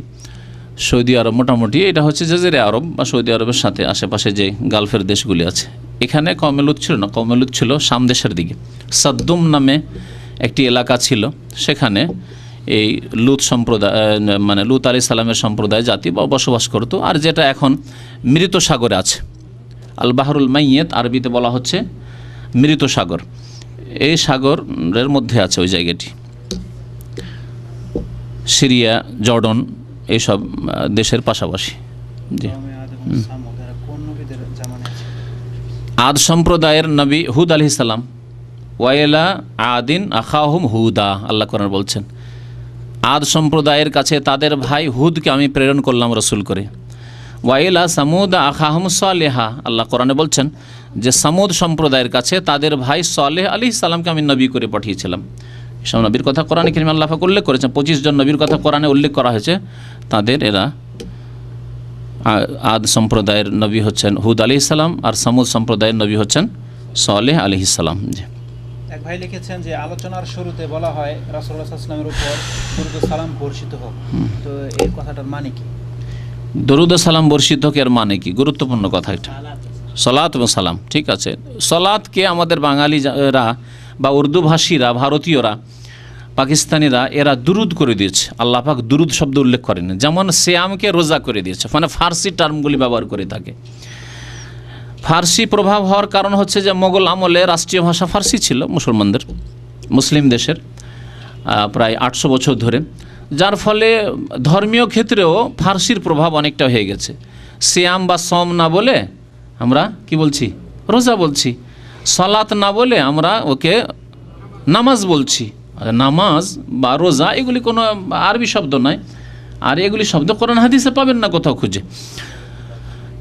সৌদি আরব মোটামুটি এটা হচ্ছে জাজিরা আরব বা সৌদি আরবের সাথে আশেপাশে যে গালফের দেশগুলি আছে, এখানে কওমে লূত ছিল না। কওমে লূত ছিল শাম দেশের দিকে, সাদ্দুম নামে একটি এলাকা ছিল, সেখানে এই লূত সম্প্রদায় মানে লূত আলাইহিস সালামের সম্প্রদায় জাতি বসবাস করত। আর যেটা এখন মৃত সাগরে আছে, আল বাহরুল মাইয়েত আরবিতে বলা হচ্ছে মৃত সাগর, এই সাগরের মধ্যে আছে ওই জায়গাটি। সিরিয়া, জর্ডন এইসব দেশের পাশাপাশি। জি, আদ সম্প্রদায়ের নবী হুদ আলাইহিস সালাম, ওয়াইলা আদিন আখাহুম হুদা, আল্লাহ কোরআন বলছেন আদ সম্প্রদায়ের কাছে তাদের ভাই হুদকে আমি প্রেরণ করলাম রসুল করে। ওয়াইলা সামুদ আখাহুম সালেহা, আল্লাহ কোরআনে বলছেন যে সামুদ সম্প্রদায়ের কাছে তাদের ভাই সালেহ আলাইহিস সালামকে আমি নবী করে পাঠিয়েছিলাম। এসব নবীর কথা কোরআনে কারীমে আল্লাহ পাক উল্লেখ করেছেন। 25 জন নবীর কথা কোরআনে উল্লেখ করা হয়েছে, তাদের এরা আদ সম্প্রদায়ের নবী হচ্ছেন হুদ আলাইহিস সালাম, আর সামুদ সম্প্রদায়ের নবী হচ্ছেন সালেহ আলাইহিস সালাম। জি, এক ভাই লিখেছেন যে আলোচনার শুরুতে বলা হয় রাসূলুল্লাহ সাল্লাল্লাহু আলাইহি ওয়াসাল্লামের উপর দরুদ ও সালাম বর্ষিত হোক, তো এই কথাটার মানে কি? দরুদ ও সালাম বর্ষিত হোক এর মানে কি? গুরুত্বপূর্ণ কথা এটা, সালাত এবং সালাম। ঠিক আছে, সালাতকে আমাদের বাঙালিরা বা উর্দু ভাষীরা, ভারতীয়রা, পাকিস্তানিরা এরা দুরুদ করে দিয়েছে। আল্লাহ পাক দুরুদ শব্দ উল্লেখ করেন, যেমন সিয়ামকে রোজা করে দিয়েছে, মানে ফার্সি টার্মগুলি ব্যবহার করে থাকে। ফার্সি প্রভাব হওয়ার কারণ হচ্ছে যে মোগল আমলে রাষ্ট্রীয় ভাষা ফার্সি ছিল মুসলমানদের, মুসলিম দেশের প্রায় 800 বছর ধরে, যার ফলে ধর্মীয় ক্ষেত্রেও ফার্সির প্রভাব অনেকটা হয়ে গেছে। সিয়াম বা সম না বলে আমরা কি বলছি? রোজা বলছি। সালাত না বলে আমরা ওকে নামাজ বলছি। নামাজ বা রোজা এগুলি কোনো আরবি শব্দ নয়, আর এগুলি শব্দ কোরআন হাদিসে পাবেন না কোথাও খুঁজে।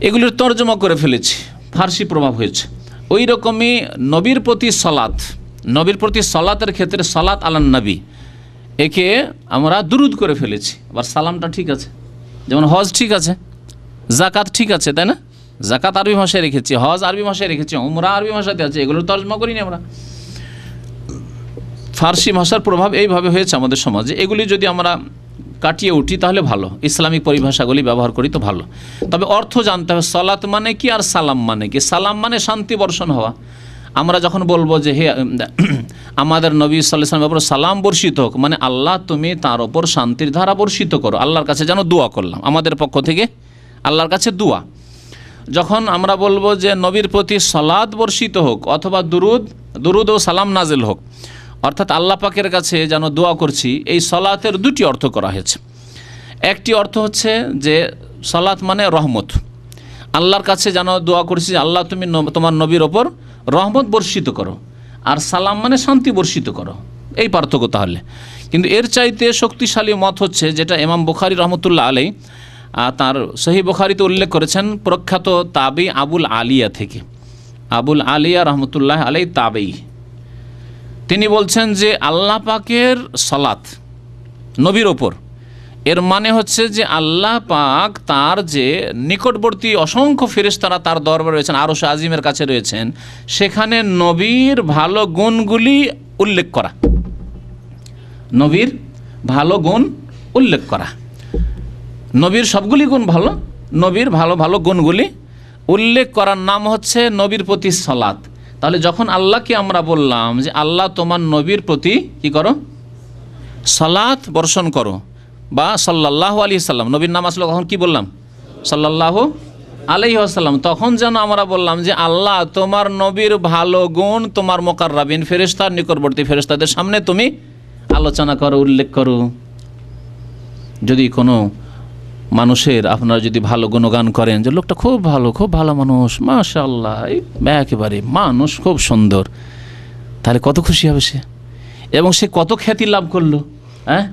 এগুলির তর্জমা করে ফেলেছি, ফার্সি প্রভাব হয়েছে। ওই রকমই নবীর প্রতি সালাত, নবীর প্রতি সালাতের ক্ষেত্রে সালাত আলান নবী, একে আমরা দুরুদ করে ফেলেছি। আবার সালামটা ঠিক আছে, যেমন হজ ঠিক আছে, জাকাত ঠিক আছে, তাই না? জাকাত আরবি ভাষায় রেখেছি, হজ আরবি ভাষায় রেখেছি, উমরা আরবি ভাষাতে আছে, এগুলোর তর্জমা করিনি আমরা। ফার্সি ভাষার প্রভাব এইভাবে হয়েছে আমাদের সমাজে। এগুলি যদি আমরা কাটিয়ে উঠি তাহলে ভালো, ইসলামিক পরিভাষাগুলি ব্যবহার করি তো ভালো। তবে অর্থ জানতে হবে, সালাত মানে কি আর সালাম মানে কি। সালাম মানে শান্তি বর্ষণ হওয়া। আমরা যখন বলবো যে হে আমাদের নবী সাল্লাল্লাহু আলাইহি ওয়াসাল্লামের উপর সালাম বর্ষিত হোক, মানে আল্লাহ তুমি তার ওপর শান্তির ধারা বর্ষিত করো, আল্লাহর কাছে যেন দোয়া করলাম, আমাদের পক্ষ থেকে আল্লাহর কাছে দোয়া। যখন আমরা বলবো যে নবীর প্রতি সালাত বর্ষিত হোক অথবা দুরুদ ও সালাম নাজিল হোক, অর্থাৎ আল্লাহ পাকের কাছে যেন দোয়া করছি, এই সালাতের দুটি অর্থ করা হয়েছে। একটি অর্থ হচ্ছে যে সালাত মানে রহমত, আল্লাহর কাছে যেন দোয়া করছি যে আল্লাহ তুমি তোমার নবীর ওপর রহমত বর্ষিত করো, আর সালাম মানে শান্তি বর্ষিত করো, এই পার্থক্য তাহলে। কিন্তু এর চাইতে শক্তিশালী মত হচ্ছে যেটা ইমাম বুখারী রহমতুল্লাহ আলাইহি তার সহিহ বুখারীতে উল্লেখ করেছেন প্রখ্যাত তাবি আবুল আলিয়া থেকে। আবুল আলিয়া রহমতুল্লাহ আলাইহি তাবেই, তিনি বলছেন যে আল্লাহ পাকের সালাত নবীর ওপর, এর মানে হচ্ছে যে আল্লাহ পাক তার যে নিকটবর্তী অসংখ্য ফেরেশতারা তার দরবারে রয়েছেন, আরশ আজিমের কাছে রয়েছেন, সেখানে নবীর ভালো গুণগুলি উল্লেখ করা, নবীর ভালো গুণ উল্লেখ করা, নবীর সবগুলি গুণ ভালো, নবীর ভালো ভালো গুণগুলি উল্লেখ করার নাম হচ্ছে নবীর প্রতি সালাত। তাহলে যখন আল্লাহকে আমরা বললাম যে আল্লাহ তোমার নবীর প্রতি কি করো, সালাত বর্ষণ করো, বা সাল্লাল্লাহু আলাইহি সাল্লাম, নবীর নাম আসলে কখন কি বললাম, সাল্লাল্লাহু আলাইহি ওয়াসাল্লাম, তখন যেন আমরা বললাম যে আল্লাহ তোমার নবীর ভালো গুণ তোমার মুকাররাবিন ফেরেশতার নিকটবর্তী ফেরেশতাদের সামনে তুমি আলোচনা করো, উল্লেখ করো। যদি কোনো মানুষের আপনারা যদি ভালো গুণগান করেন যে লোকটা খুব ভালো মানুষ, মাশাআল্লাহ, একেবারে মানুষ খুব সুন্দর, তাহলে কত খুশি হবে সে, এবং সে কত খ্যাতি লাভ করলো। হ্যাঁ,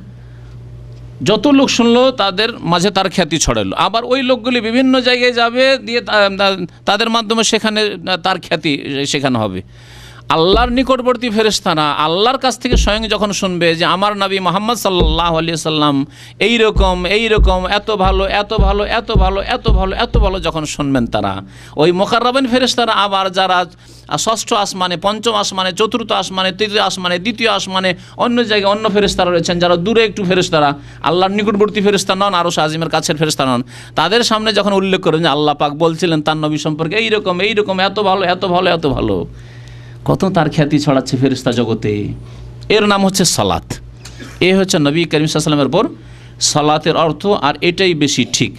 যত লোক শুনলো তাদের মাঝে তার খ্যাতি ছড়ালো, আবার ওই লোকগুলি বিভিন্ন জায়গায় যাবে, দিয়ে তাদের মাধ্যমে সেখানে তার খ্যাতি সেখানে হবে। আল্লাহর নিকটবর্তী ফেরেশতারা আল্লাহর কাছ থেকে স্বয়ং যখন শুনবে যে আমার নবী মুহাম্মদ সাল্লাল্লাহু আলাইহি সাল্লাম এইরকম এত ভালো যখন শুনবেন, তারা ওই মুকাররাবিন ফেরেশতারা আবার যারা ষষ্ঠ আসমানে, পঞ্চম আসমানে, চতুর্থ আসমানে, তৃতীয় আসমানে, দ্বিতীয় আসমানে, অন্য জায়গায় অন্য ফেরেশতারা রয়েছেন যারা দূরে একটু ফেরেশতারা, আল্লাহর নিকটবর্তী ফেরেশতা নন, আরশ আজিমের কাছের ফেরেশতা নন, তাদের সামনে যখন উল্লেখ করেন যে আল্লাহ পাক বলছিলেন তার নবী সম্পর্কে এইরকম এত ভালো, কত তার খ্যাতি ছড়াচ্ছে ফেরেশতা জগতে, এর নাম হচ্ছে সালাত। এ হচ্ছে নবী করিম সাল্লাল্লাহু আলাইহি ওয়াসাল্লামের উপর সালাতের অর্থ, আর এটাই বেশি ঠিক,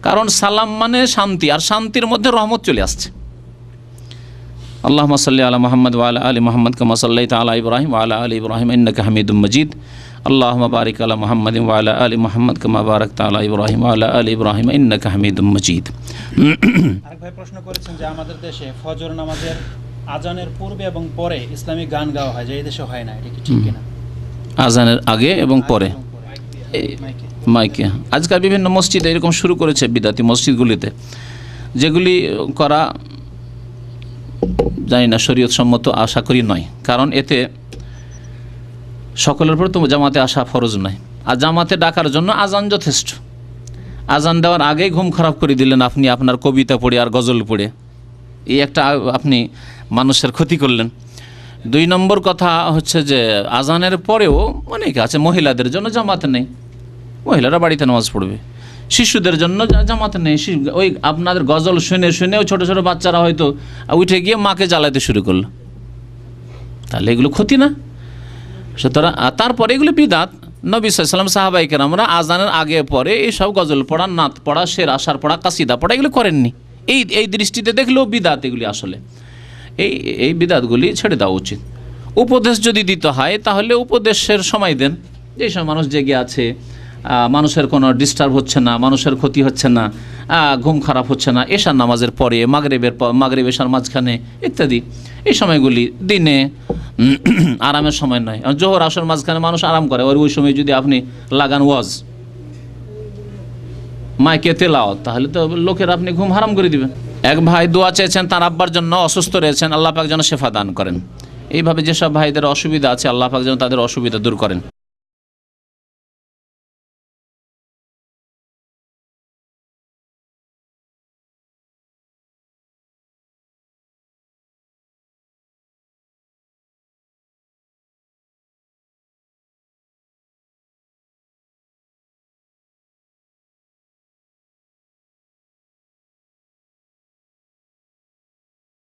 কারণ সালাম মানে শান্তি, আর শান্তির মধ্যে রহমত চলে আসছে। আল্লাহুম্মা সাল্লি আলা মুহাম্মদ ওয়া আলা আলি মুহাম্মদ কামা সাল্লাইতা আলা ইব্রাহিম ওয়া আলা আলি ইব্রাহিম ইন্নাকা হামিদুম মাজিদ। আল্লাহুম্মা বারিক আলা মুহাম্মাদিন ওয়া আলা আলি মুহাম্মদ কামা বারাকতা আলা ইব্রাহিম ওয়া আলা আলি ইব্রাহিম ইন্নাকা হামিদুম মাজিদ। আরেক ভাই প্রশ্ন করেছেন যে আমাদের দেশে ফজর নামাজের আজানের পূর্বে এবং পরে ইসলামিক গান গাওয়া হয়, যে এই দেশে হয় না, এটা কি ঠিক কিনা? আজানের আগে এবং পরে মাইকে আজকাল বিভিন্ন মসজিদে এরকম শুরু করেছে, বিদাতি মসজিদগুলিতে, যেগুলি করা জানি না শরীয়ত সম্মত, আশা করি নয়, কারণ এতে সকলের উপর তো জামাতে আসা ফরজ নয়, আর জামাতে ডাকার জন্য আজান যথেষ্ট। আজান দেওয়ার আগেই ঘুম খারাপ করে দিলেন আপনি আপনার কবিতা পড়ে আর গজল পড়ে, এই একটা আপনি মানুষের ক্ষতি করলেন। 2 নম্বর কথা হচ্ছে যে আজানের পরেও অনেকে আছে মহিলাদের জন্য জামাতে নেই, মহিলারা বাড়িতে নামাজ পড়বে, শিশুদের জন্য জামাতে নেই, ওই আপনাদের গজল শুনেও ছোটো ছোটো বাচ্চারা হয়তো উঠে গিয়ে মাকে জ্বালাতে শুরু করলো, তাহলে এগুলো ক্ষতি না? সুতরাং তারপরে এগুলো বিদআত। নবী সাল্লাল্লাহু আলাইহি ওয়াসাল্লাম সাহাবায়ে কেরামরা আজানের আগে পরে এইসব গজল পড়া, নাত পড়া, শের আশার পড়া, কাসিদা পড়া এগুলো করেননি। এই দৃষ্টিতে দেখলেও বিদআত এগুলি, আসলে এই বিদআতগুলি ছেড়ে দেওয়া উচিত। উপদেশ যদি দিতে হয় তাহলে উপদেশের সময় দেন, যেসব মানুষ জেগে আছে, মানুষের কোনো ডিস্টার্ব হচ্ছে না, মানুষের ক্ষতি হচ্ছে না, ঘুম খারাপ হচ্ছে না, এশার নামাজের পরে, মাগরিব এশার মাঝখানে ইত্যাদি, এই সময়গুলি দিনে আরামের সময় নয়। জোহর আসর মাঝখানে মানুষ আরাম করে, ওই সময় যদি আপনি লাগান ওয়াজ, মাইকে তেলাওয়াত, তাহলে তো লোকের আপনি ঘুম হারাম করে দিবেন। এক ভাই দোয়া চেয়েছেন, তার আব্বার জন্য অসুস্থ রয়েছেন, আল্লাহ পাক যেন শেফা দান করেন। এইভাবে যেসব ভাইদের অসুবিধা আছে আল্লাহ পাক যেন তাদের অসুবিধা দূর করেন।